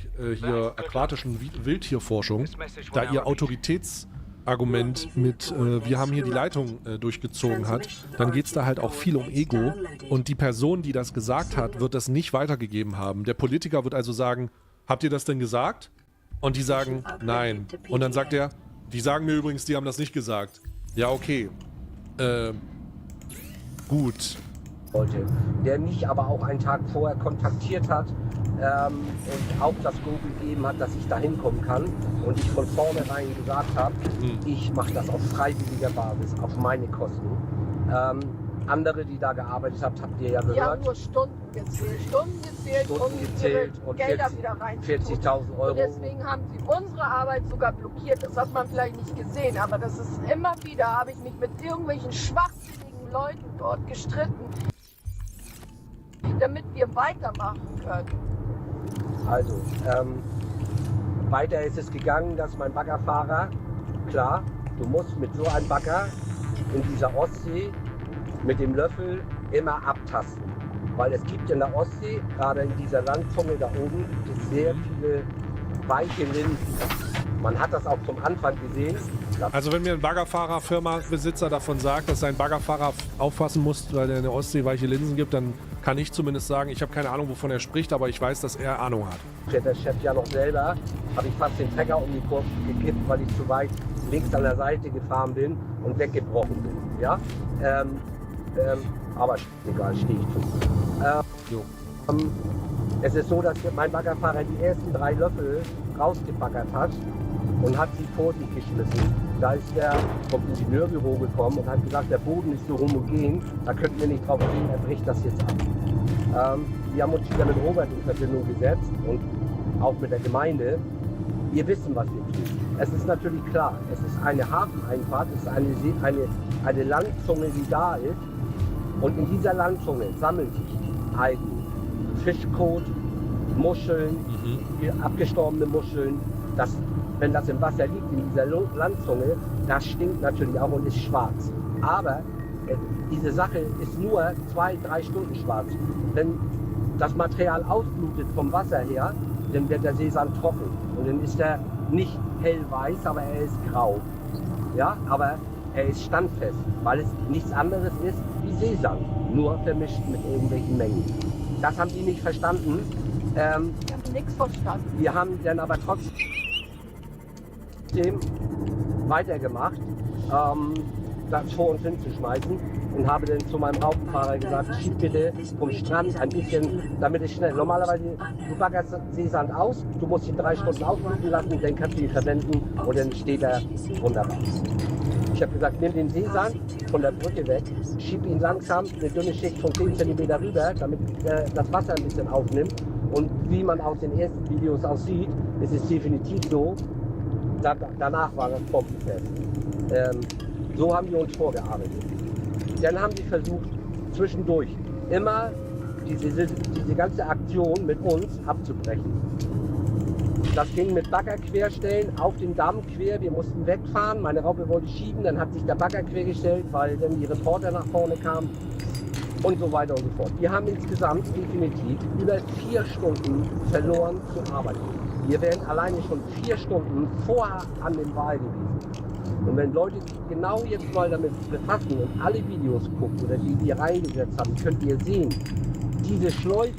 Wildtierforschung, da ihr Autoritätsargument mit wir haben hier die Leitung durchgezogen hat, dann geht es da halt auch viel um Ego und die Person, die das gesagt hat, wird das nicht weitergegeben haben. Der Politiker wird also sagen, habt ihr das denn gesagt? Und die sagen, nein. Und dann sagt er, die sagen mir übrigens, die haben das nicht gesagt. Ja, okay. Gut. Der mich aber auch einen Tag vorher kontaktiert hat und auch das Go gegeben hat, dass ich da hinkommen kann. Und ich von vornherein gesagt habe, ich mache das auf freiwilliger Basis, auf meine Kosten. Andere, die da gearbeitet habt ihr ja gehört. Die haben nur Stunden gezählt, um ihre Gelder wieder reinzutun. 40.000 Euro. Und deswegen haben sie unsere Arbeit sogar blockiert. Das hat man vielleicht nicht gesehen, aber das ist immer wieder, habe ich mich mit irgendwelchen schwachsinnigen Leuten dort gestritten, damit wir weitermachen können. Also, weiter ist es gegangen, dass mein Baggerfahrer, klar, du musst mit so einem Bagger in dieser Ostsee mit dem Löffel immer abtasten. Weil es gibt in der Ostsee, gerade in dieser Landzunge da oben, sehr viele weiche Linsen. Man hat das auch zum Anfang gesehen. Also wenn mir ein Baggerfahrer, Firma-Besitzer davon sagt, dass sein Baggerfahrer aufpassen muss, weil er in der Ostsee weiche Linsen gibt, dann kann ich zumindest sagen, ich habe keine Ahnung, wovon er spricht, aber ich weiß, dass er Ahnung hat. Der Chef ja noch selber, habe ich fast den Trecker um die Kurve gekippt, weil ich zu weit links an der Seite gefahren bin und weggebrochen bin. Ja? Aber egal, stehe ich zu. Es ist so, dass mein Baggerfahrer die ersten 3 Löffel rausgebaggert hat und hat sie vor sich geschmissen. Da ist er vom Ingenieurbüro gekommen und hat gesagt, der Boden ist so homogen, da könnten wir nicht drauf gehen, er bricht das jetzt ab. Wir haben uns wieder mit Robert in Verbindung gesetzt und auch mit der Gemeinde. Wir wissen, was wir tun. Es ist natürlich klar, es ist eine Hafeneinfahrt, es ist eine Landzunge, die da ist. Und in dieser Landzunge sammeln sich Algen, Fischkot, Muscheln, abgestorbene Muscheln. Wenn das im Wasser liegt, in dieser Landzunge, das stinkt natürlich auch und ist schwarz. Aber diese Sache ist nur 2-3 Stunden schwarz. Wenn das Material ausblutet vom Wasser her, dann wird der Seesand trocken. Und dann ist er nicht hellweiß, aber er ist grau. Ja, aber er ist standfest, weil es nichts anderes ist wie Seesand, nur vermischt mit irgendwelchen Mengen. Das haben die nicht verstanden. Wir haben nichts verstanden. Wir haben dann aber trotzdem weitergemacht, das vor uns hinzuschmeißen und habe dann zu meinem Hauptfahrer gesagt, schieb bitte vom Strand ein bisschen, damit es schnell. Normalerweise, du baggerst Seesand aus, du musst ihn 3 Stunden ausbluten lassen, dann kannst du ihn verwenden und dann steht er wunderbar. Ich habe gesagt, nimm den Seesand von der Brücke weg, schieb ihn langsam eine dünne Schicht von 10 cm rüber, damit das Wasser ein bisschen aufnimmt. Und wie man aus den ersten Videos auch sieht, ist es definitiv so, danach war das bombenfest. So haben die uns vorgearbeitet. Dann haben sie versucht, zwischendurch immer diese ganze Aktion mit uns abzubrechen. Das ging mit Bagger querstellen, auf den Damm quer, wir mussten wegfahren, meine Raupe wollte schieben, dann hat sich der Bagger quergestellt, weil dann die Reporter nach vorne kamen und so weiter und so fort. Wir haben insgesamt definitiv über 4 Stunden verloren zu arbeiten. Wir wären alleine schon 4 Stunden vorher an dem Wal gewesen. Und wenn Leute sich genau jetzt mal damit befassen und alle Videos gucken oder die reingesetzt haben, könnt ihr sehen, diese Schleuse,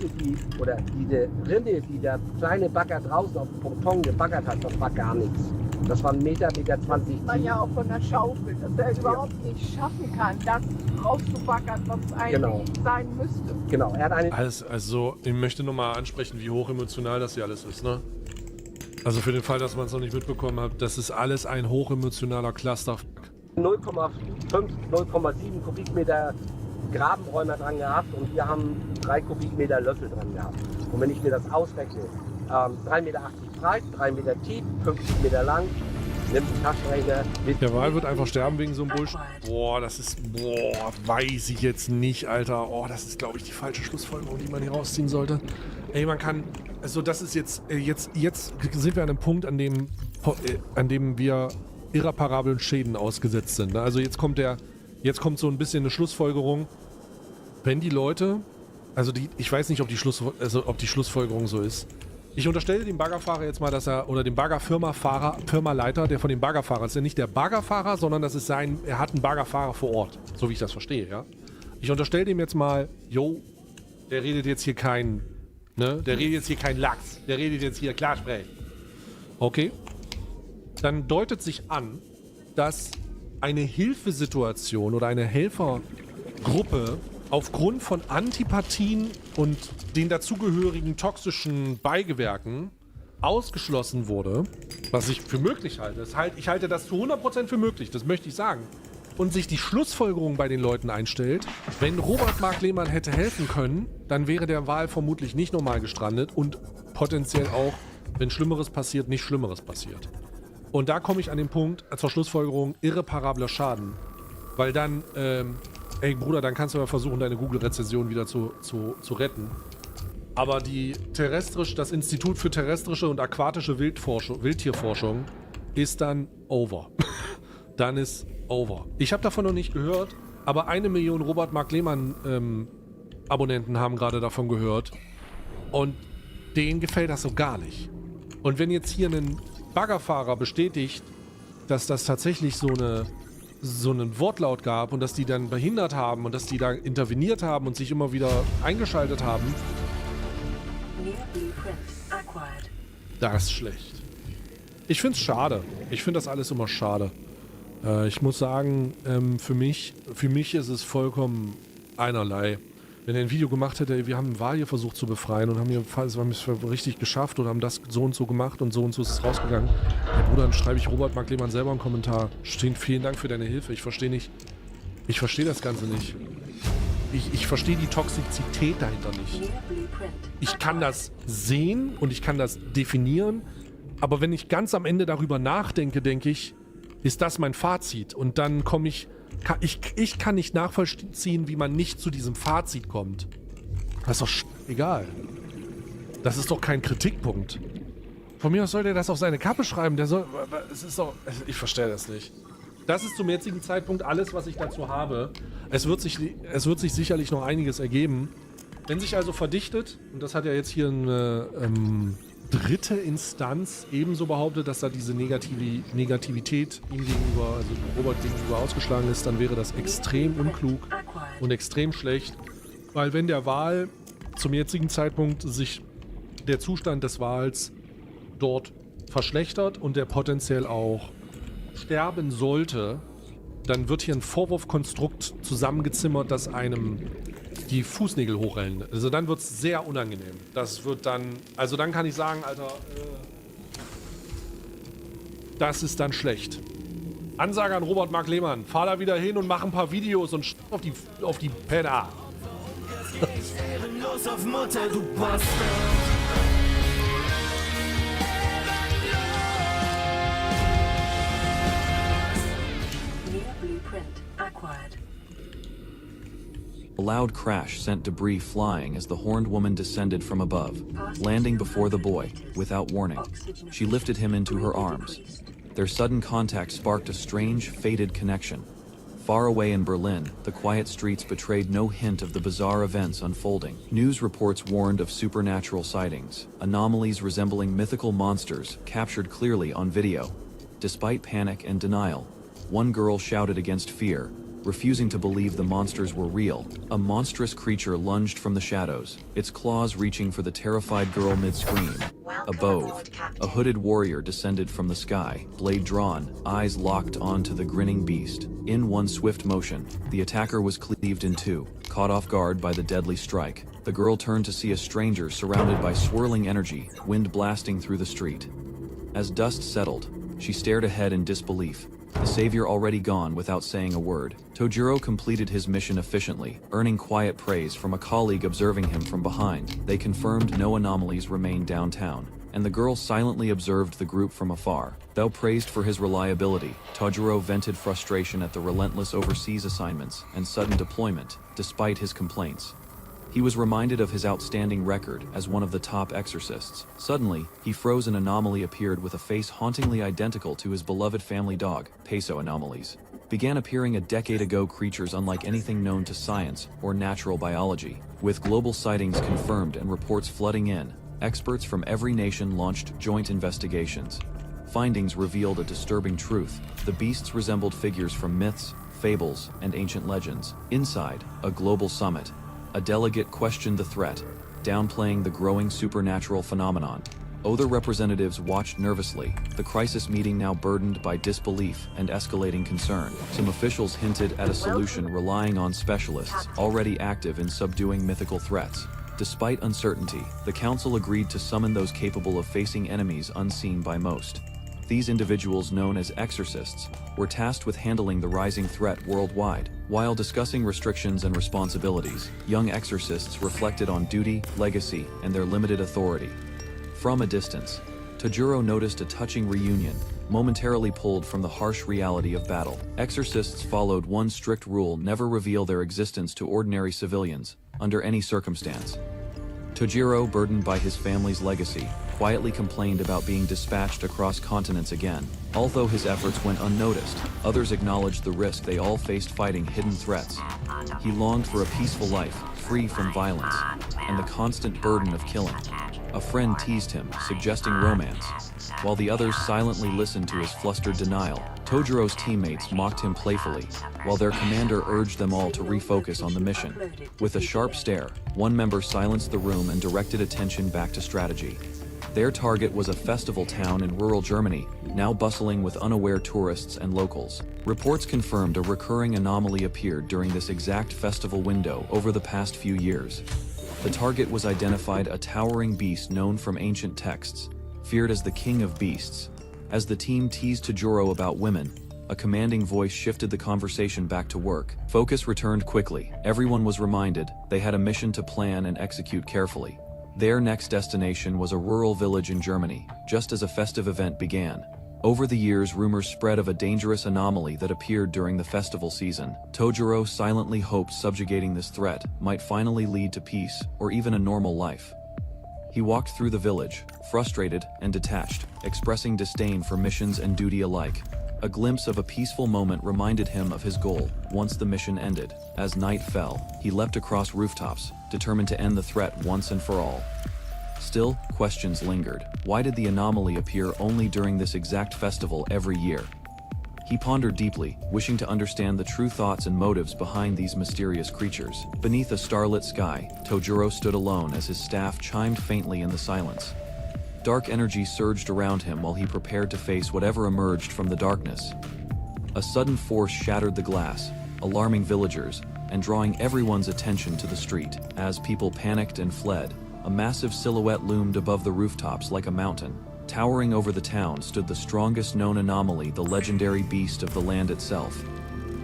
oder diese Rinne, die der kleine Bagger draußen auf dem Ponton gebaggert hat, das war gar nichts. Das waren Meter 20 tief. Man ja auch von der Schaufel, dass er überhaupt nicht schaffen kann, das rauszubaggern, was eigentlich sein müsste. Genau, er hat eine... Also, ich möchte nochmal ansprechen, wie hochemotional das hier alles ist, ne? Also für den Fall, dass man es noch nicht mitbekommen hat, das ist alles ein hochemotionaler Clusterfuck. 0,5, 0,7 Kubikmeter Grabenräumer dran gehabt und wir haben 3 Kubikmeter Löffel dran gehabt. Und wenn ich mir das ausrechne, 3,80 Meter breit, 3 Meter tief, 50 Meter lang, nimmt den Taschenrechner. Der Wal wird einfach sterben wegen so einem Bullshit. Boah, das ist, weiß ich jetzt nicht, Alter. Oh, das ist, glaube ich, die falsche Schlussfolgerung, die man hier rausziehen sollte. Ey, man kann, also das ist jetzt sind wir an einem Punkt, an dem wir irreparablen Schäden ausgesetzt sind. Ne? Also jetzt kommt so ein bisschen eine Schlussfolgerung. Wenn die Leute, ich weiß nicht, ob die Schlussfolgerung so ist. Ich unterstelle dem Baggerfahrer jetzt mal, oder dem Firmaleiter, der von dem Baggerfahrer, das ist ja nicht der Baggerfahrer, sondern er hat einen Baggerfahrer vor Ort, so wie ich das verstehe, ja. Ich unterstelle dem jetzt mal, der redet jetzt hier kein Lachs, der redet jetzt hier Klarsprech. Okay? Dann deutet sich an, dass eine Hilfesituation oder eine Helfergruppe aufgrund von Antipathien und den dazugehörigen toxischen Beigewerken ausgeschlossen wurde, was ich für möglich halte. Ich halte das zu 100% für möglich, das möchte ich sagen. Und sich die Schlussfolgerung bei den Leuten einstellt, wenn Robert Mark Lehmann hätte helfen können, dann wäre der Wal vermutlich nicht normal gestrandet und potenziell auch, wenn Schlimmeres passiert, nicht Schlimmeres passiert. Und da komme ich an den Punkt, zur Schlussfolgerung, irreparabler Schaden. Weil dann, ey Bruder, dann kannst du ja versuchen, deine Google-Rezension wieder zu retten. Aber das Institut für terrestrische und aquatische Wildtierforschung ist dann over. Dann ist over. Ich habe davon noch nicht gehört, aber 1 Million Robert Mark Lehmann Abonnenten haben gerade davon gehört. Und denen gefällt das so gar nicht. Und wenn jetzt hier ein Baggerfahrer bestätigt, dass das tatsächlich so einen Wortlaut gab und dass die dann behindert haben und dass die da interveniert haben und sich immer wieder eingeschaltet haben, das ist schlecht. Ich find's schade. Ich finde das alles immer schade. Ich muss sagen, für mich ist es vollkommen einerlei. Wenn er ein Video gemacht hätte, wir haben einen Wal hier versucht zu befreien und haben es richtig geschafft und haben das so und so gemacht und so ist es rausgegangen. Ja, Bruder, dann schreibe ich Robert Mark Lehmann selber einen Kommentar. Vielen Dank für deine Hilfe. Ich verstehe das Ganze nicht. Ich verstehe die Toxizität dahinter nicht. Ich kann das sehen und ich kann das definieren, aber wenn ich ganz am Ende darüber nachdenke, denke ich, ist das mein Fazit? Und dann komme ich kann nicht nachvollziehen, wie man nicht zu diesem Fazit kommt. Das ist doch egal. Das ist doch kein Kritikpunkt. Von mir aus soll der das auf seine Kappe schreiben. Ich verstehe das nicht. Das ist zum jetzigen Zeitpunkt alles, was ich dazu habe. Es wird sich sicherlich noch einiges ergeben. Wenn sich also verdichtet, und das hat ja jetzt hier eine dritte Instanz ebenso behauptet, dass da diese Negativität ihm gegenüber, also Robert gegenüber ausgeschlagen ist, dann wäre das extrem unklug und extrem schlecht, weil wenn der Wal zum jetzigen Zeitpunkt sich der Zustand des Wals dort verschlechtert und der potenziell auch sterben sollte, dann wird hier ein Vorwurfkonstrukt zusammengezimmert, das einem die Fußnägel hochrennen. Also dann wird es sehr unangenehm. Das wird dann, also dann kann ich sagen, Alter, das ist dann schlecht. Ansage an Robert Mark Lehmann. Fahr da wieder hin und mach ein paar Videos und auf die Penner. Los auf Mutter, du Bastard. New blueprint acquired. A loud crash sent debris flying as the horned woman descended from above, landing before the boy, without warning. She lifted him into her arms. Their sudden contact sparked a strange, fated connection. Far away in Berlin, the quiet streets betrayed no hint of the bizarre events unfolding. News reports warned of supernatural sightings, anomalies resembling mythical monsters captured clearly on video. Despite panic and denial, one girl shouted against fear, refusing to believe the monsters were real. A monstrous creature lunged from the shadows, its claws reaching for the terrified girl mid-scream. Above, a hooded warrior descended from the sky, blade drawn, eyes locked onto the grinning beast. In one swift motion, the attacker was cleaved in two, caught off guard by the deadly strike. The girl turned to see a stranger surrounded by swirling energy, wind blasting through the street. As dust settled, she stared ahead in disbelief, the savior already gone without saying a word. Tojiro completed his mission efficiently, earning quiet praise from a colleague observing him from behind. They confirmed no anomalies remained downtown, and the girl silently observed the group from afar. Though praised for his reliability, Tojiro vented frustration at the relentless overseas assignments and sudden deployment, despite his complaints. He was reminded of his outstanding record as one of the top exorcists. Suddenly, he froze. An anomaly appeared with a face hauntingly identical to his beloved family dog. Peso anomalies began appearing a decade ago, creatures unlike anything known to science or natural biology. With global sightings confirmed and reports flooding in, experts from every nation launched joint investigations. Findings revealed a disturbing truth. The beasts resembled figures from myths, fables, and ancient legends. Inside, a global summit, a delegate questioned the threat, downplaying the growing supernatural phenomenon. Other representatives watched nervously, the crisis meeting now burdened by disbelief and escalating concern. Some officials hinted at a solution relying on specialists already active in subduing mythical threats. Despite uncertainty, the council agreed to summon those capable of facing enemies unseen by most. These individuals, known as exorcists, were tasked with handling the rising threat worldwide. While discussing restrictions and responsibilities, young exorcists reflected on duty, legacy, and their limited authority. From a distance, Tojiro noticed a touching reunion, momentarily pulled from the harsh reality of battle. Exorcists followed one strict rule: never reveal their existence to ordinary civilians, under any circumstance. Tojiro, burdened by his family's legacy, quietly complained about being dispatched across continents again. Although his efforts went unnoticed, others acknowledged the risk they all faced fighting hidden threats. He longed for a peaceful life, free from violence, and the constant burden of killing. A friend teased him, suggesting romance, while the others silently listened to his flustered denial. Tojiro's teammates mocked him playfully, while their commander urged them all to refocus on the mission. With a sharp stare, one member silenced the room and directed attention back to strategy. Their target was a festival town in rural Germany, now bustling with unaware tourists and locals. Reports confirmed a recurring anomaly appeared during this exact festival window over the past few years. The target was identified: a towering beast known from ancient texts, feared as the king of beasts. As the team teased Tojiro about women, a commanding voice shifted the conversation back to work. Focus returned quickly. Everyone was reminded they had a mission to plan and execute carefully. Their next destination was a rural village in Germany, just as a festive event began. Over the years, rumors spread of a dangerous anomaly that appeared during the festival season. Tojiro silently hoped subjugating this threat might finally lead to peace or even a normal life. He walked through the village, frustrated and detached, expressing disdain for missions and duty alike. A glimpse of a peaceful moment reminded him of his goal once the mission ended. As night fell, he leapt across rooftops, determined to end the threat once and for all. Still, questions lingered. Why did the anomaly appear only during this exact festival every year? He pondered deeply, wishing to understand the true thoughts and motives behind these mysterious creatures. Beneath a starlit sky, Tojiro stood alone as his staff chimed faintly in the silence. Dark energy surged around him while he prepared to face whatever emerged from the darkness. A sudden force shattered the glass, alarming villagers, and drawing everyone's attention to the street. As people panicked and fled, a massive silhouette loomed above the rooftops like a mountain. Towering over the town stood the strongest known anomaly, the legendary beast of the land itself.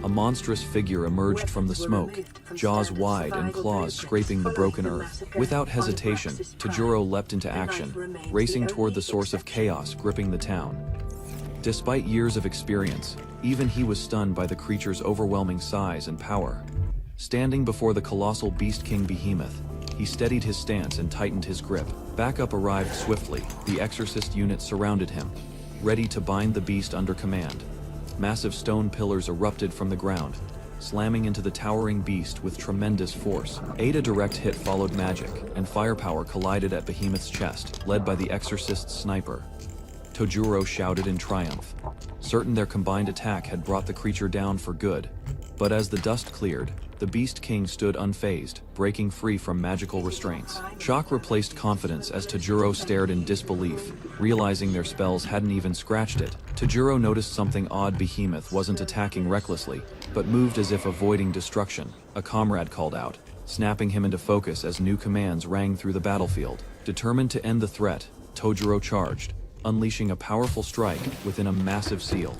A monstrous figure emerged from the smoke, jaws wide and claws scraping the broken earth. Without hesitation, Tajuro leapt into action, racing toward the source of chaos gripping the town. Despite years of experience, even he was stunned by the creature's overwhelming size and power. Standing before the colossal Beast King Behemoth, he steadied his stance and tightened his grip. Backup arrived swiftly. The Exorcist unit surrounded him, ready to bind the beast under command. Massive stone pillars erupted from the ground, slamming into the towering beast with tremendous force. A direct hit followed magic, and firepower collided at Behemoth's chest, led by the Exorcist's sniper. Tajuro shouted in triumph, certain their combined attack had brought the creature down for good. But as the dust cleared, the Beast King stood unfazed, breaking free from magical restraints. Shock replaced confidence as Tajuro stared in disbelief, realizing their spells hadn't even scratched it. Tajuro noticed something odd. Behemoth wasn't attacking recklessly, but moved as if avoiding destruction. A comrade called out, snapping him into focus as new commands rang through the battlefield. Determined to end the threat, Tajuro charged, unleashing a powerful strike within a massive seal.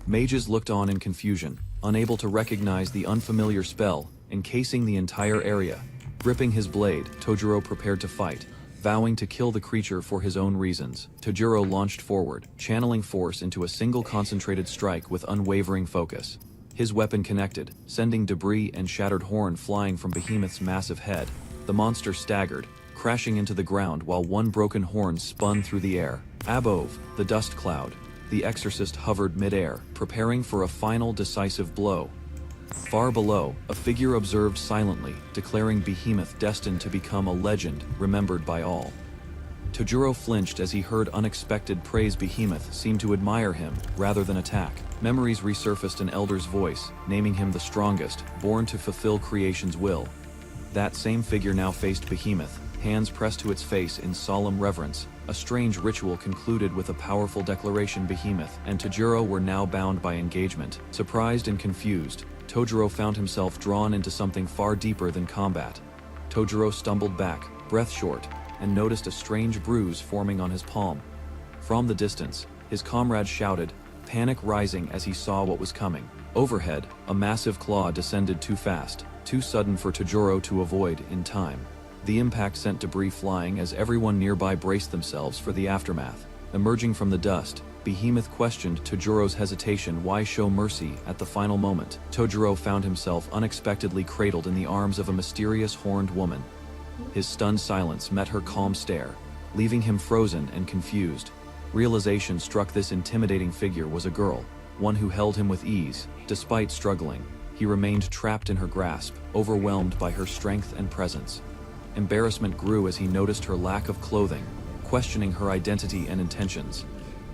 Mages looked on in confusion, unable to recognize the unfamiliar spell encasing the entire area. Gripping his blade, Tajuro prepared to fight, vowing to kill the creature for his own reasons. Tajuro launched forward, channeling force into a single concentrated strike with unwavering focus. His weapon connected, sending debris and shattered horn flying from Behemoth's massive head. The monster staggered, crashing into the ground while one broken horn spun through the air. Above the dust cloud, the Exorcist hovered mid-air, preparing for a final decisive blow. Far below, a figure observed silently, declaring Behemoth destined to become a legend, remembered by all. Tajuro flinched as he heard unexpected praise. Behemoth seemed to admire him, rather than attack. Memories resurfaced, an elder's voice, naming him the strongest, born to fulfill creation's will. That same figure now faced Behemoth, hands pressed to its face in solemn reverence. A strange ritual concluded with a powerful declaration. Behemoth and Tajuro were now bound by engagement. Surprised and confused, Tajuro found himself drawn into something far deeper than combat. Tajuro stumbled back, breath short, and noticed a strange bruise forming on his palm. From the distance, his comrade shouted, panic rising as he saw what was coming. Overhead, a massive claw descended too fast, too sudden for Tajuro to avoid in time. The impact sent debris flying as everyone nearby braced themselves for the aftermath. Emerging from the dust, Behemoth questioned Tajuro's hesitation. Why show mercy at the final moment? Tajuro found himself unexpectedly cradled in the arms of a mysterious horned woman. His stunned silence met her calm stare, leaving him frozen and confused. Realization struck: this intimidating figure was a girl, one who held him with ease. Despite struggling, he remained trapped in her grasp, overwhelmed by her strength and presence. Embarrassment grew as he noticed her lack of clothing, questioning her identity and intentions.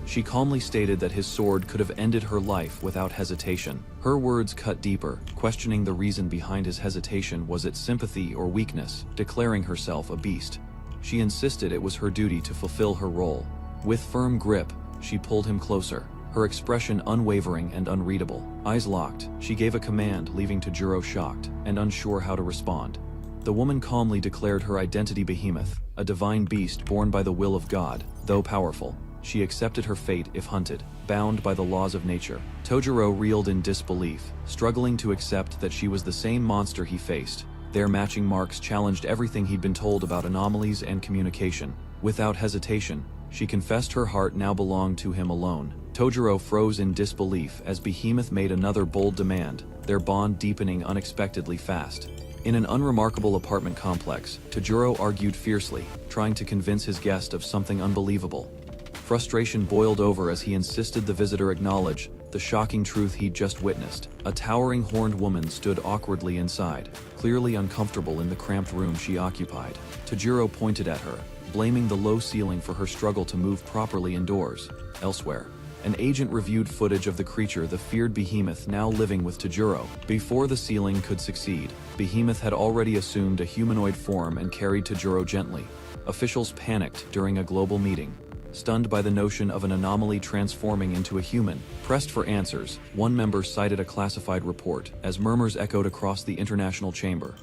She calmly stated that his sword could have ended her life without hesitation. Her words cut deeper, questioning the reason behind his hesitation. Was it sympathy or weakness? Declaring herself a beast, she insisted it was her duty to fulfill her role. With firm grip, she pulled him closer, her expression unwavering and unreadable. Eyes locked, she gave a command, leaving Tajuro shocked and unsure how to respond. The woman calmly declared her identity: Behemoth, a divine beast born by the will of God. Though powerful, she accepted her fate if hunted, bound by the laws of nature. Tajuro reeled in disbelief, struggling to accept that she was the same monster he faced. Their matching marks challenged everything he'd been told about anomalies and communication. Without hesitation, she confessed her heart now belonged to him alone. Tajuro froze in disbelief as Behemoth made another bold demand, their bond deepening unexpectedly fast. In an unremarkable apartment complex, Tajuro argued fiercely, trying to convince his guest of something unbelievable. Frustration boiled over as he insisted the visitor acknowledge the shocking truth he'd just witnessed. A towering horned woman stood awkwardly inside, clearly uncomfortable in the cramped room she occupied. Tajuro pointed at her, blaming the low ceiling for her struggle to move properly indoors. Elsewhere, an agent reviewed footage of the creature, the feared Behemoth, now living with Tajuro. Before the ceiling could succeed, Behemoth had already assumed a humanoid form and carried Tajuro gently. Officials panicked during a global meeting, stunned by the notion of an anomaly transforming into a human. Pressed for answers, one member cited a classified report as murmurs echoed across the international chamber.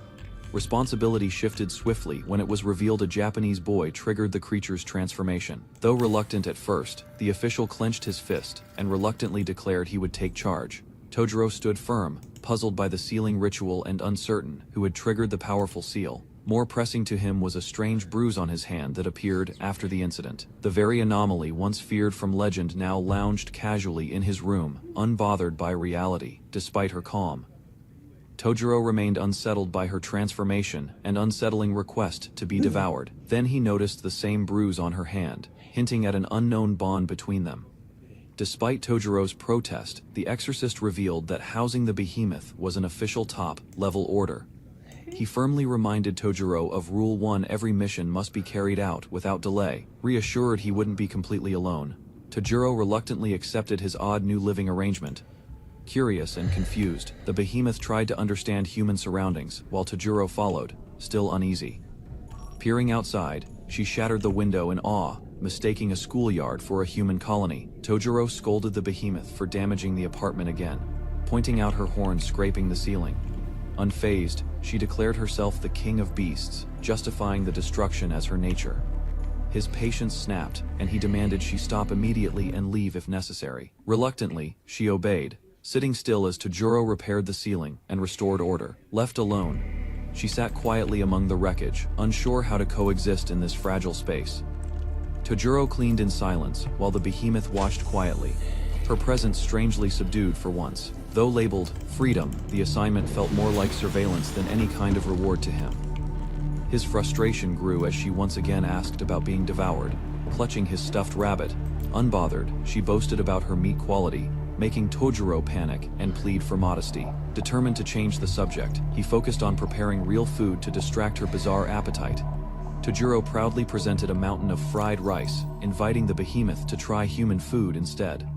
Responsibility shifted swiftly when it was revealed a Japanese boy triggered the creature's transformation. Though reluctant at first, the official clenched his fist and reluctantly declared he would take charge. Tojiro stood firm, puzzled by the sealing ritual and uncertain who had triggered the powerful seal. More pressing to him was a strange bruise on his hand that appeared after the incident. The very anomaly once feared from legend now lounged casually in his room, unbothered by reality, despite her calm. Tojiro remained unsettled by her transformation and unsettling request to be devoured. Then he noticed the same bruise on her hand, hinting at an unknown bond between them. Despite Tojiro's protest, the exorcist revealed that housing the behemoth was an official top-level order. He firmly reminded Tojiro of Rule 1: every mission must be carried out without delay. Reassured he wouldn't be completely alone, Tojiro reluctantly accepted his odd new living arrangement. Curious and confused, the behemoth tried to understand human surroundings, while Tojiro followed, still uneasy. Peering outside, she shattered the window in awe, mistaking a schoolyard for a human colony. Tojiro scolded the behemoth for damaging the apartment again, pointing out her horns scraping the ceiling. Unfazed, she declared herself the king of beasts, justifying the destruction as her nature. His patience snapped, and he demanded she stop immediately and leave if necessary. Reluctantly, she obeyed, sitting still as Tojiro repaired the ceiling and restored order. Left alone, she sat quietly among the wreckage, unsure how to coexist in this fragile space. Tojiro cleaned in silence, while the behemoth watched quietly, her presence strangely subdued for once. Though labeled freedom, the assignment felt more like surveillance than any kind of reward to him. His frustration grew as she once again asked about being devoured, clutching his stuffed rabbit. Unbothered, she boasted about her meat quality, making Tojiro panic and plead for modesty. Determined to change the subject, he focused on preparing real food to distract her bizarre appetite. Tojiro proudly presented a mountain of fried rice, inviting the behemoth to try human food instead.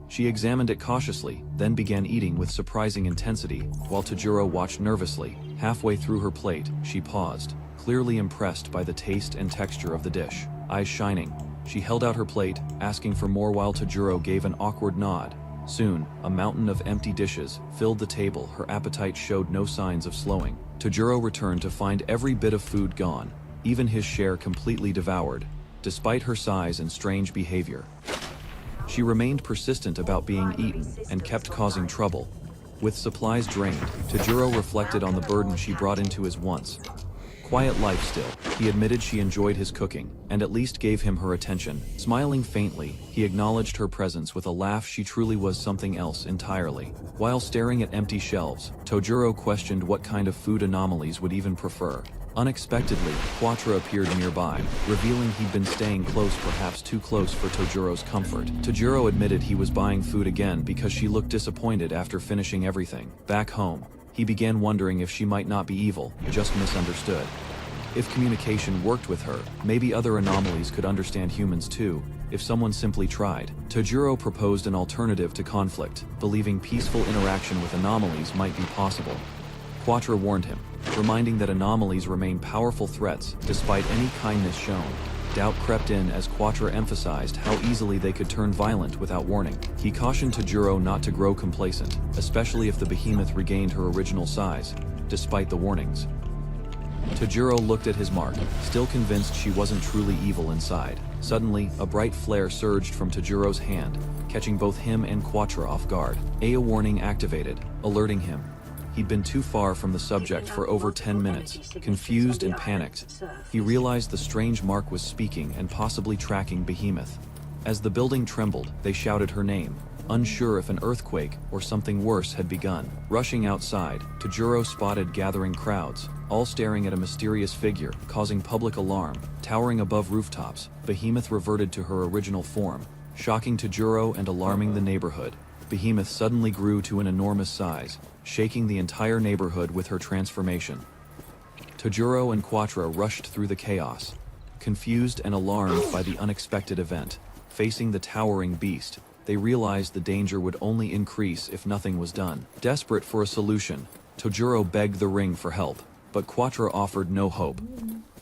She examined it cautiously, then began eating with surprising intensity, while Tojiro watched nervously. Halfway through her plate, she paused, clearly impressed by the taste and texture of the dish. Eyes shining, she held out her plate, asking for more while Tojiro gave an awkward nod. Soon, a mountain of empty dishes filled the table. Her appetite showed no signs of slowing. Tojiro returned to find every bit of food gone, even his share completely devoured, despite her size and strange behavior. She remained persistent about being eaten and kept causing trouble. With supplies drained, Tojiro reflected on the burden she brought into his once quiet life. Still, he admitted she enjoyed his cooking, and at least gave him her attention. Smiling faintly, he acknowledged her presence with a laugh. She truly was something else entirely. While staring at empty shelves, Tojiro questioned what kind of food anomalies would even prefer. Unexpectedly, Quattro appeared nearby, revealing he'd been staying close, perhaps too close for Tojiro's comfort. Tojiro admitted he was buying food again because she looked disappointed after finishing everything. Back home, he began wondering if she might not be evil, just misunderstood. If communication worked with her, maybe other anomalies could understand humans too, if someone simply tried. Tojiro proposed an alternative to conflict, believing peaceful interaction with anomalies might be possible. Quattro warned him, reminding that anomalies remain powerful threats despite any kindness shown. Doubt crept in as Quattro emphasized how easily they could turn violent without warning. He cautioned Tojiro not to grow complacent, especially if the behemoth regained her original size, despite the warnings. Tojiro looked at his mark, still convinced she wasn't truly evil inside. Suddenly, a bright flare surged from Tojiro's hand, catching both him and Quattro off guard. A warning activated, alerting him. He'd been too far from the subject for over 10 minutes. Confused and panicked, he realized the strange mark was speaking and possibly tracking Behemoth. As the building trembled, they shouted her name, unsure if an earthquake or something worse had begun. Rushing outside, Tojiro spotted gathering crowds, all staring at a mysterious figure, causing public alarm. Towering above rooftops, Behemoth reverted to her original form, shocking Tojiro and alarming the neighborhood. Behemoth suddenly grew to an enormous size, shaking the entire neighborhood with her transformation. Tojiro and Quattro rushed through the chaos, confused and alarmed by the unexpected event. Facing the towering beast, they realized the danger would only increase if nothing was done. Desperate for a solution, Tojiro begged the ring for help, but Quattro offered no hope.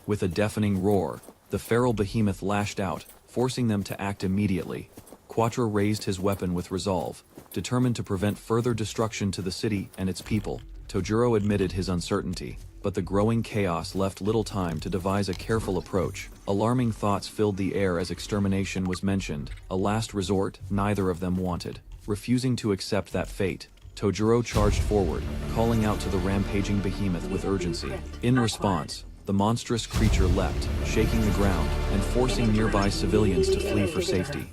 With a deafening roar, the feral behemoth lashed out, forcing them to act immediately. Quattro raised his weapon with resolve, determined to prevent further destruction to the city and its people. Tojiro admitted his uncertainty, but the growing chaos left little time to devise a careful approach. Alarming thoughts filled the air as extermination was mentioned. A last resort neither of them wanted. Refusing to accept that fate, Tojuro charged forward, calling out to the rampaging behemoth with urgency. In response, the monstrous creature leapt, shaking the ground and forcing nearby civilians to flee for safety.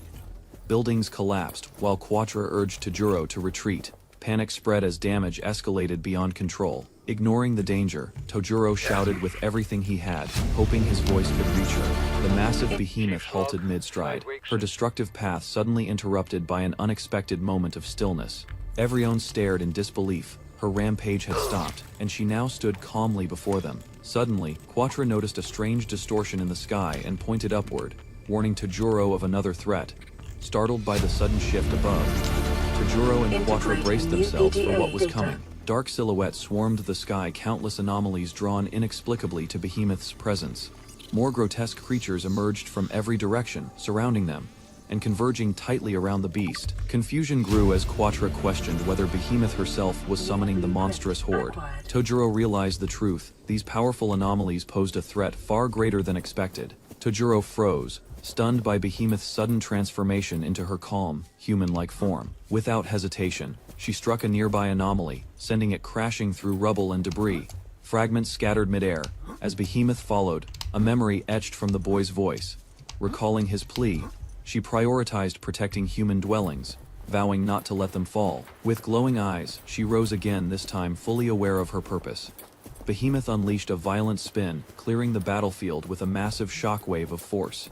Buildings collapsed while Quattro urged Tojuro to retreat. Panic spread as damage escalated beyond control. Ignoring the danger, Tojuro shouted with everything he had, hoping his voice could reach her. The massive behemoth halted mid-stride, her destructive path suddenly interrupted by an unexpected moment of stillness. Everyone stared in disbelief. Her rampage had stopped, and she now stood calmly before them. Suddenly, Quattro noticed a strange distortion in the sky and pointed upward, warning Tojuro of another threat. Startled by the sudden shift above, Tojuro and Quattro braced themselves for what was coming. Dark silhouettes swarmed the sky, countless anomalies drawn inexplicably to Behemoth's presence. More grotesque creatures emerged from every direction, surrounding them, and converging tightly around the beast. Confusion grew as Quattro questioned whether Behemoth herself was summoning the monstrous horde. Tojuro realized the truth. These powerful anomalies posed a threat far greater than expected. Tojuro froze, stunned by Behemoth's sudden transformation into her calm, human-like form. Without hesitation, she struck a nearby anomaly, sending it crashing through rubble and debris. Fragments scattered midair. As Behemoth followed, a memory etched from the boy's voice. Recalling his plea, she prioritized protecting human dwellings, vowing not to let them fall. With glowing eyes, she rose again, this time fully aware of her purpose. Behemoth unleashed a violent spin, clearing the battlefield with a massive shockwave of force.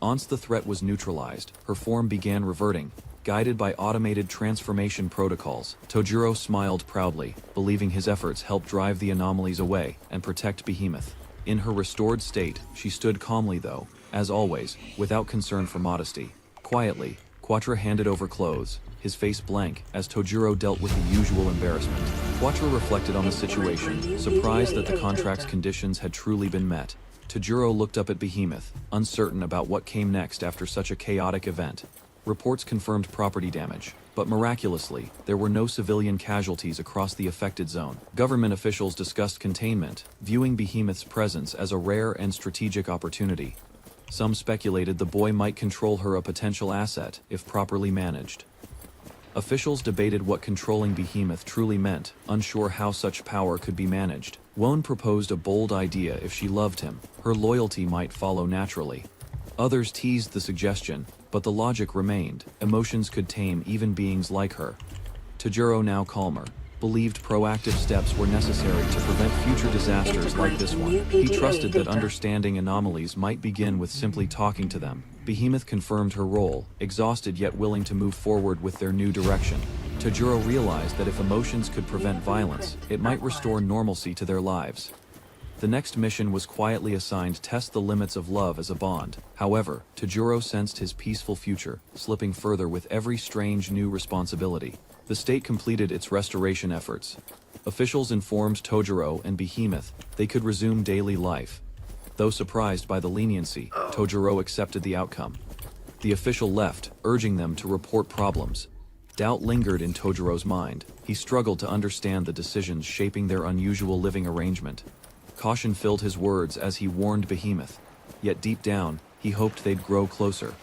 Once the threat was neutralized, her form began reverting, guided by automated transformation protocols. Tojuro smiled proudly, believing his efforts helped drive the anomalies away and protect Behemoth. In her restored state, she stood calmly though, as always, without concern for modesty. Quietly, Quattro handed over clothes, his face blank as Tojuro dealt with the usual embarrassment. Quattro reflected on the situation, surprised that the contract's conditions had truly been met. Tojuro looked up at Behemoth, uncertain about what came next after such a chaotic event. Reports confirmed property damage, but miraculously, there were no civilian casualties across the affected zone. Government officials discussed containment, viewing Behemoth's presence as a rare and strategic opportunity. Some speculated the boy might control her, a potential asset if properly managed. Officials debated what controlling Behemoth truly meant, unsure how such power could be managed. Wone proposed a bold idea: if she loved him, her loyalty might follow naturally. Others teased the suggestion, but the logic remained. Emotions could tame even beings like her. Tojuro, now calmer, believed proactive steps were necessary to prevent future disasters like this one. He trusted that understanding anomalies might begin with simply talking to them. Behemoth confirmed her role, exhausted yet willing to move forward with their new direction. Tojuro realized that if emotions could prevent violence, it might restore normalcy to their lives. The next mission was quietly assigned to test the limits of love as a bond. However, Tojuro sensed his peaceful future slipping further with every strange new responsibility. The state completed its restoration efforts. Officials informed Tojuro and Behemoth they could resume daily life. Though surprised by the leniency, Tojuro accepted the outcome. The official left, urging them to report problems. Doubt lingered in Tojuro's mind. He struggled to understand the decisions shaping their unusual living arrangement. Caution filled his words as he warned Behemoth, yet deep down, he hoped they'd grow closer.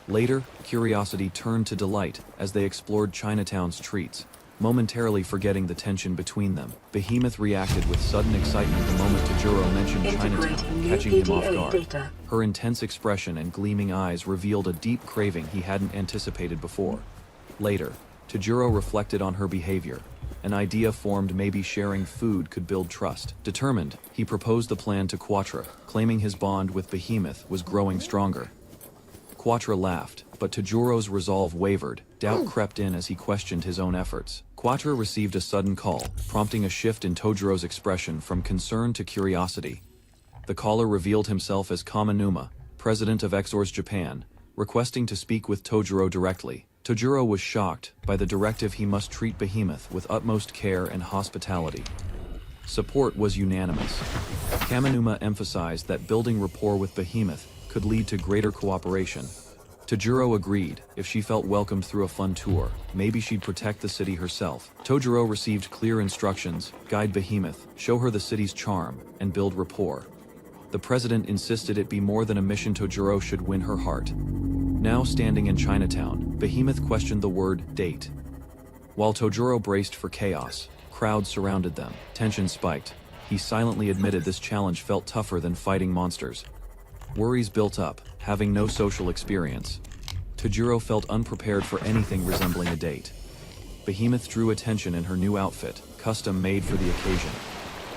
Later, curiosity turned to delight as they explored Chinatown's streets, momentarily forgetting the tension between them. Behemoth reacted with sudden excitement the moment Tojuro mentioned Chinatown, catching him off guard. Her intense expression and gleaming eyes revealed a deep craving he hadn't anticipated before. Later, Tojuro reflected on her behavior. An idea formed: maybe sharing food could build trust. Determined, he proposed the plan to Quattro, claiming his bond with Behemoth was growing stronger. Quattro laughed, but Tojuro's resolve wavered. Doubt crept in as he questioned his own efforts. Quattro received a sudden call, prompting a shift in Tojuro's expression from concern to curiosity. The caller revealed himself as Kamanuma, president of Exors Japan, requesting to speak with Tojuro directly. Tojuro was shocked by the directive he must treat Behemoth with utmost care and hospitality. Support was unanimous. Kamanuma emphasized that building rapport with Behemoth could lead to greater cooperation. Tojuro agreed. If she felt welcomed through a fun tour, maybe she'd protect the city herself. Tojuro received clear instructions: guide Behemoth, show her the city's charm, and build rapport. The president insisted it be more than a mission. Tojuro should win her heart. Now standing in Chinatown, Behemoth questioned the word date. While Tojuro braced for chaos, crowds surrounded them. Tension spiked. He silently admitted this challenge felt tougher than fighting monsters. Worries built up, having no social experience. Tojuro felt unprepared for anything resembling a date. Behemoth drew attention in her new outfit, custom made for the occasion.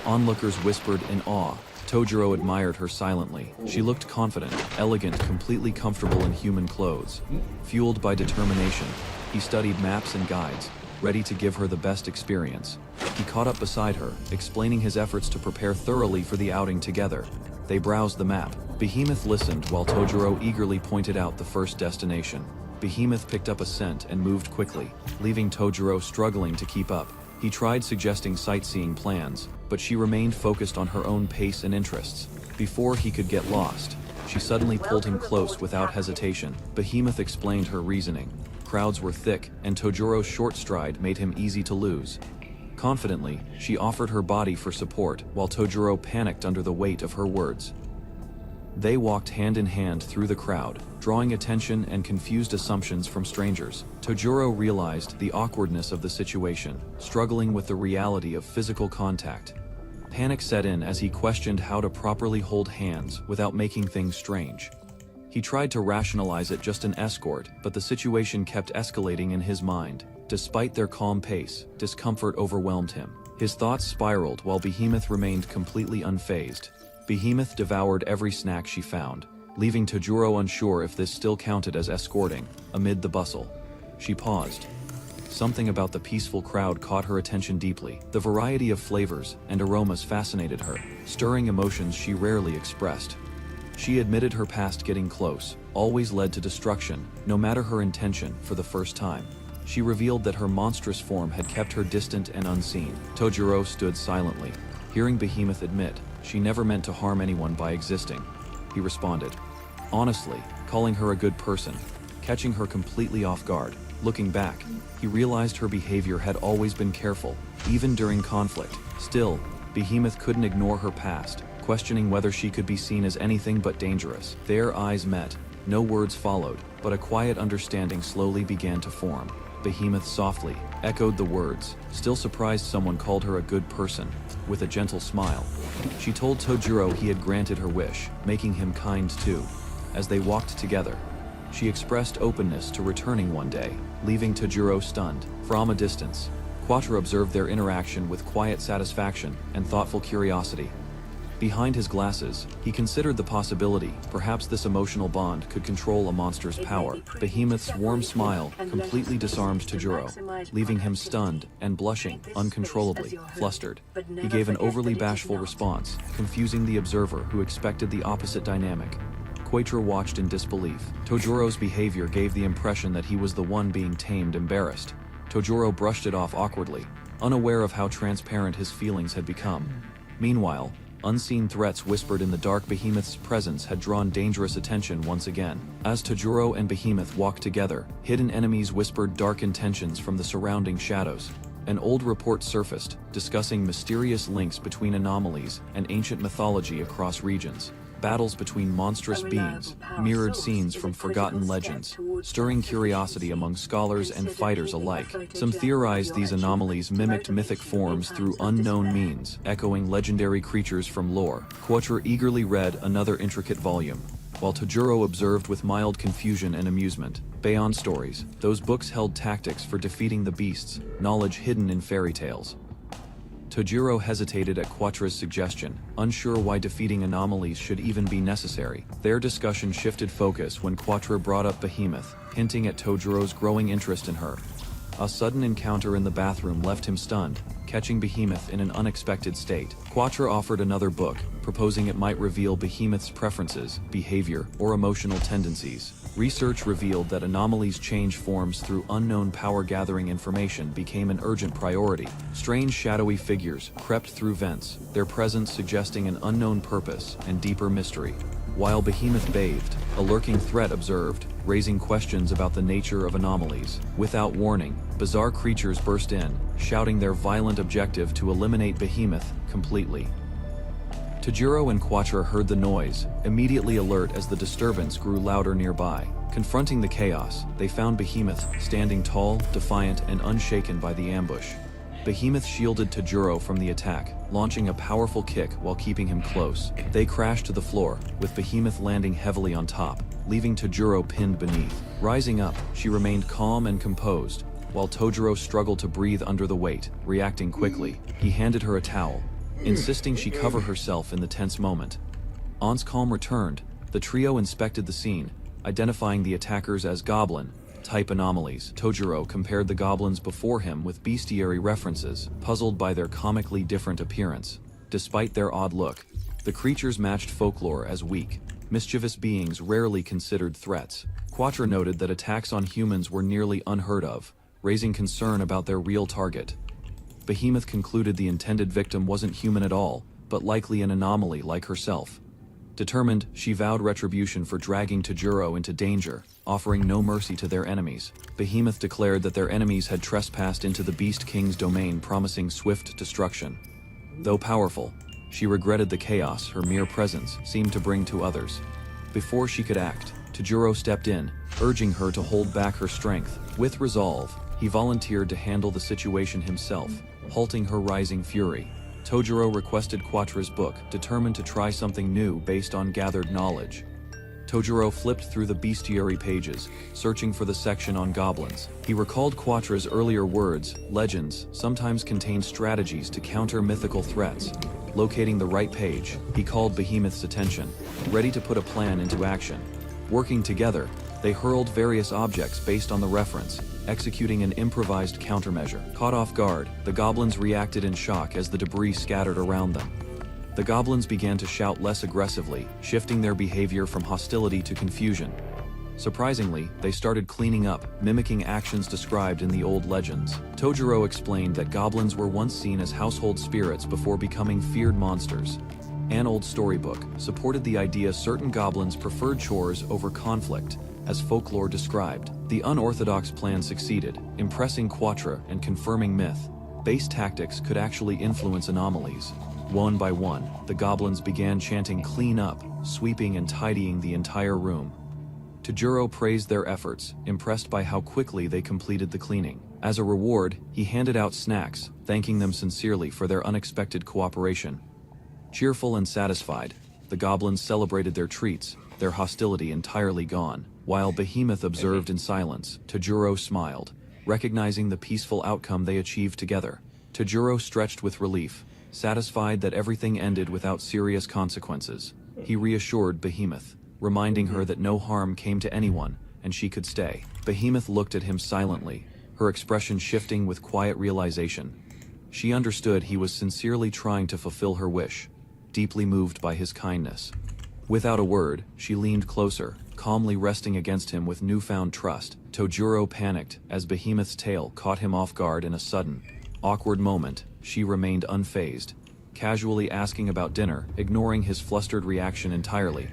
Onlookers whispered in awe. Tojuro admired her silently. She looked confident, elegant, completely comfortable in human clothes. Fueled by determination, he studied maps and guides, ready to give her the best experience. He caught up beside her, explaining his efforts to prepare thoroughly for the outing together. They browsed the map. Behemoth listened while Tojuro eagerly pointed out the first destination. Behemoth picked up a scent and moved quickly, leaving Tojuro struggling to keep up. He tried suggesting sightseeing plans, but she remained focused on her own pace and interests. Before he could get lost, she suddenly pulled him close without hesitation. Behemoth explained her reasoning. Crowds were thick, and Tojuro's short stride made him easy to lose. Confidently, she offered her body for support, while Tojuro panicked under the weight of her words. They walked hand in hand through the crowd, drawing attention and confused assumptions from strangers. Tojuro realized the awkwardness of the situation, struggling with the reality of physical contact. Panic set in as he questioned how to properly hold hands without making things strange. He tried to rationalize it just an escort, but the situation kept escalating in his mind. Despite their calm pace, discomfort overwhelmed him. His thoughts spiraled while Behemoth remained completely unfazed. Behemoth devoured every snack she found, leaving Tojuro unsure if this still counted as escorting. Amid the bustle, she paused. Something about the peaceful crowd caught her attention deeply. The variety of flavors and aromas fascinated her, stirring emotions she rarely expressed. She admitted her past getting close always led to destruction, no matter her intention. For the first time, she revealed that her monstrous form had kept her distant and unseen. Tojuro stood silently, hearing Behemoth admit she never meant to harm anyone by existing. He responded, honestly, calling her a good person, catching her completely off guard. Looking back, he realized her behavior had always been careful, even during conflict. Still, Behemoth couldn't ignore her past, questioning whether she could be seen as anything but dangerous. Their eyes met. No words followed, but a quiet understanding slowly began to form. Behemoth softly echoed the words, still surprised someone called her a good person. With a gentle smile, she told Tojuro he had granted her wish, making him kind too. As they walked together, she expressed openness to returning one day, leaving Tojuro stunned. From a distance, Quattro observed their interaction with quiet satisfaction and thoughtful curiosity. Behind his glasses, he considered the possibility perhaps this emotional bond could control a monster's power. Behemoth's warm smile completely disarmed Tojuro, leaving him stunned and blushing uncontrollably. Flustered, he gave an overly bashful response, confusing the observer who expected the opposite dynamic. Quattro watched in disbelief. Tojuro's behavior gave the impression that he was the one being tamed. Embarrassed, Tojuro brushed it off awkwardly, unaware of how transparent his feelings had become. Meanwhile, unseen threats whispered in the dark. Behemoth's presence had drawn dangerous attention once again. As Tojuro and Behemoth walked together, hidden enemies whispered dark intentions from the surrounding shadows. An old report surfaced, discussing mysterious links between anomalies and ancient mythology across regions. Battles between monstrous beings mirrored scenes from forgotten legends, stirring curiosity among scholars and fighters alike. Some theorized these anomalies mimicked mythic forms through unknown means, echoing legendary creatures from lore. Quattro eagerly read another intricate volume, while Tojuro observed with mild confusion and amusement. Beyond stories, those books held tactics for defeating the beasts, knowledge hidden in fairy tales. Tojuro hesitated at Quattro's suggestion, unsure why defeating anomalies should even be necessary. Their discussion shifted focus when Quattro brought up Behemoth, hinting at Tojuro's growing interest in her. A sudden encounter in the bathroom left him stunned, catching Behemoth in an unexpected state. Quattro offered another book, proposing it might reveal Behemoth's preferences, behavior, or emotional tendencies. Research revealed that anomalies change forms through unknown power-gathering. Information became an urgent priority. Strange shadowy figures crept through vents, their presence suggesting an unknown purpose and deeper mystery. While Behemoth bathed, a lurking threat observed, raising questions about the nature of anomalies. Without warning, bizarre creatures burst in, shouting their violent objective to eliminate Behemoth completely. Tajuro and Quattro heard the noise, immediately alert as the disturbance grew louder nearby. Confronting the chaos, they found Behemoth standing tall, defiant, and unshaken by the ambush. Behemoth shielded Tajuro from the attack, launching a powerful kick while keeping him close. They crashed to the floor, with Behemoth landing heavily on top, leaving Tajuro pinned beneath. Rising up, she remained calm and composed, while Tajuro struggled to breathe under the weight. Reacting quickly, he handed her a towel, insisting she cover herself in the tense moment. Once calm returned, the trio inspected the scene, identifying the attackers as goblin-type anomalies. Tajuro compared the goblins before him with bestiary references, puzzled by their comically different appearance. Despite their odd look, the creatures matched folklore as weak, mischievous beings rarely considered threats. Quattro noted that attacks on humans were nearly unheard of, raising concern about their real target. Behemoth concluded the intended victim wasn't human at all, but likely an anomaly like herself. Determined, she vowed retribution for dragging Tajuro into danger, offering no mercy to their enemies. Behemoth declared that their enemies had trespassed into the Beast King's domain, promising swift destruction. Though powerful, she regretted the chaos her mere presence seemed to bring to others. Before she could act, Tajuro stepped in, urging her to hold back her strength. With resolve, he volunteered to handle the situation himself, halting her rising fury. Tajuro requested Quattro's book, determined to try something new based on gathered knowledge. Tajuro flipped through the bestiary pages, searching for the section on goblins. He recalled Quattro's earlier words: legends sometimes contain strategies to counter mythical threats. Locating the right page, he called Behemoth's attention, ready to put a plan into action. Working together, they hurled various objects based on the reference, executing an improvised countermeasure. Caught off guard, the goblins reacted in shock as the debris scattered around them. The goblins began to shout less aggressively, shifting their behavior from hostility to confusion. Surprisingly, they started cleaning up, mimicking actions described in the old legends. Tajuro explained that goblins were once seen as household spirits before becoming feared monsters. An old storybook supported the idea certain goblins preferred chores over conflict, as folklore described. The unorthodox plan succeeded, impressing Quattro and confirming myth. Base tactics could actually influence anomalies. One by one, the goblins began chanting "clean up," sweeping and tidying the entire room. Tajuro praised their efforts, impressed by how quickly they completed the cleaning. As a reward, he handed out snacks, thanking them sincerely for their unexpected cooperation. Cheerful and satisfied, the goblins celebrated their treats, their hostility entirely gone. While Behemoth observed in silence, Tajuro smiled, recognizing the peaceful outcome they achieved together. Tajuro stretched with relief, satisfied that everything ended without serious consequences. He reassured Behemoth, reminding her that no harm came to anyone, and she could stay. Behemoth looked at him silently, her expression shifting with quiet realization. She understood he was sincerely trying to fulfill her wish, deeply moved by his kindness. Without a word, she leaned closer, calmly resting against him with newfound trust. Tajuro panicked as Behemoth's tail caught him off guard in a sudden, awkward moment. She remained unfazed, casually asking about dinner, ignoring his flustered reaction entirely.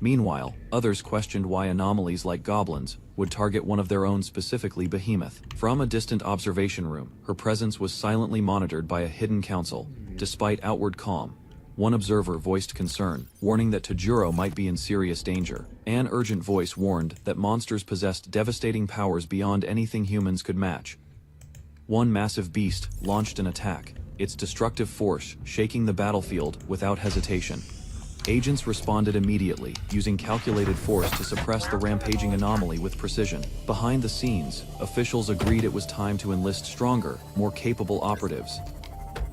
Meanwhile, others questioned why anomalies like goblins would target one of their own, specifically Behemoth. From a distant observation room, her presence was silently monitored by a hidden council. Despite outward calm, one observer voiced concern, warning that Tajuro might be in serious danger. An urgent voice warned that monsters possessed devastating powers beyond anything humans could match. One massive beast launched an attack, its destructive force shaking the battlefield without hesitation. Agents responded immediately, using calculated force to suppress the rampaging anomaly with precision. Behind the scenes, officials agreed it was time to enlist stronger, more capable operatives.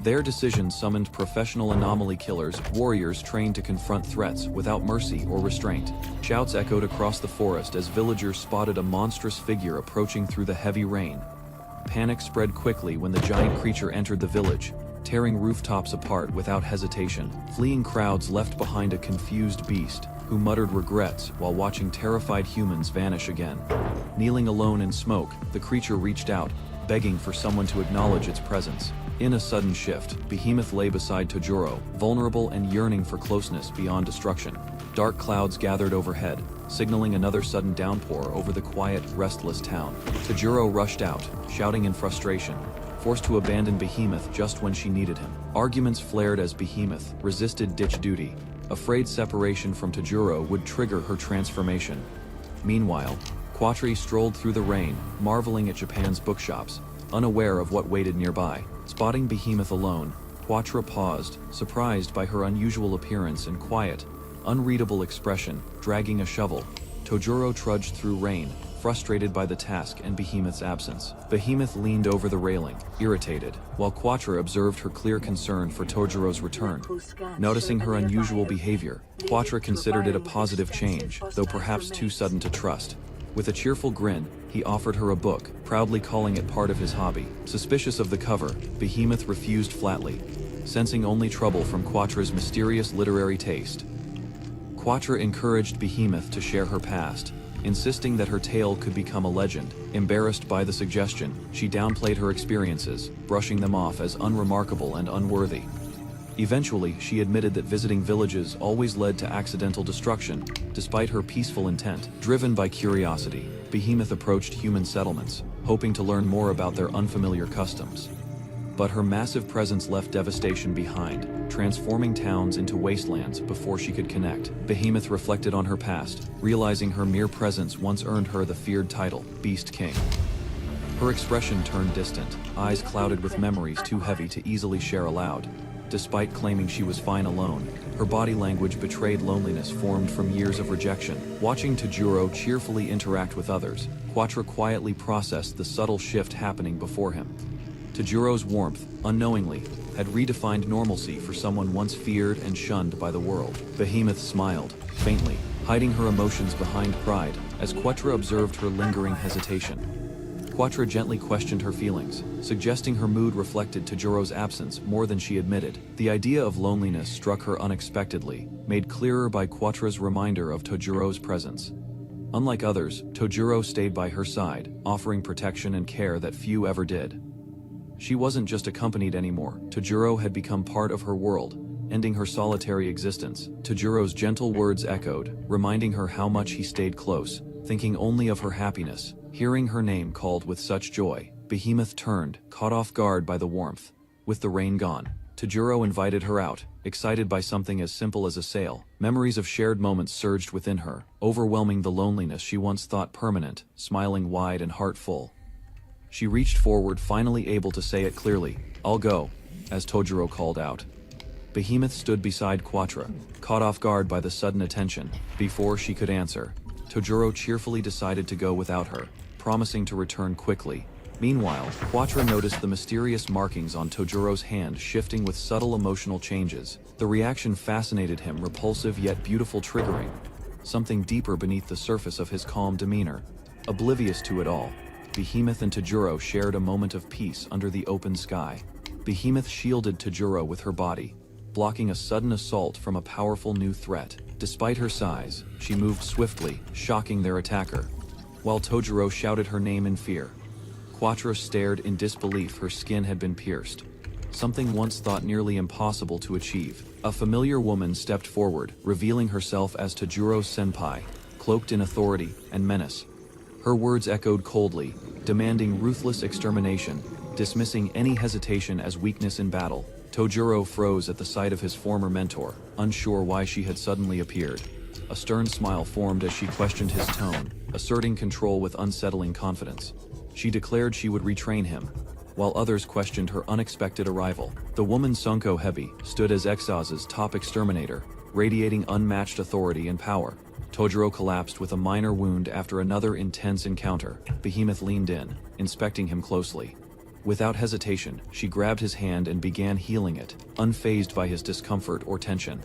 Their decision summoned professional anomaly killers, warriors trained to confront threats without mercy or restraint. Shouts echoed across the forest as villagers spotted a monstrous figure approaching through the heavy rain. Panic spread quickly when the giant creature entered the village, tearing rooftops apart without hesitation. Fleeing crowds left behind a confused beast, who muttered regrets while watching terrified humans vanish again. Kneeling alone in smoke, the creature reached out, begging for someone to acknowledge its presence. In a sudden shift, Behemoth lay beside Tojuro, vulnerable and yearning for closeness beyond destruction. Dark clouds gathered overhead, signaling another sudden downpour over the quiet, restless town. Tojuro rushed out, shouting in frustration, forced to abandon Behemoth just when she needed him. Arguments flared as Behemoth resisted ditch duty, afraid separation from Tojuro would trigger her transformation. Meanwhile, Quattro strolled through the rain, marveling at Japan's bookshops, unaware of what waited nearby. Spotting Behemoth alone, Quattro paused, surprised by her unusual appearance and quiet, unreadable expression, dragging a shovel. Tojuro trudged through rain, frustrated by the task and Behemoth's absence. Behemoth leaned over the railing, irritated, while Quattro observed her clear concern for Tojuro's return. Noticing her unusual behavior, Quattro considered it a positive change, though perhaps too sudden to trust. With a cheerful grin, he offered her a book, proudly calling it part of his hobby. Suspicious of the cover, Behemoth refused flatly, sensing only trouble from Quattro's mysterious literary taste. Quattro encouraged Behemoth to share her past, insisting that her tale could become a legend. Embarrassed by the suggestion, she downplayed her experiences, brushing them off as unremarkable and unworthy. Eventually, she admitted that visiting villages always led to accidental destruction, despite her peaceful intent. Driven by curiosity, Behemoth approached human settlements, hoping to learn more about their unfamiliar customs. But her massive presence left devastation behind, transforming towns into wastelands before she could connect. Behemoth reflected on her past, realizing her mere presence once earned her the feared title, Beast King. Her expression turned distant, eyes clouded with memories too heavy to easily share aloud. Despite claiming she was fine alone, her body language betrayed loneliness formed from years of rejection. Watching Tojuro cheerfully interact with others, Quattro quietly processed the subtle shift happening before him. Tojuro's warmth, unknowingly, had redefined normalcy for someone once feared and shunned by the world. Behemoth smiled, faintly, hiding her emotions behind pride, as Quattro observed her lingering hesitation. Quattro gently questioned her feelings, suggesting her mood reflected Tojuro's absence more than she admitted. The idea of loneliness struck her unexpectedly, made clearer by Quattro's reminder of Tojuro's presence. Unlike others, Tojuro stayed by her side, offering protection and care that few ever did. She wasn't just accompanied anymore. Tojuro had become part of her world, ending her solitary existence. Tojuro's gentle words echoed, reminding her how much he stayed close, thinking only of her happiness. Hearing her name called with such joy, Behemoth turned, caught off guard by the warmth. With the rain gone, Tojuro invited her out, excited by something as simple as a sail. Memories of shared moments surged within her, overwhelming the loneliness she once thought permanent, smiling wide and heartful. She reached forward, finally able to say it clearly, "I'll go," as Tojuro called out. Behemoth stood beside Quattro, caught off guard by the sudden attention. Before she could answer, Tojuro cheerfully decided to go without her, promising to return quickly. Meanwhile, Quattro noticed the mysterious markings on Tojuro's hand shifting with subtle emotional changes. The reaction fascinated him, repulsive yet beautiful, triggering something deeper beneath the surface of his calm demeanor. Oblivious to it all, Behemoth and Tojuro shared a moment of peace under the open sky. Behemoth shielded Tojuro with her body, blocking a sudden assault from a powerful new threat. Despite her size, she moved swiftly, shocking their attacker. While Tojuro shouted her name in fear, Quattro stared in disbelief. Her skin had been pierced, something once thought nearly impossible to achieve. A familiar woman stepped forward, revealing herself as Tojuro's senpai, cloaked in authority and menace. Her words echoed coldly, demanding ruthless extermination, dismissing any hesitation as weakness in battle. Tojuro froze at the sight of his former mentor, unsure why she had suddenly appeared. A stern smile formed as she questioned his tone, asserting control with unsettling confidence. She declared she would retrain him, while others questioned her unexpected arrival. The woman Sunko Hebi stood as Exhaus's top exterminator, radiating unmatched authority and power. Tojuro collapsed with a minor wound after another intense encounter. Behemoth leaned in, inspecting him closely. Without hesitation, she grabbed his hand and began healing it, unfazed by his discomfort or tension.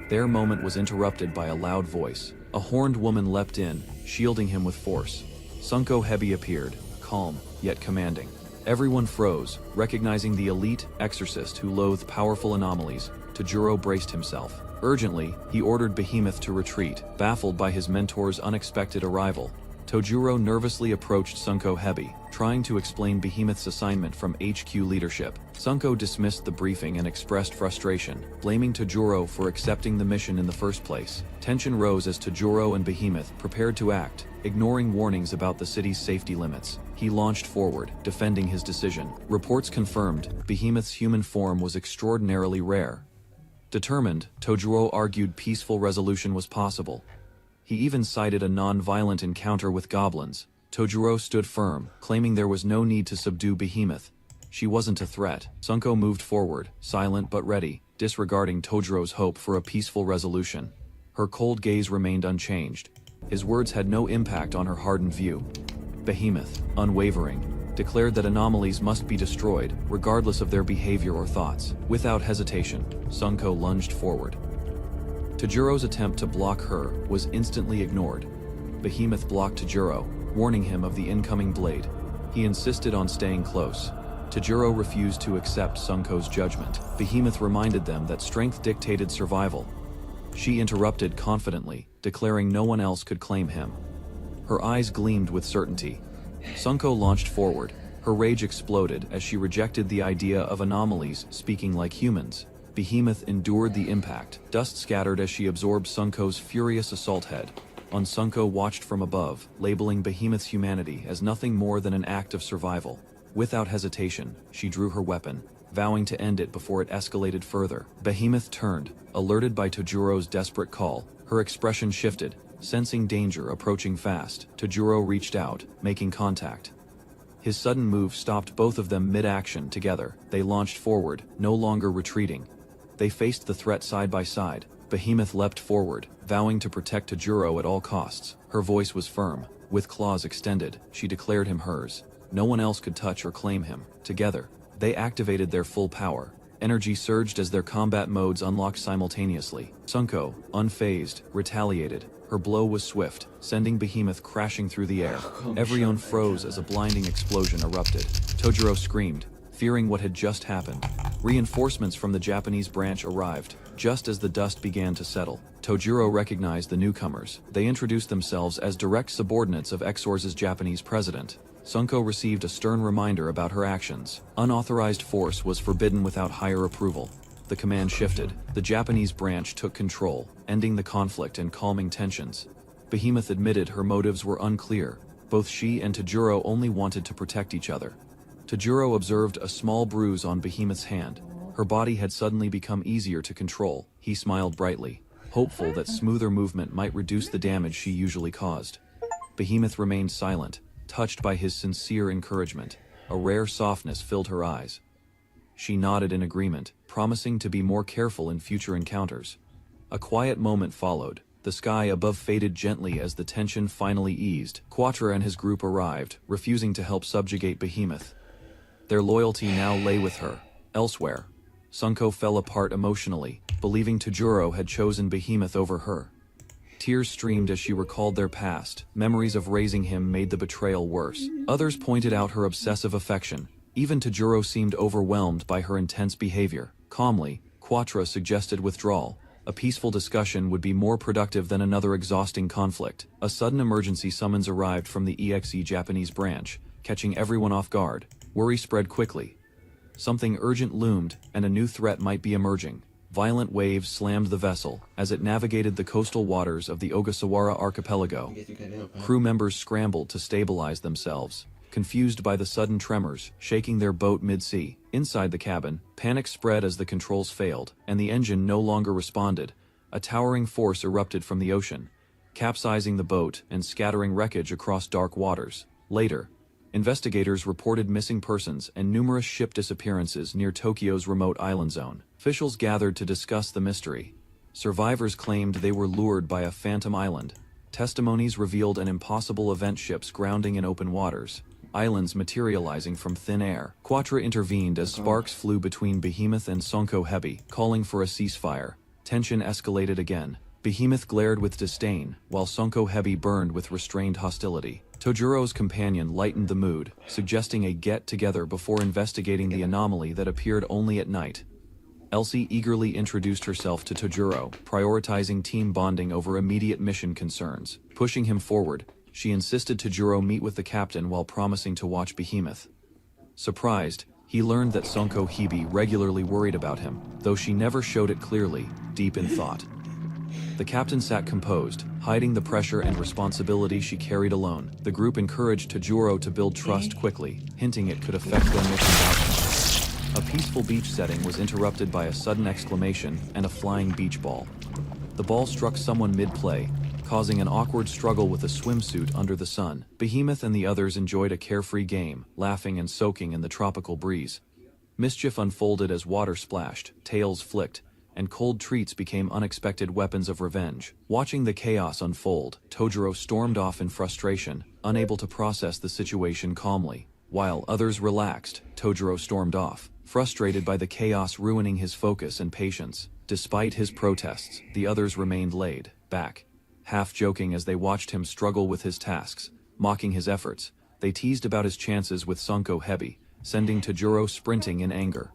Their moment was interrupted by a loud voice. A horned woman leapt in, shielding him with force. Sunko Hebi appeared, calm, yet commanding. Everyone froze, recognizing the elite exorcist who loathed powerful anomalies. Tojuro braced himself. Urgently, he ordered Behemoth to retreat, baffled by his mentor's unexpected arrival. Tojuro nervously approached Sunko Hebi, trying to explain Behemoth's assignment from HQ leadership. Sunko dismissed the briefing and expressed frustration, blaming Tojuro for accepting the mission in the first place. Tension rose as Tojuro and Behemoth prepared to act, ignoring warnings about the city's safety limits. He launched forward, defending his decision. Reports confirmed Behemoth's human form was extraordinarily rare. Determined, Tojuro argued peaceful resolution was possible. He even cited a non-violent encounter with goblins. Tojuro stood firm, claiming there was no need to subdue Behemoth. She wasn't a threat. Sunko moved forward, silent but ready, disregarding Tojuro's hope for a peaceful resolution. Her cold gaze remained unchanged. His words had no impact on her hardened view. Behemoth, unwavering, declared that anomalies must be destroyed, regardless of their behavior or thoughts. Without hesitation, Sunko lunged forward. Tojuro's attempt to block her was instantly ignored. Behemoth blocked Tojuro, warning him of the incoming blade. He insisted on staying close. Tojuro refused to accept Sunko's judgment. Behemoth reminded them that strength dictated survival. She interrupted confidently, declaring no one else could claim him. Her eyes gleamed with certainty. Sunko launched forward. Her rage exploded as she rejected the idea of anomalies speaking like humans. Behemoth endured the impact. Dust scattered as she absorbed Sunko's furious assault head. Sunko watched from above, labeling Behemoth's humanity as nothing more than an act of survival. Without hesitation, she drew her weapon, vowing to end it before it escalated further. Behemoth turned, alerted by Tojuro's desperate call. Her expression shifted, sensing danger approaching fast. Tojuro reached out, making contact. His sudden move stopped both of them mid-action together. They launched forward, no longer retreating. They faced the threat side by side. Behemoth leapt forward, vowing to protect Tojuro at all costs. Her voice was firm. With claws extended, she declared him hers. No one else could touch or claim him. Together, they activated their full power. Energy surged as their combat modes unlocked simultaneously. Sunko, unfazed, retaliated. Her blow was swift, sending Behemoth crashing through the air. Everyone froze as a blinding explosion erupted. Tojuro screamed, fearing what had just happened. Reinforcements from the Japanese branch arrived. Just as the dust began to settle, Tojuro recognized the newcomers. They introduced themselves as direct subordinates of Exor's Japanese president. Sunko received a stern reminder about her actions. Unauthorized force was forbidden without higher approval. The command shifted. The Japanese branch took control, ending the conflict and calming tensions. Behemoth admitted her motives were unclear. Both she and Tojuro only wanted to protect each other. Tojuro observed a small bruise on Behemoth's hand. Her body had suddenly become easier to control. He smiled brightly, hopeful that smoother movement might reduce the damage she usually caused. Behemoth remained silent, touched by his sincere encouragement. A rare softness filled her eyes. She nodded in agreement, promising to be more careful in future encounters. A quiet moment followed. The sky above faded gently as the tension finally eased. Quattro and his group arrived, refusing to help subjugate Behemoth. Their loyalty now lay with her. Elsewhere, Sunko fell apart emotionally, believing Tojuro had chosen Behemoth over her. Tears streamed as she recalled their past. Memories of raising him made the betrayal worse. Others pointed out her obsessive affection. Even Tojuro seemed overwhelmed by her intense behavior. Calmly, Quattro suggested withdrawal. A peaceful discussion would be more productive than another exhausting conflict. A sudden emergency summons arrived from the EXE Japanese branch, catching everyone off guard. Worry spread quickly. Something urgent loomed, and a new threat might be emerging. Violent waves slammed the vessel as it navigated the coastal waters of the Ogasawara archipelago. Crew members scrambled to stabilize themselves, confused by the sudden tremors, shaking their boat mid-sea. Inside the cabin, panic spread as the controls failed, and the engine no longer responded. A towering force erupted from the ocean, capsizing the boat and scattering wreckage across dark waters. Later, investigators reported missing persons and numerous ship disappearances near Tokyo's remote island zone. Officials gathered to discuss the mystery. Survivors claimed they were lured by a phantom island. Testimonies revealed an impossible event, ships grounding in open waters, islands materializing from thin air. Quattro intervened as sparks flew between Behemoth and Sunko Hebi, calling for a ceasefire. Tension escalated again. Behemoth glared with disdain, while Sunko Hebi burned with restrained hostility. Tojuro's companion lightened the mood, suggesting a get-together before investigating the anomaly that appeared only at night. Elsie eagerly introduced herself to Tojuro, prioritizing team bonding over immediate mission concerns. Pushing him forward, she insisted Tajuro meet with the captain while promising to watch Behemoth. Surprised, he learned that Sonko Hibi regularly worried about him, though she never showed it clearly, deep in thought. The captain sat composed, hiding the pressure and responsibility she carried alone. The group encouraged Tajuro to build trust quickly, hinting it could affect their mission outcome. A peaceful beach setting was interrupted by a sudden exclamation and a flying beach ball. The ball struck someone mid-play, causing an awkward struggle with a swimsuit under the sun. Behemoth and the others enjoyed a carefree game, laughing and soaking in the tropical breeze. Mischief unfolded as water splashed, tails flicked, and cold treats became unexpected weapons of revenge. Watching the chaos unfold, Tojiro stormed off in frustration, unable to process the situation calmly. While others relaxed, Tojiro stormed off, frustrated by the chaos ruining his focus and patience. Despite his protests, the others remained laid back, half-joking as they watched him struggle with his tasks. Mocking his efforts, they teased about his chances with Sonko Hibi, sending Tajuro sprinting in anger.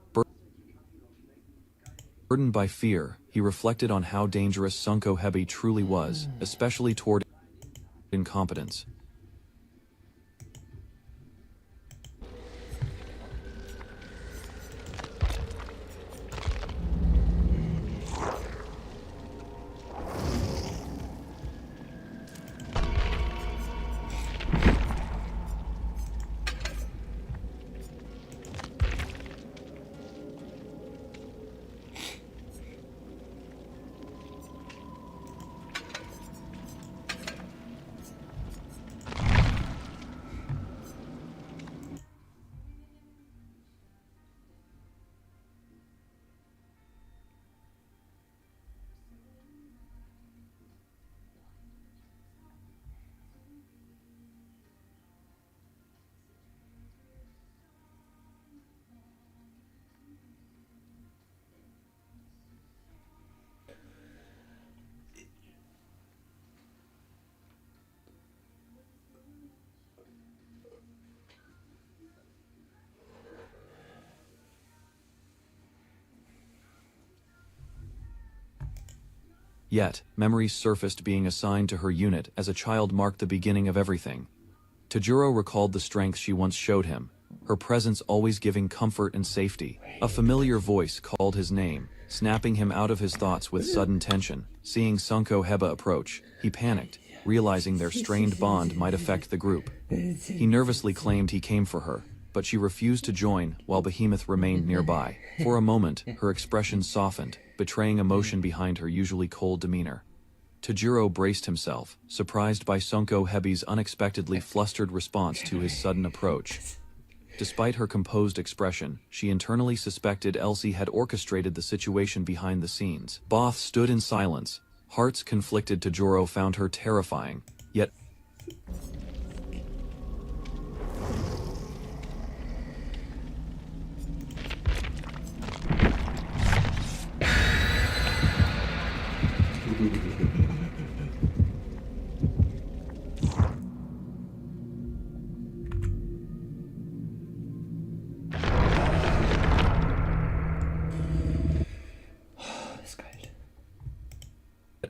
Burdened by fear, he reflected on how dangerous Sonko Hibi truly was, especially toward incompetence. Yet, memories surfaced being assigned to her unit as a child marked the beginning of everything. Tajuro recalled the strength she once showed him, her presence always giving comfort and safety. A familiar voice called his name, snapping him out of his thoughts with sudden tension. Seeing Sonko Hibi approach, he panicked, realizing their strained bond might affect the group. He nervously claimed he came for her, but she refused to join while Behemoth remained nearby. For a moment, her expression softened, betraying emotion behind her usually cold demeanor. Tajuro braced himself, surprised by Sonko Hibi's unexpectedly flustered response to his sudden approach. Despite her composed expression, she internally suspected Elsie had orchestrated the situation behind the scenes. Both stood in silence. Hearts conflicted. Tajuro found her terrifying, yet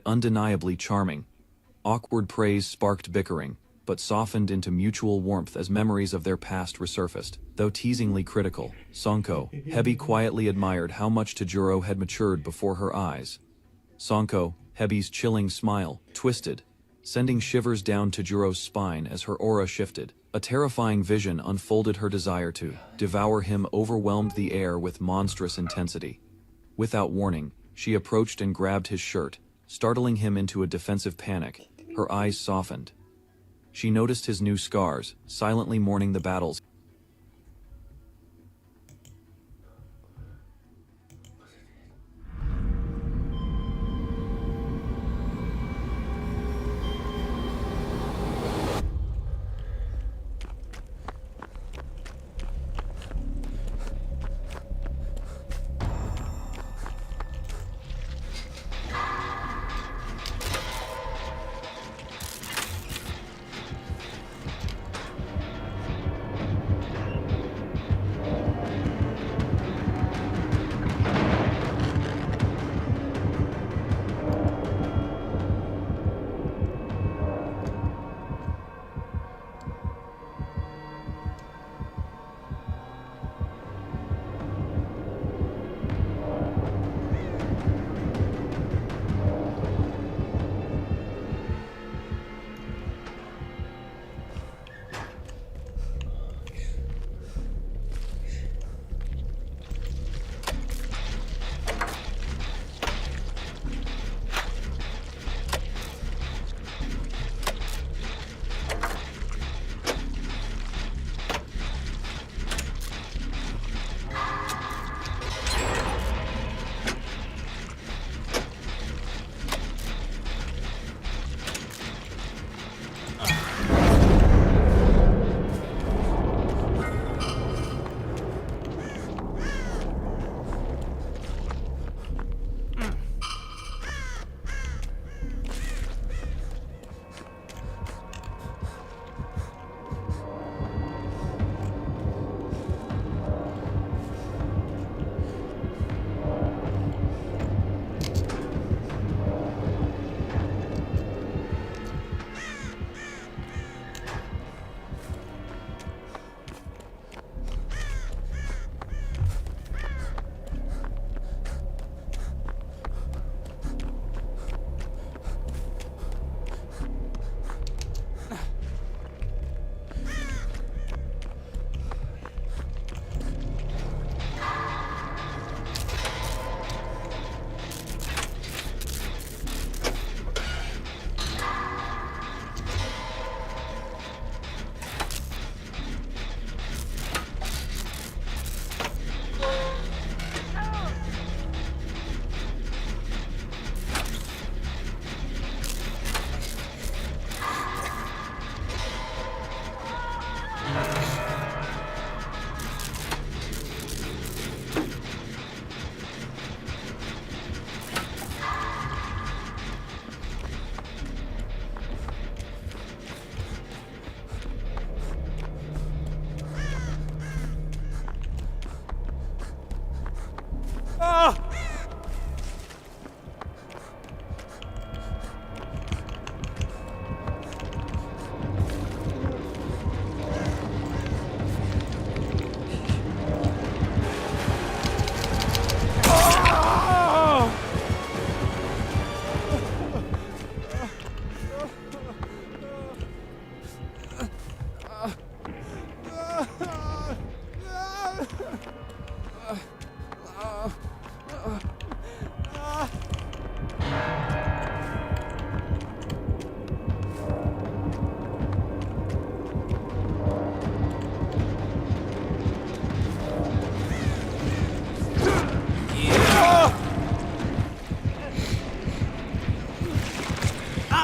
undeniably charming. Awkward praise sparked bickering, but softened into mutual warmth as memories of their past resurfaced. Though teasingly critical, Sonko Hibi quietly admired how much Tajuro had matured before her eyes. Sonko Hibi's chilling smile twisted, sending shivers down Tajuro's spine as her aura shifted. A terrifying vision unfolded. Her desire to devour him overwhelmed the air with monstrous intensity. Without warning, she approached and grabbed his shirt, startling him into a defensive panic. Her eyes softened. She noticed his new scars, silently mourning the battles.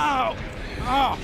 Au! Au!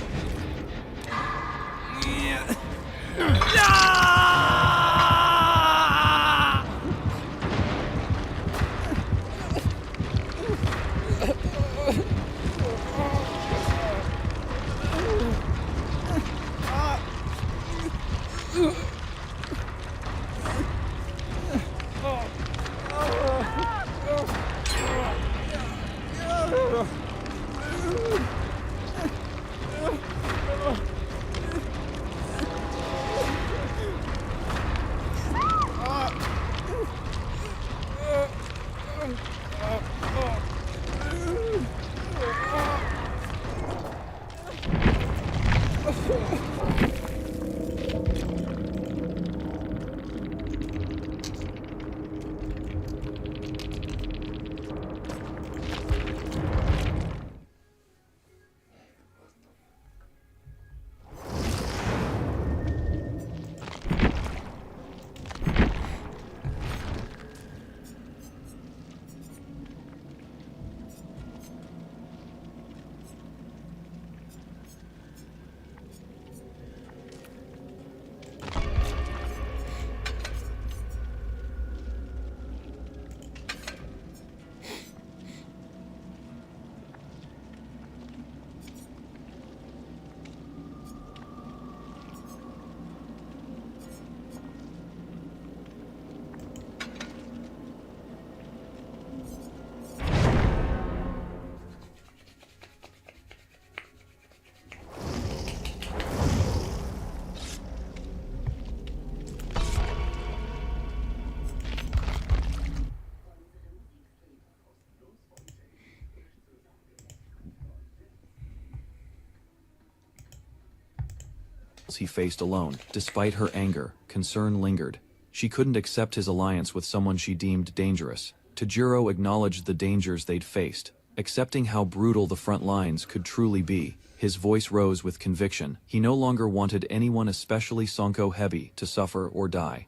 he faced alone. Despite her anger, concern lingered. She couldn't accept his alliance with someone she deemed dangerous. Tajiro acknowledged the dangers they'd faced, accepting how brutal the front lines could truly be. His voice rose with conviction. He no longer wanted anyone, especially Sonko Hebi, to suffer or die.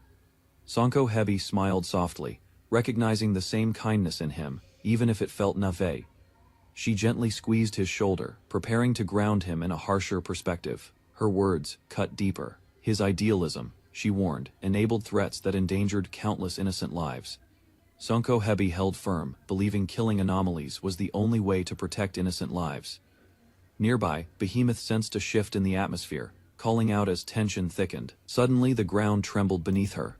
Sonko Hebi smiled softly, recognizing the same kindness in him, even if it felt naïve. She gently squeezed his shoulder, preparing to ground him in a harsher perspective. Her words cut deeper. His idealism, she warned, enabled threats that endangered countless innocent lives. Sonko Hebi held firm, believing killing anomalies was the only way to protect innocent lives. Nearby, Behemoth sensed a shift in the atmosphere, calling out as tension thickened. Suddenly the ground trembled beneath her.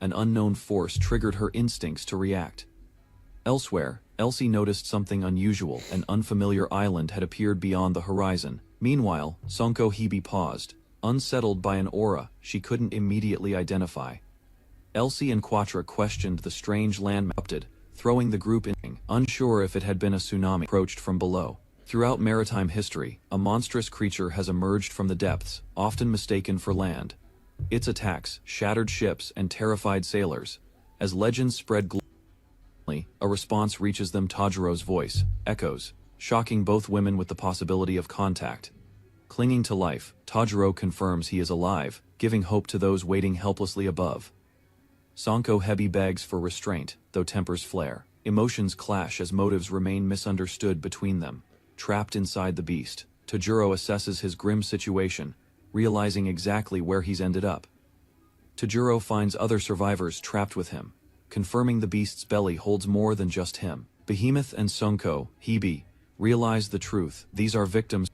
An unknown force triggered her instincts to react. Elsewhere, Elsie noticed something unusual. An unfamiliar island had appeared beyond the horizon. Meanwhile, Sonko Hebe paused, unsettled by an aura she couldn't immediately identify. Elsie and Quattro questioned the strange land erupted, throwing the group in, unsure if it had been a tsunami approached from below. Throughout maritime history, a monstrous creature has emerged from the depths, often mistaken for land. Its attacks shattered ships and terrified sailors. As legends spread globally, a response reaches them. Tajiro's voice echoes, shocking both women with the possibility of contact. Clinging to life, Tajiro confirms he is alive, giving hope to those waiting helplessly above. Sonko Hebe begs for restraint, though tempers flare. Emotions clash as motives remain misunderstood between them. Trapped inside the beast, Tajuro assesses his grim situation, realizing exactly where he's ended up. Tajuro finds other survivors trapped with him, confirming the beast's belly holds more than just him. Behemoth and Sonko, Hebe, realize the truth. These are victims.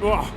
Oh.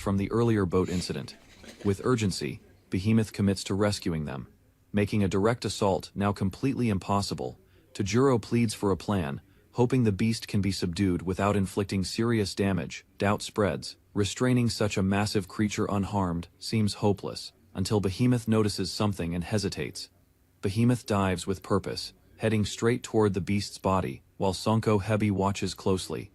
from the earlier boat incident. With urgency, Behemoth commits to rescuing them, making a direct assault now completely impossible. Tajuro pleads for a plan, hoping the beast can be subdued without inflicting serious damage. Doubt spreads. Restraining such a massive creature unharmed seems hopeless, until Behemoth notices something and hesitates. Behemoth dives with purpose, heading straight toward the beast's body, while Sonko Hebi watches closely.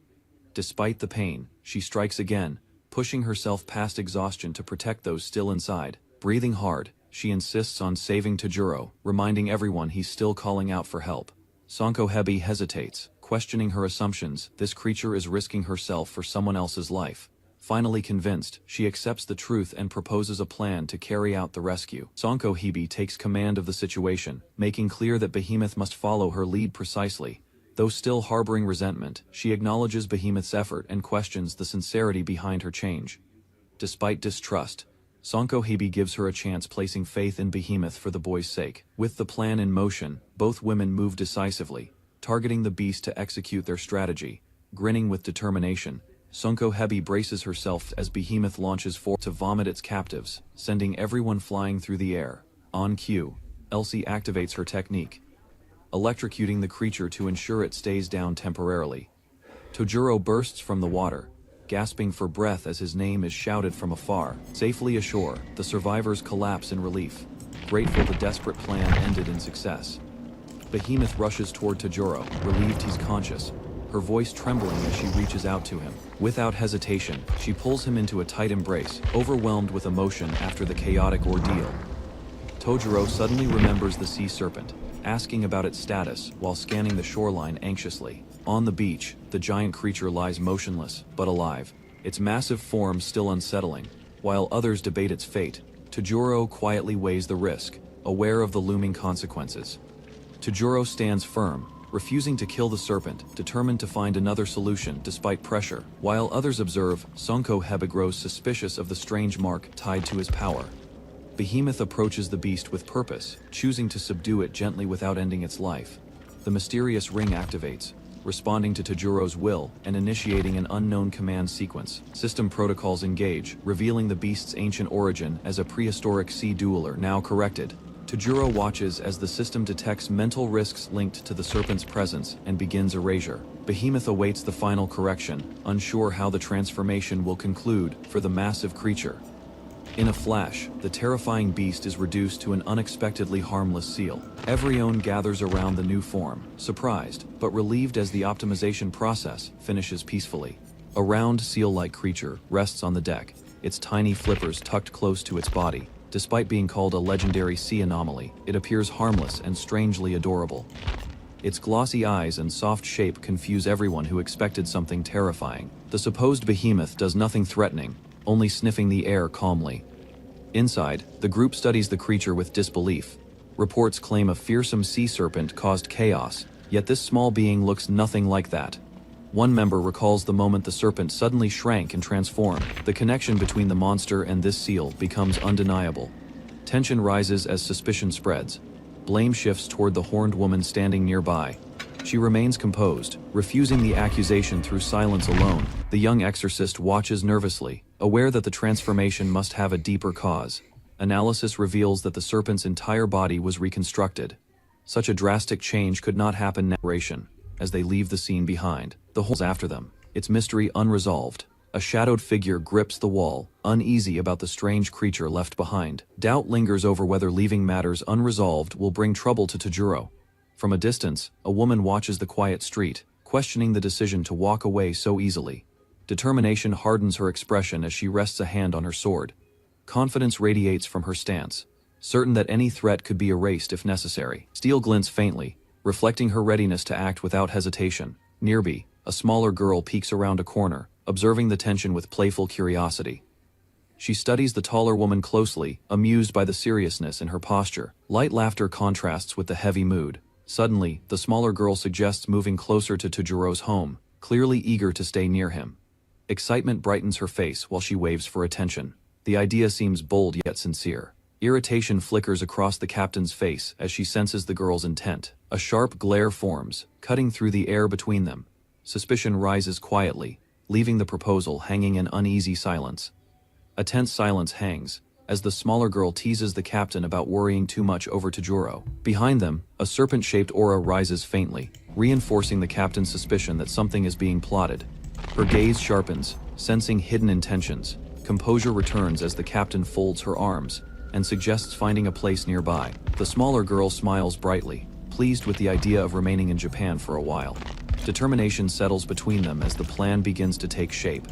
Despite the pain, she strikes again, pushing herself past exhaustion to protect those still inside. Breathing hard, she insists on saving Tajuro, reminding everyone he's still calling out for help. Sonko Hebi hesitates, questioning her assumptions. This creature is risking herself for someone else's life. Finally convinced, she accepts the truth and proposes a plan to carry out the rescue. Sonko Hebi takes command of the situation, making clear that Behemoth must follow her lead precisely. Though still harboring resentment, she acknowledges Behemoth's effort and questions the sincerity behind her change. Despite distrust, Sonko Hebi gives her a chance, placing faith in Behemoth for the boy's sake. With the plan in motion, both women move decisively, targeting the beast to execute their strategy. Grinning with determination, Sonko Hebi braces herself as Behemoth launches forth to vomit its captives, sending everyone flying through the air. On cue, Elsie activates her technique, electrocuting the creature to ensure it stays down temporarily. Tajuro bursts from the water, gasping for breath as his name is shouted from afar. Safely ashore, the survivors collapse in relief, grateful the desperate plan ended in success. Behemoth rushes toward Tajuro, relieved he's conscious, her voice trembling as she reaches out to him. Without hesitation, she pulls him into a tight embrace, overwhelmed with emotion after the chaotic ordeal. Tajuro suddenly remembers the sea serpent, asking about its status while scanning the shoreline anxiously. On the beach, the giant creature lies motionless, but alive, its massive form still unsettling. While others debate its fate, Tajuro quietly weighs the risk, aware of the looming consequences. Tajuro stands firm, refusing to kill the serpent, determined to find another solution despite pressure. While others observe, Sonko Hebi grows suspicious of the strange mark tied to his power. Behemoth approaches the beast with purpose, choosing to subdue it gently without ending its life. The mysterious ring activates, responding to Tajuro's will and initiating an unknown command sequence. System protocols engage, revealing the beast's ancient origin as a prehistoric sea dueler. Now corrected, Tajuro watches as the system detects mental risks linked to the serpent's presence and begins erasure. Behemoth awaits the final correction, unsure how the transformation will conclude for the massive creature. In a flash, the terrifying beast is reduced to an unexpectedly harmless seal. Everyone gathers around the new form, surprised, but relieved as the optimization process finishes peacefully. A round seal-like creature rests on the deck, its tiny flippers tucked close to its body. Despite being called a legendary sea anomaly, it appears harmless and strangely adorable. Its glossy eyes and soft shape confuse everyone who expected something terrifying. The supposed behemoth does nothing threatening, only sniffing the air calmly. Inside, the group studies the creature with disbelief. Reports claim a fearsome sea serpent caused chaos, yet this small being looks nothing like that. One member recalls the moment the serpent suddenly shrank and transformed. The connection between the monster and this seal becomes undeniable. Tension rises as suspicion spreads. Blame shifts toward the horned woman standing nearby. She remains composed, refusing the accusation through silence alone. The young exorcist watches nervously, aware that the transformation must have a deeper cause. Analysis reveals that the serpent's entire body was reconstructed. Such a drastic change could not happen narration. As they leave the scene behind, the holes after them, its mystery unresolved. A shadowed figure grips the wall, uneasy about the strange creature left behind. Doubt lingers over whether leaving matters unresolved will bring trouble to Tajuro. From a distance, a woman watches the quiet street, questioning the decision to walk away so easily. Determination hardens her expression as she rests a hand on her sword. Confidence radiates from her stance, certain that any threat could be erased if necessary. Steel glints faintly, reflecting her readiness to act without hesitation. Nearby, a smaller girl peeks around a corner, observing the tension with playful curiosity. She studies the taller woman closely, amused by the seriousness in her posture. Light laughter contrasts with the heavy mood. Suddenly, the smaller girl suggests moving closer to Tajuro's home, clearly eager to stay near him. Excitement brightens her face while she waves for attention. The idea seems bold yet sincere. Irritation flickers across the captain's face as she senses the girl's intent. A sharp glare forms, cutting through the air between them. Suspicion rises quietly, leaving the proposal hanging in uneasy silence. A tense silence hangs, as the smaller girl teases the captain about worrying too much over Tajuro. Behind them, a serpent-shaped aura rises faintly, reinforcing the captain's suspicion that something is being plotted. Her gaze sharpens, sensing hidden intentions. Composure returns as the captain folds her arms and suggests finding a place nearby. The smaller girl smiles brightly, pleased with the idea of remaining in Japan for a while. Determination settles between them as the plan begins to take shape.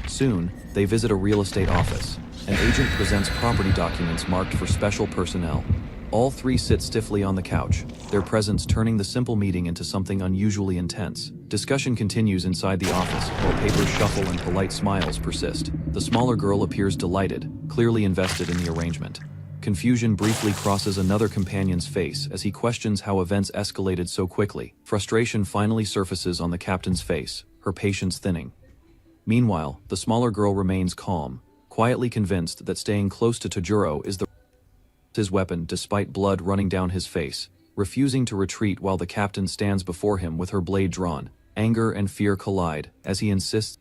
Soon, they visit a real estate office. An agent presents property documents marked for special personnel. All three sit stiffly on the couch, their presence turning the simple meeting into something unusually intense. Discussion continues inside the office, while papers shuffle and polite smiles persist. The smaller girl appears delighted, clearly invested in the arrangement. Confusion briefly crosses another companion's face as he questions how events escalated so quickly. Frustration finally surfaces on the captain's face, her patience thinning. Meanwhile, the smaller girl remains calm, quietly convinced that staying close to Tajuro is his weapon despite blood running down his face, refusing to retreat while the captain stands before him with her blade drawn. Anger and fear collide as he insists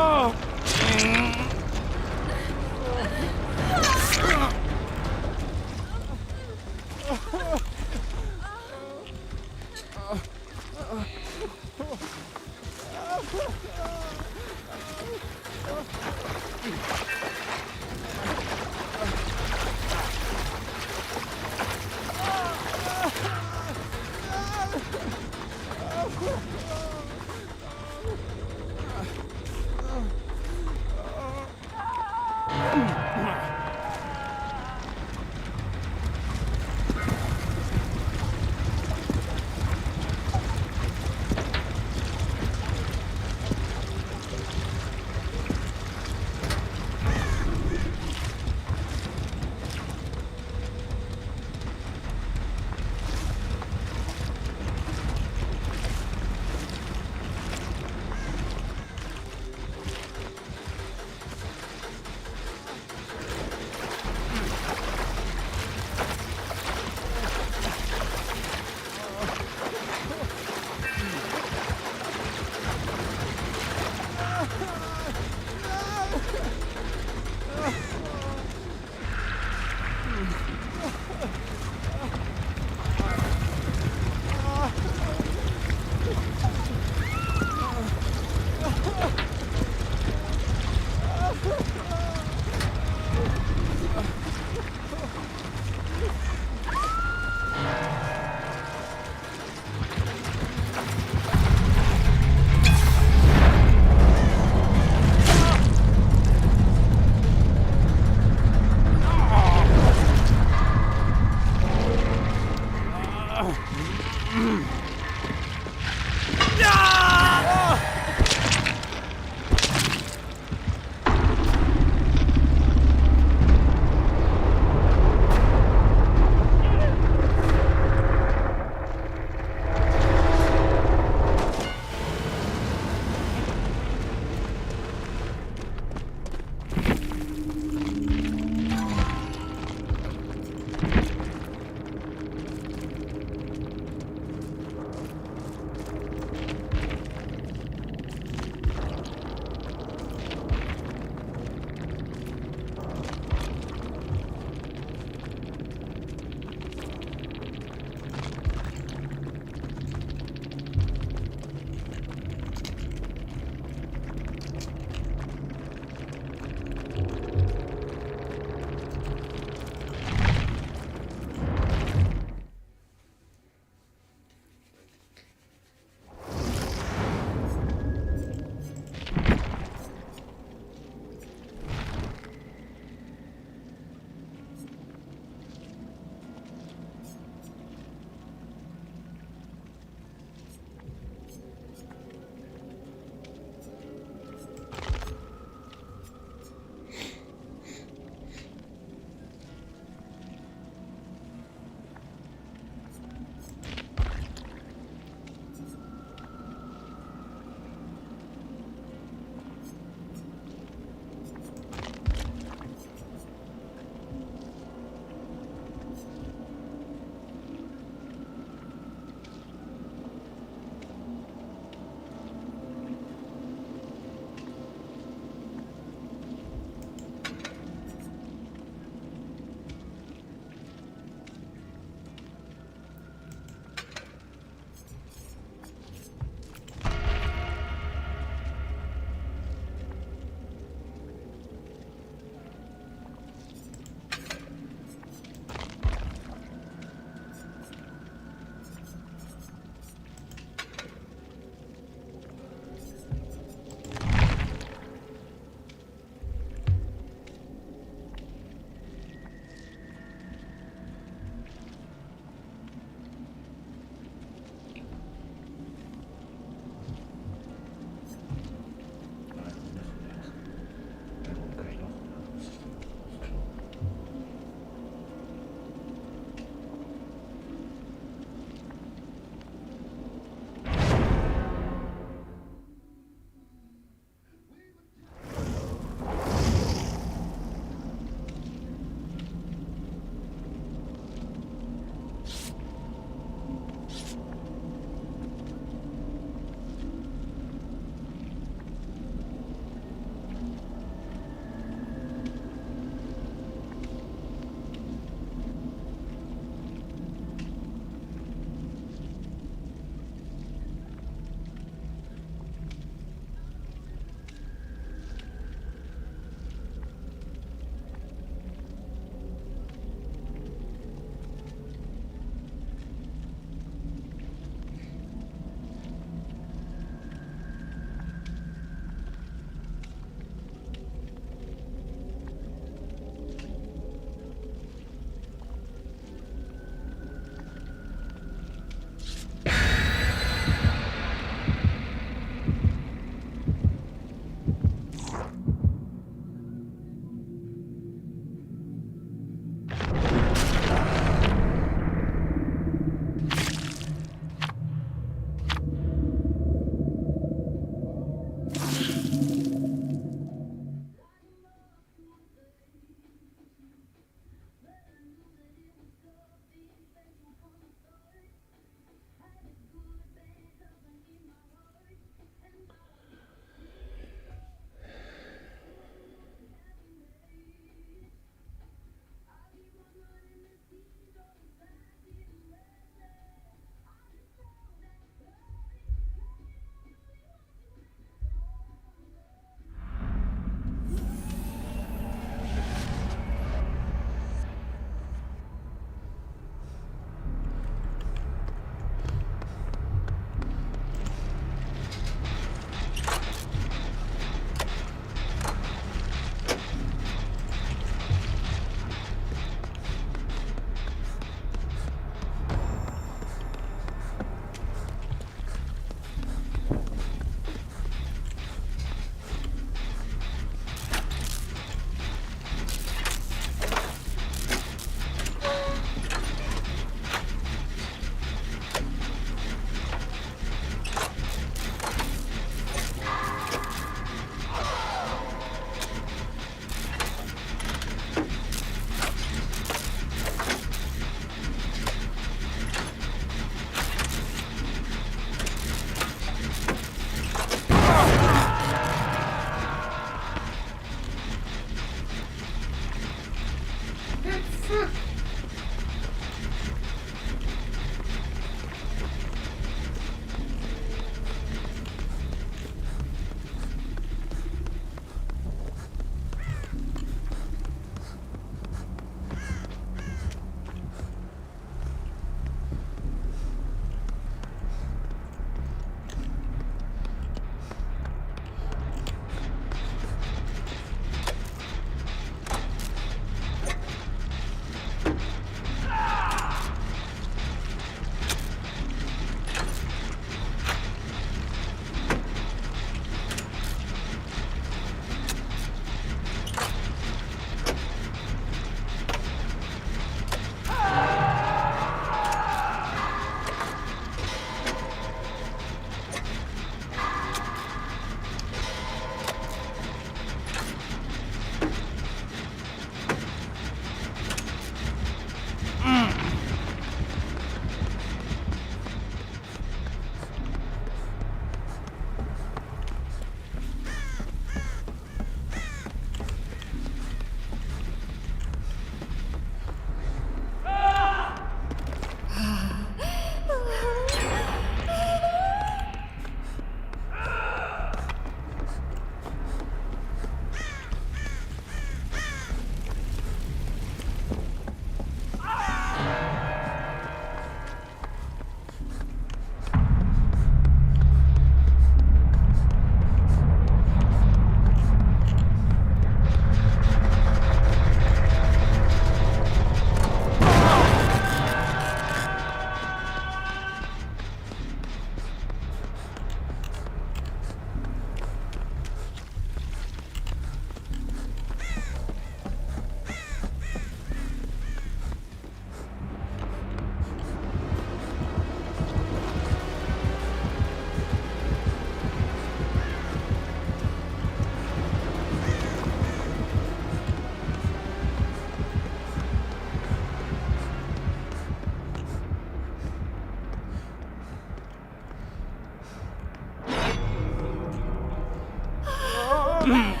Was?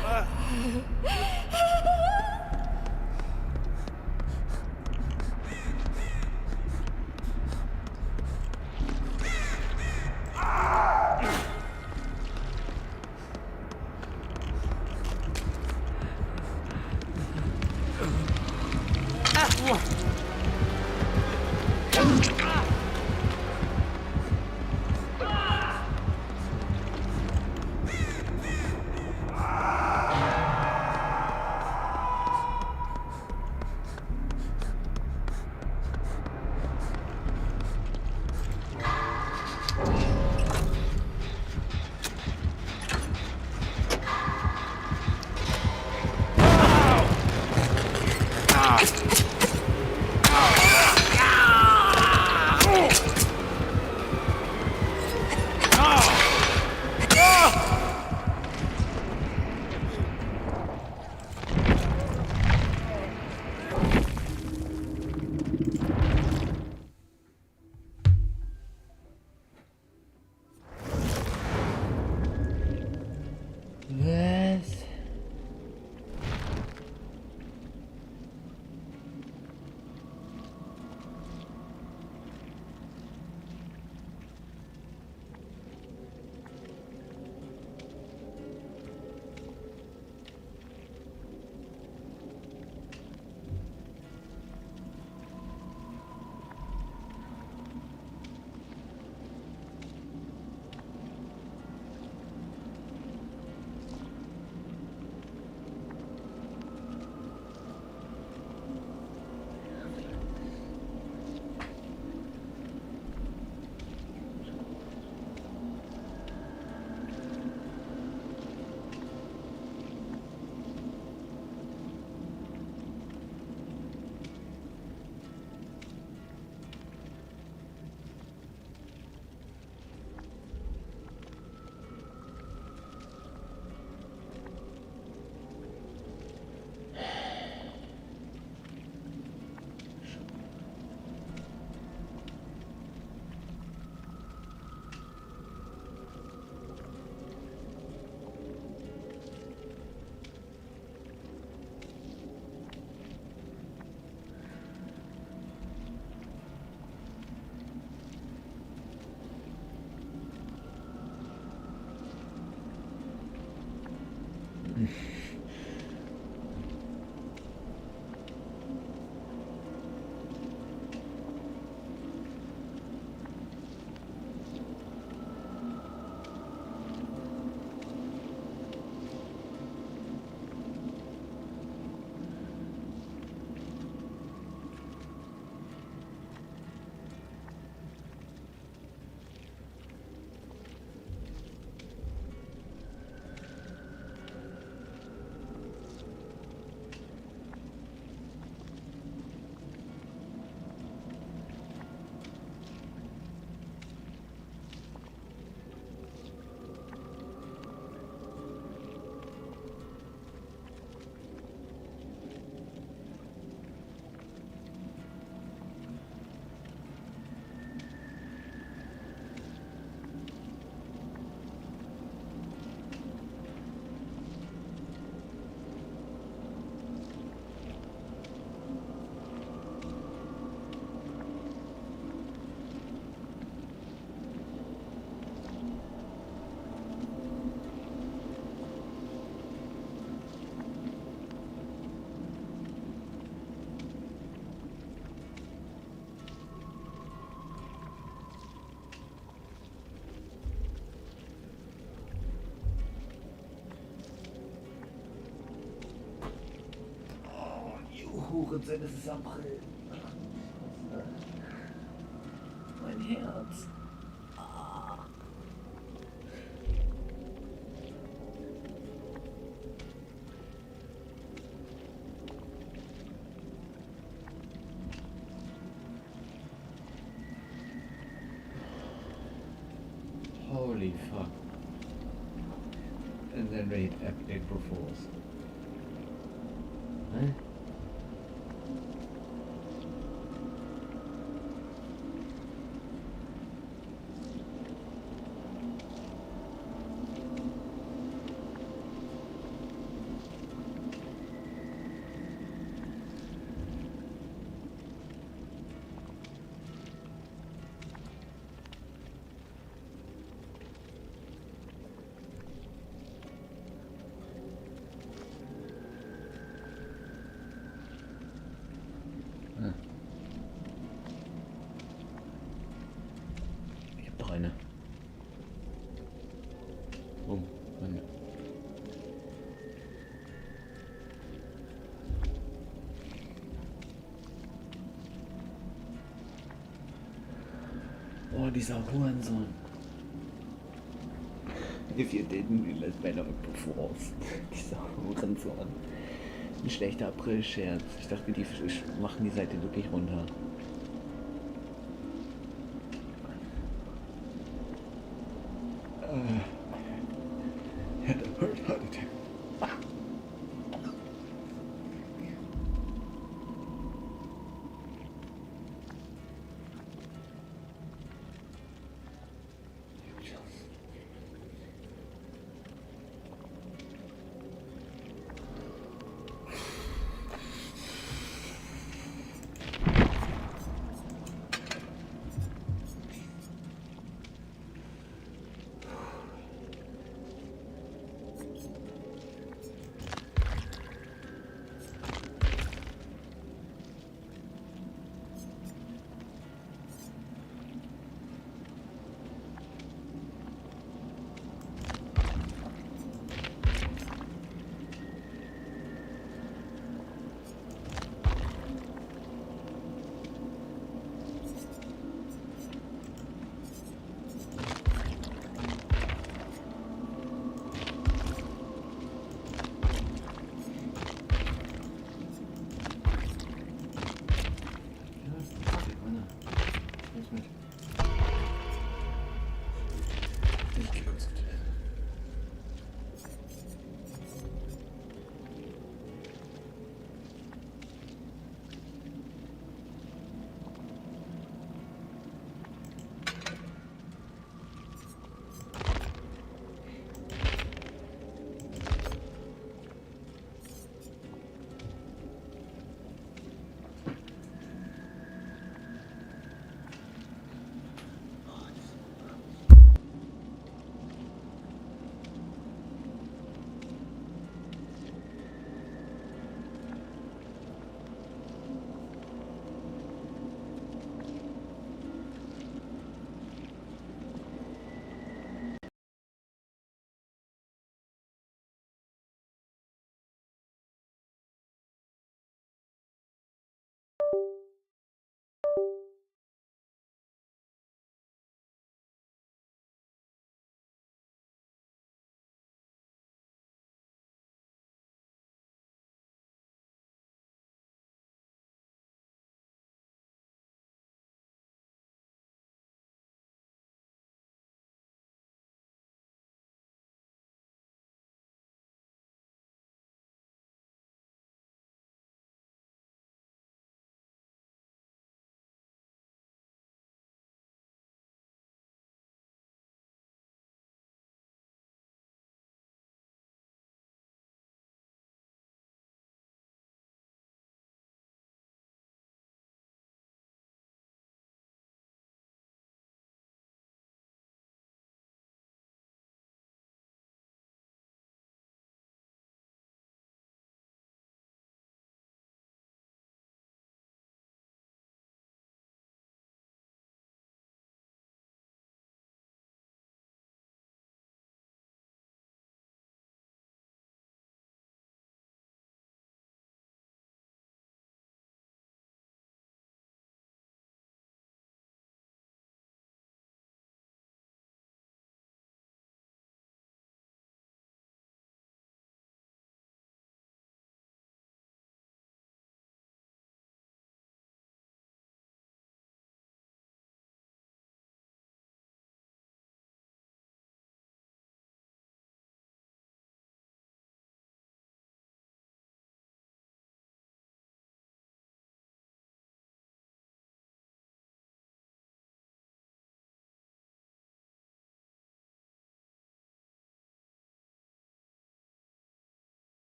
Hurensohn, es ist April. Mein Herz. Holy fuck. And then raid April Fools. Huh? dieser Hurensohn. If you didn't, you let better Falls. Dieser Hurensohn. Ein schlechter April-Scherz. Ich dachte, die machen die Seite wirklich runter. Had a heart attack.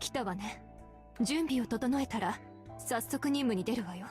来たわね。準備を整えたら早速任務に出るわよ。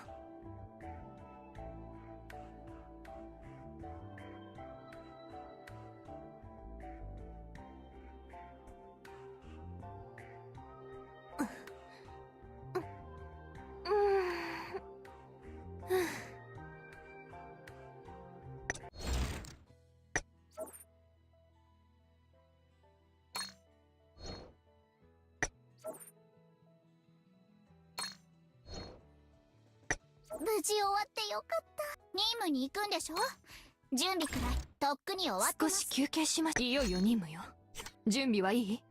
無事終わってよかった。任務に行くんでしょ？準備くらいとっくに終わってます。少し休憩しまし。いよいよ任務よ。準備はいい？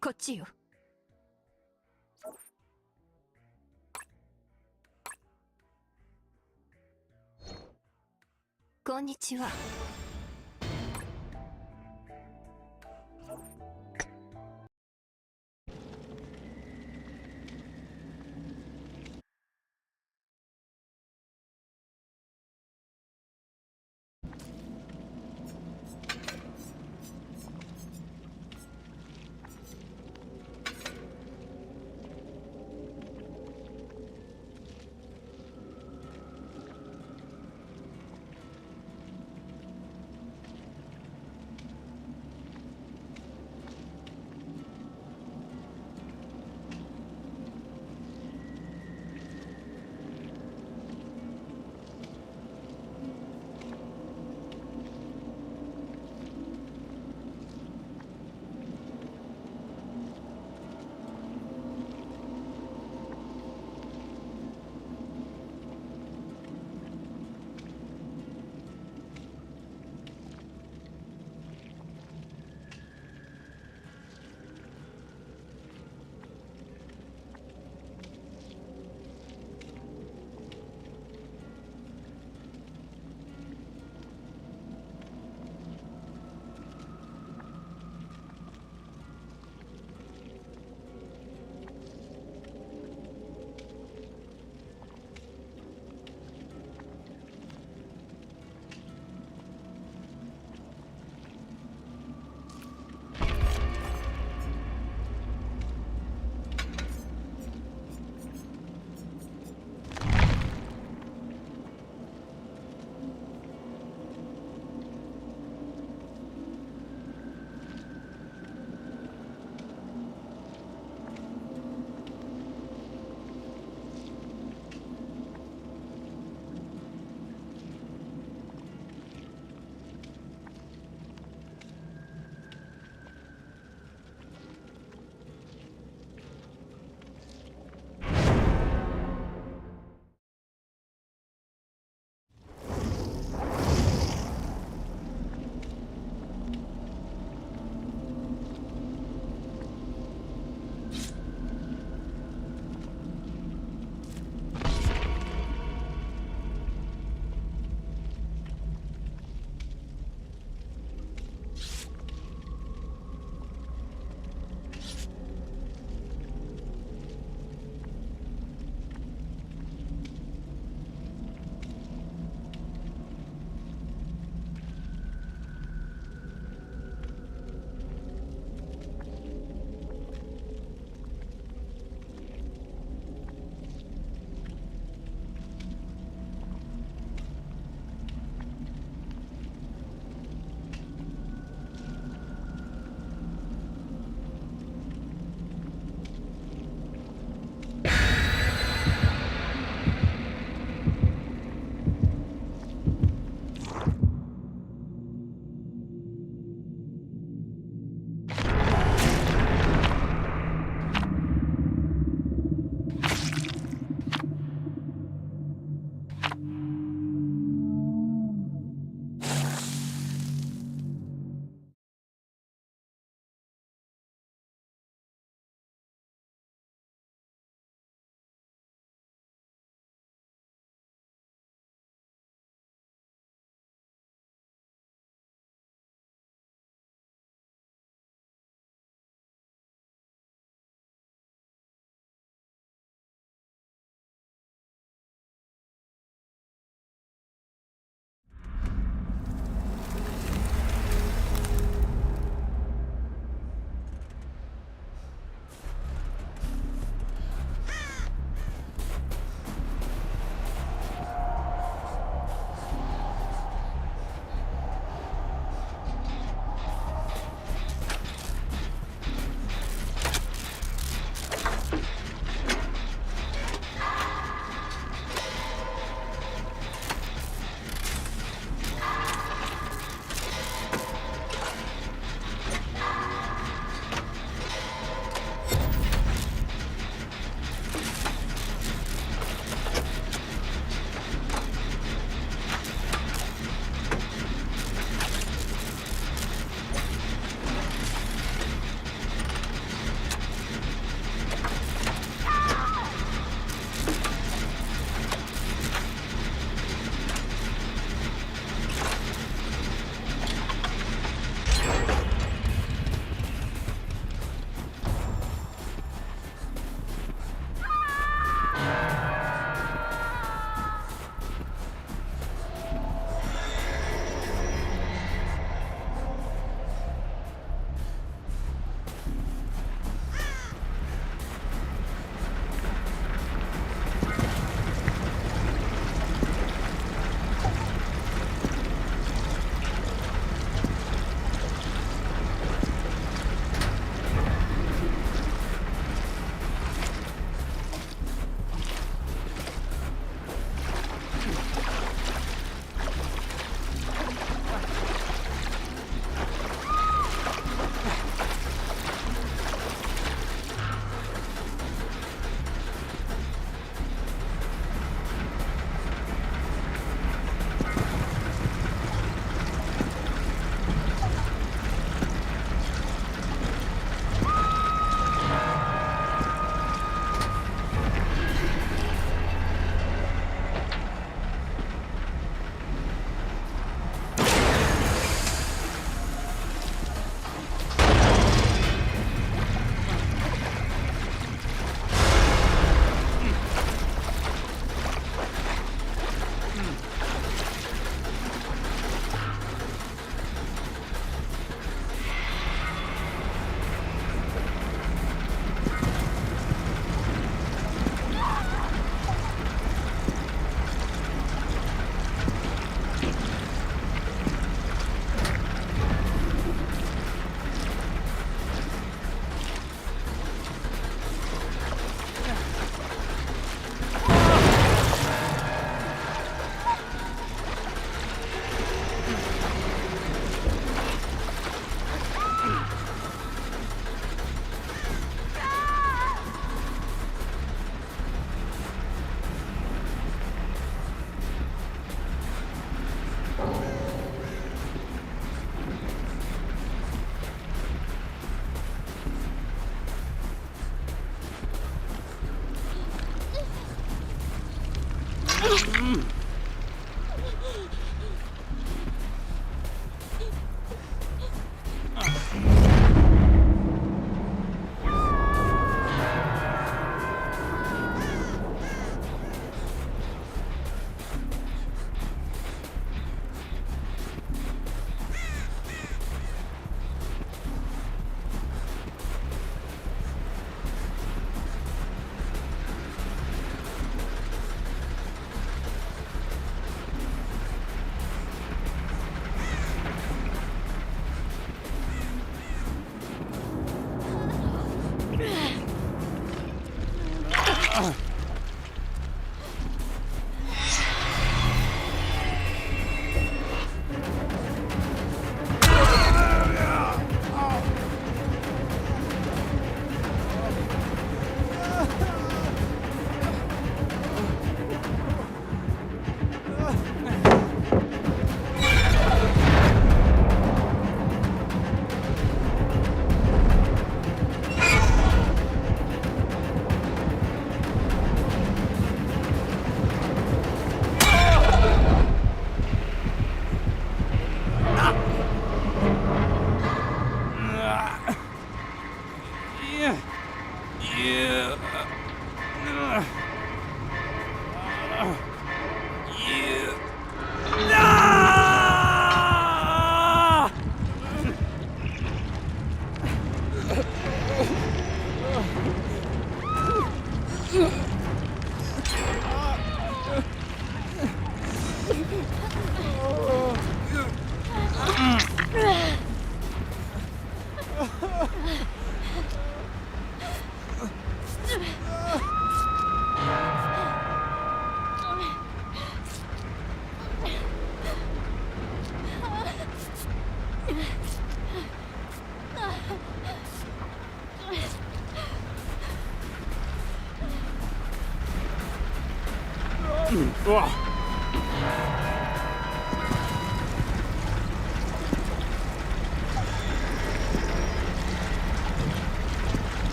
こっちよ。こんにちは。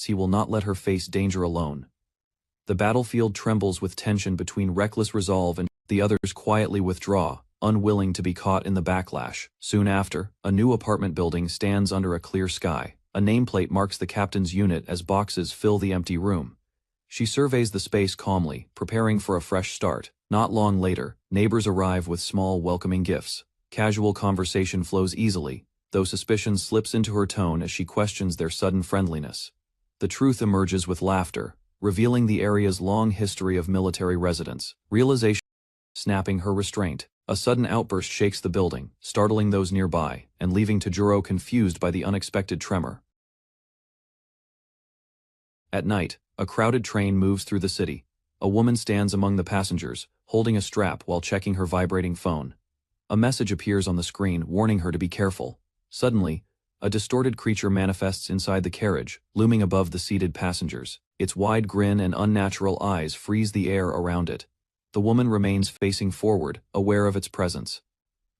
He will not let her face danger alone. The battlefield trembles with tension between reckless resolve and the others quietly withdraw, unwilling to be caught in the backlash. Soon after, a new apartment building stands under a clear sky. A nameplate marks the captain's unit as boxes fill the empty room. She surveys the space calmly, preparing for a fresh start. Not long later, neighbors arrive with small welcoming gifts. Casual conversation flows easily, though suspicion slips into her tone as she questions their sudden friendliness. The truth emerges with laughter, revealing the area's long history of military residence. Realization snapping her restraint. A sudden outburst shakes the building, startling those nearby, and leaving Tajuro confused by the unexpected tremor. At night, a crowded train moves through the city. A woman stands among the passengers, holding a strap while checking her vibrating phone. A message appears on the screen warning her to be careful. Suddenly, a distorted creature manifests inside the carriage, looming above the seated passengers. Its wide grin and unnatural eyes freeze the air around it. The woman remains facing forward, aware of its presence.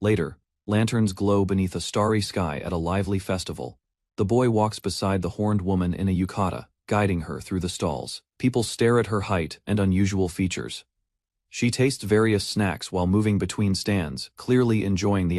Later, lanterns glow beneath a starry sky at a lively festival. The boy walks beside the horned woman in a yukata, guiding her through the stalls. People stare at her height and unusual features. She tastes various snacks while moving between stands, clearly enjoying the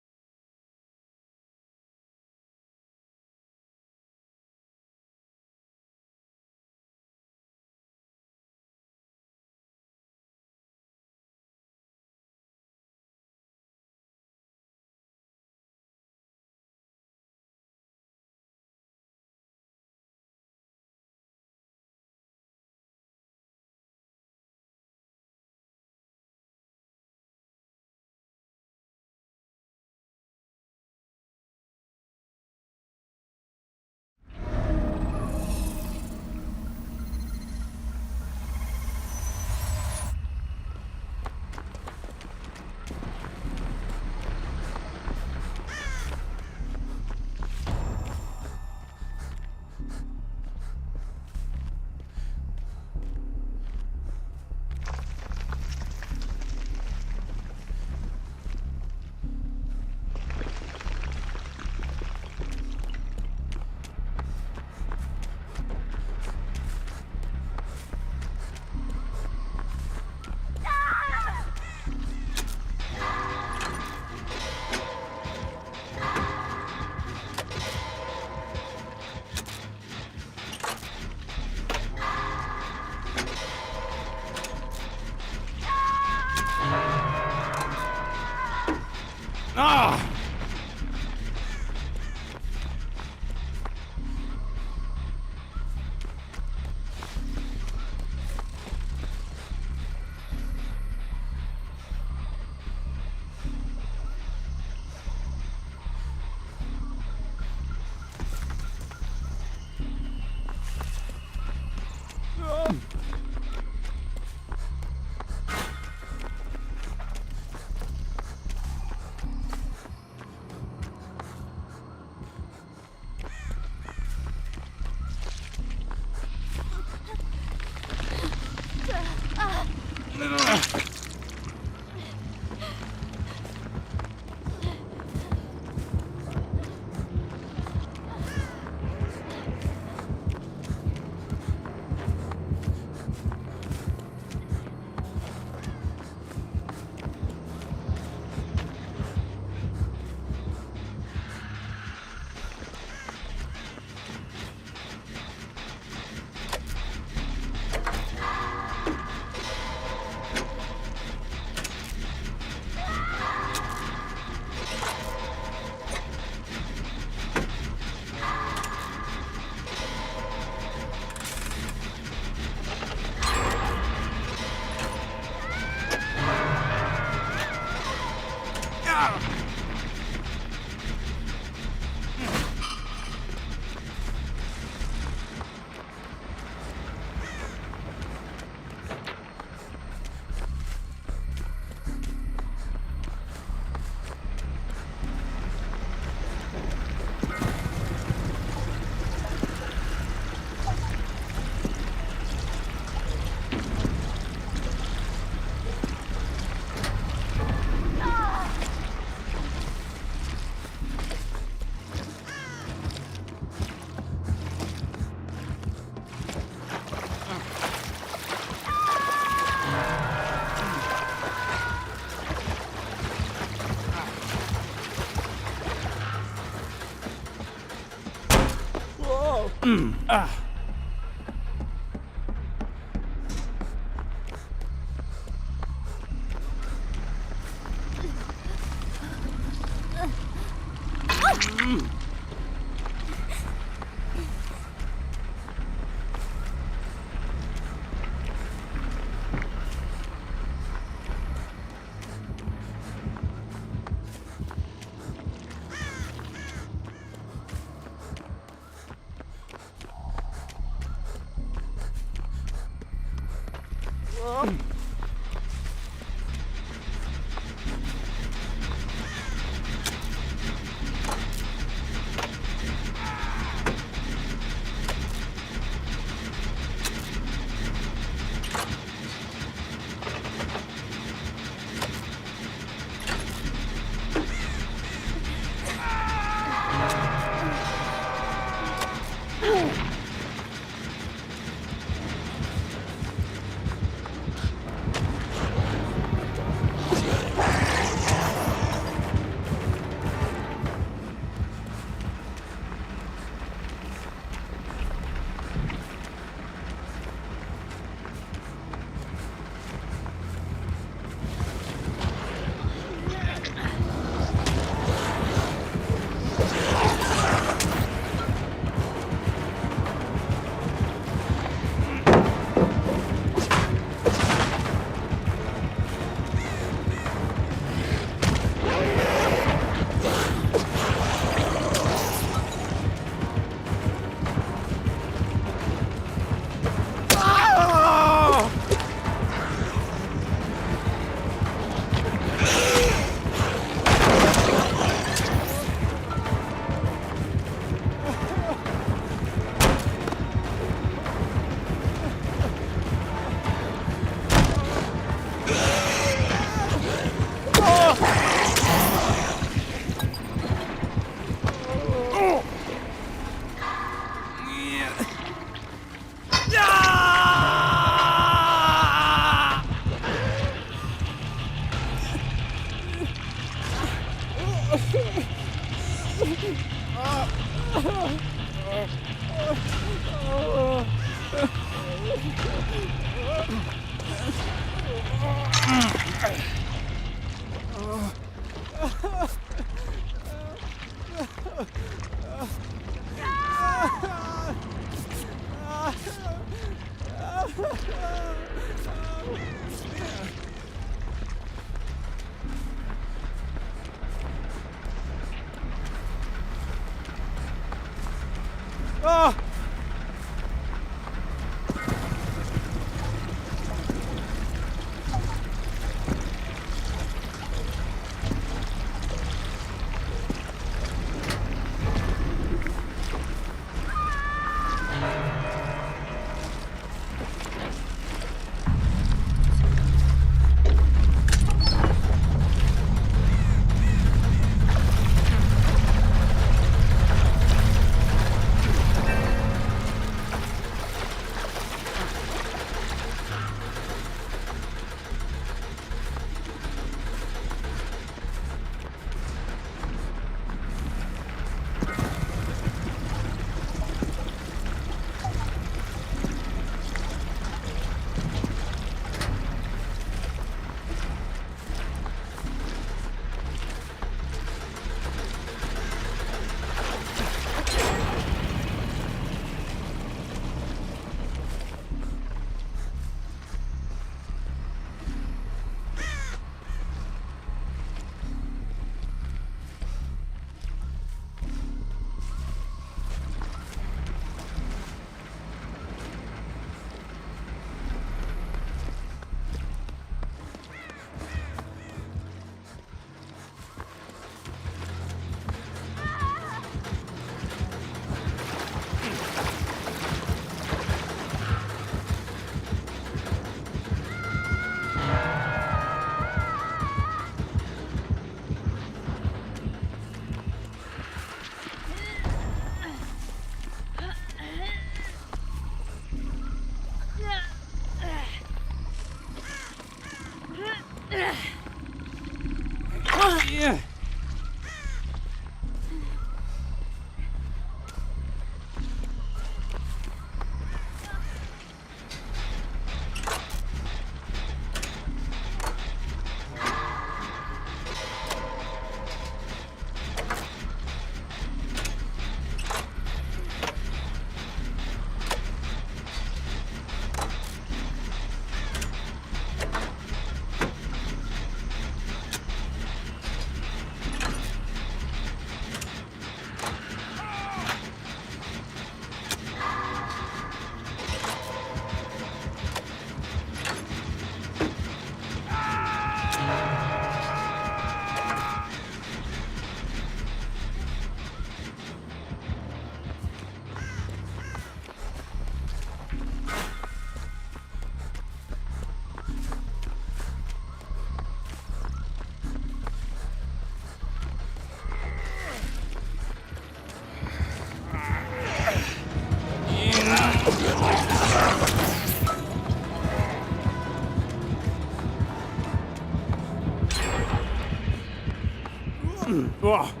Boah.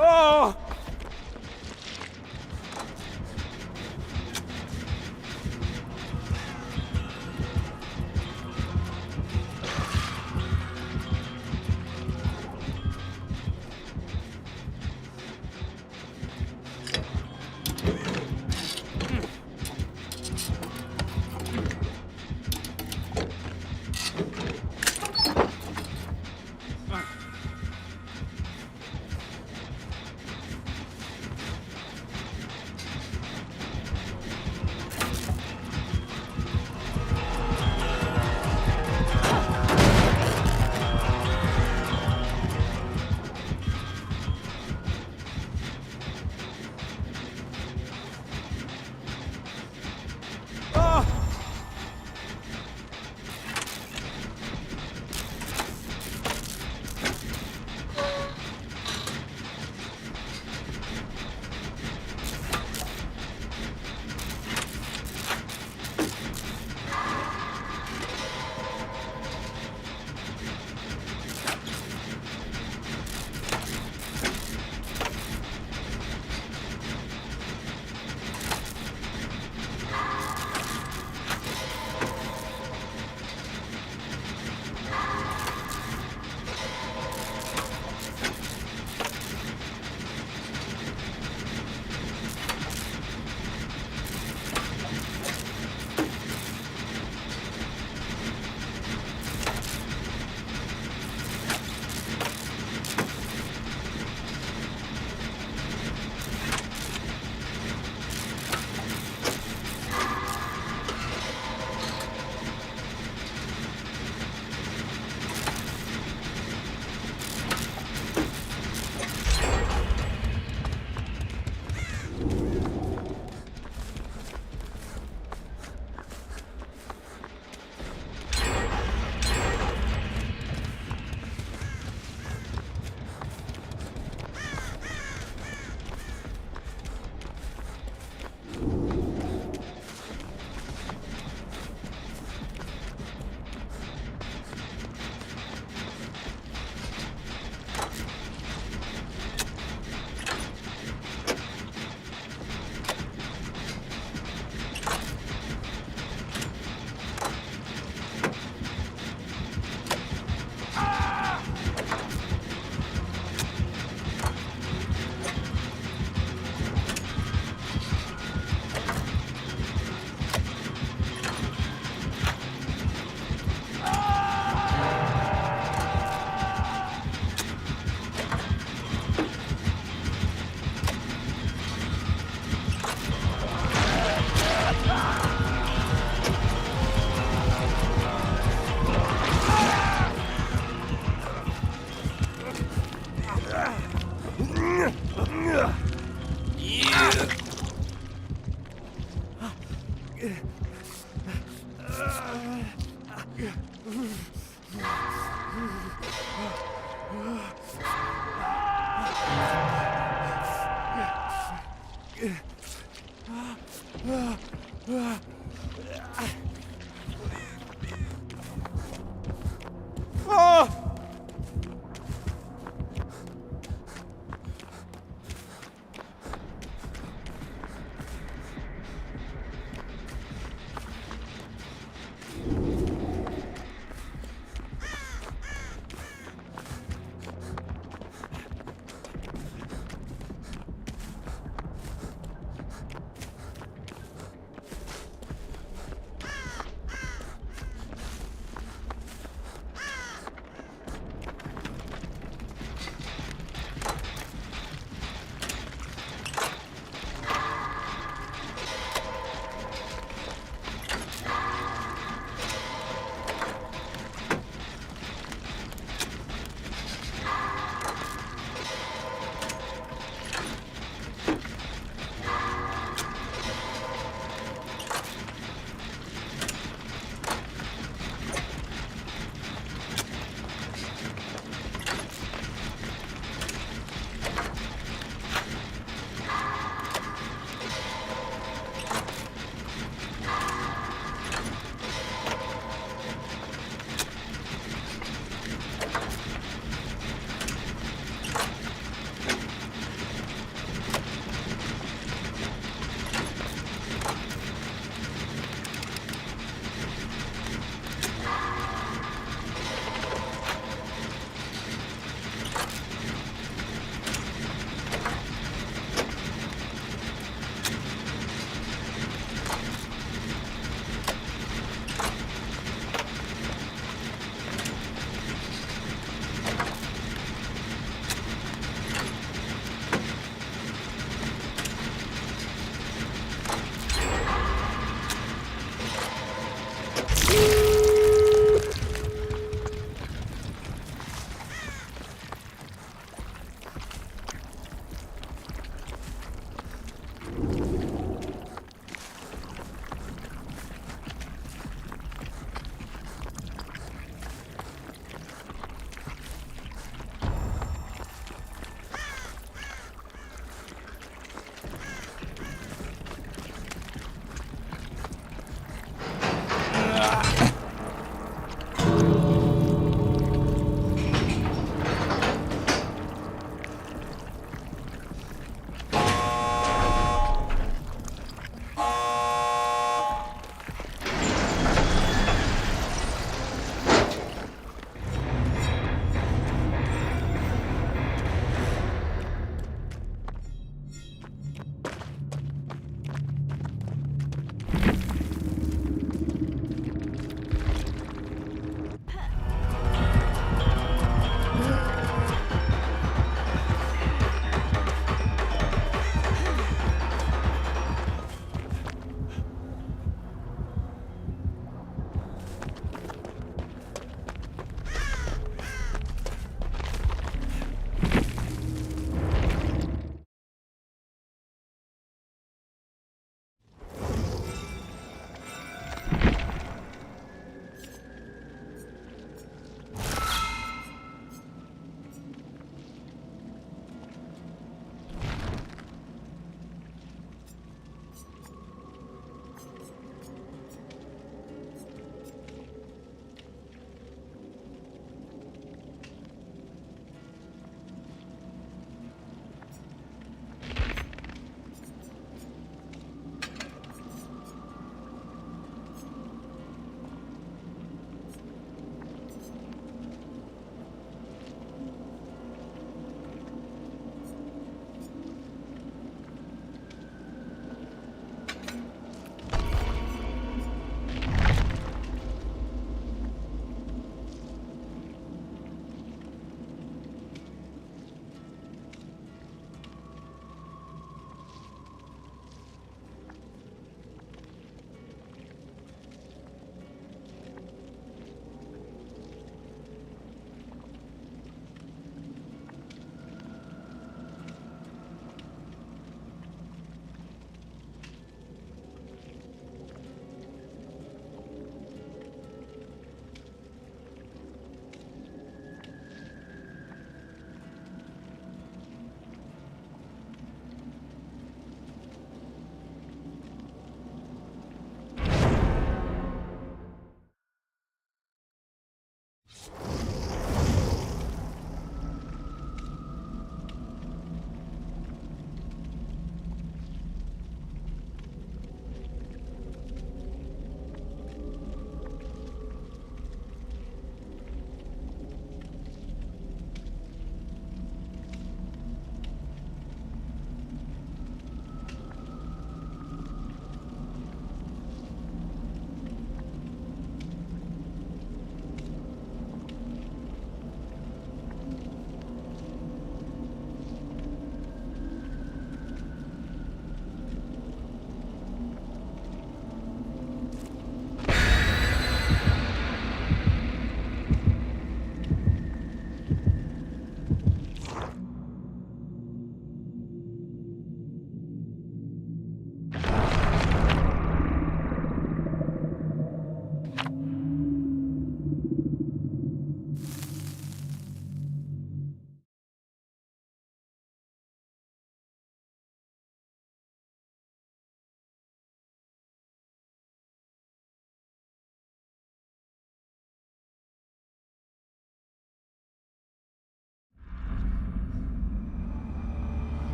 Oh!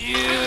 Oh!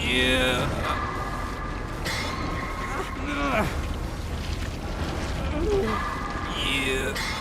Yeah. Yeah.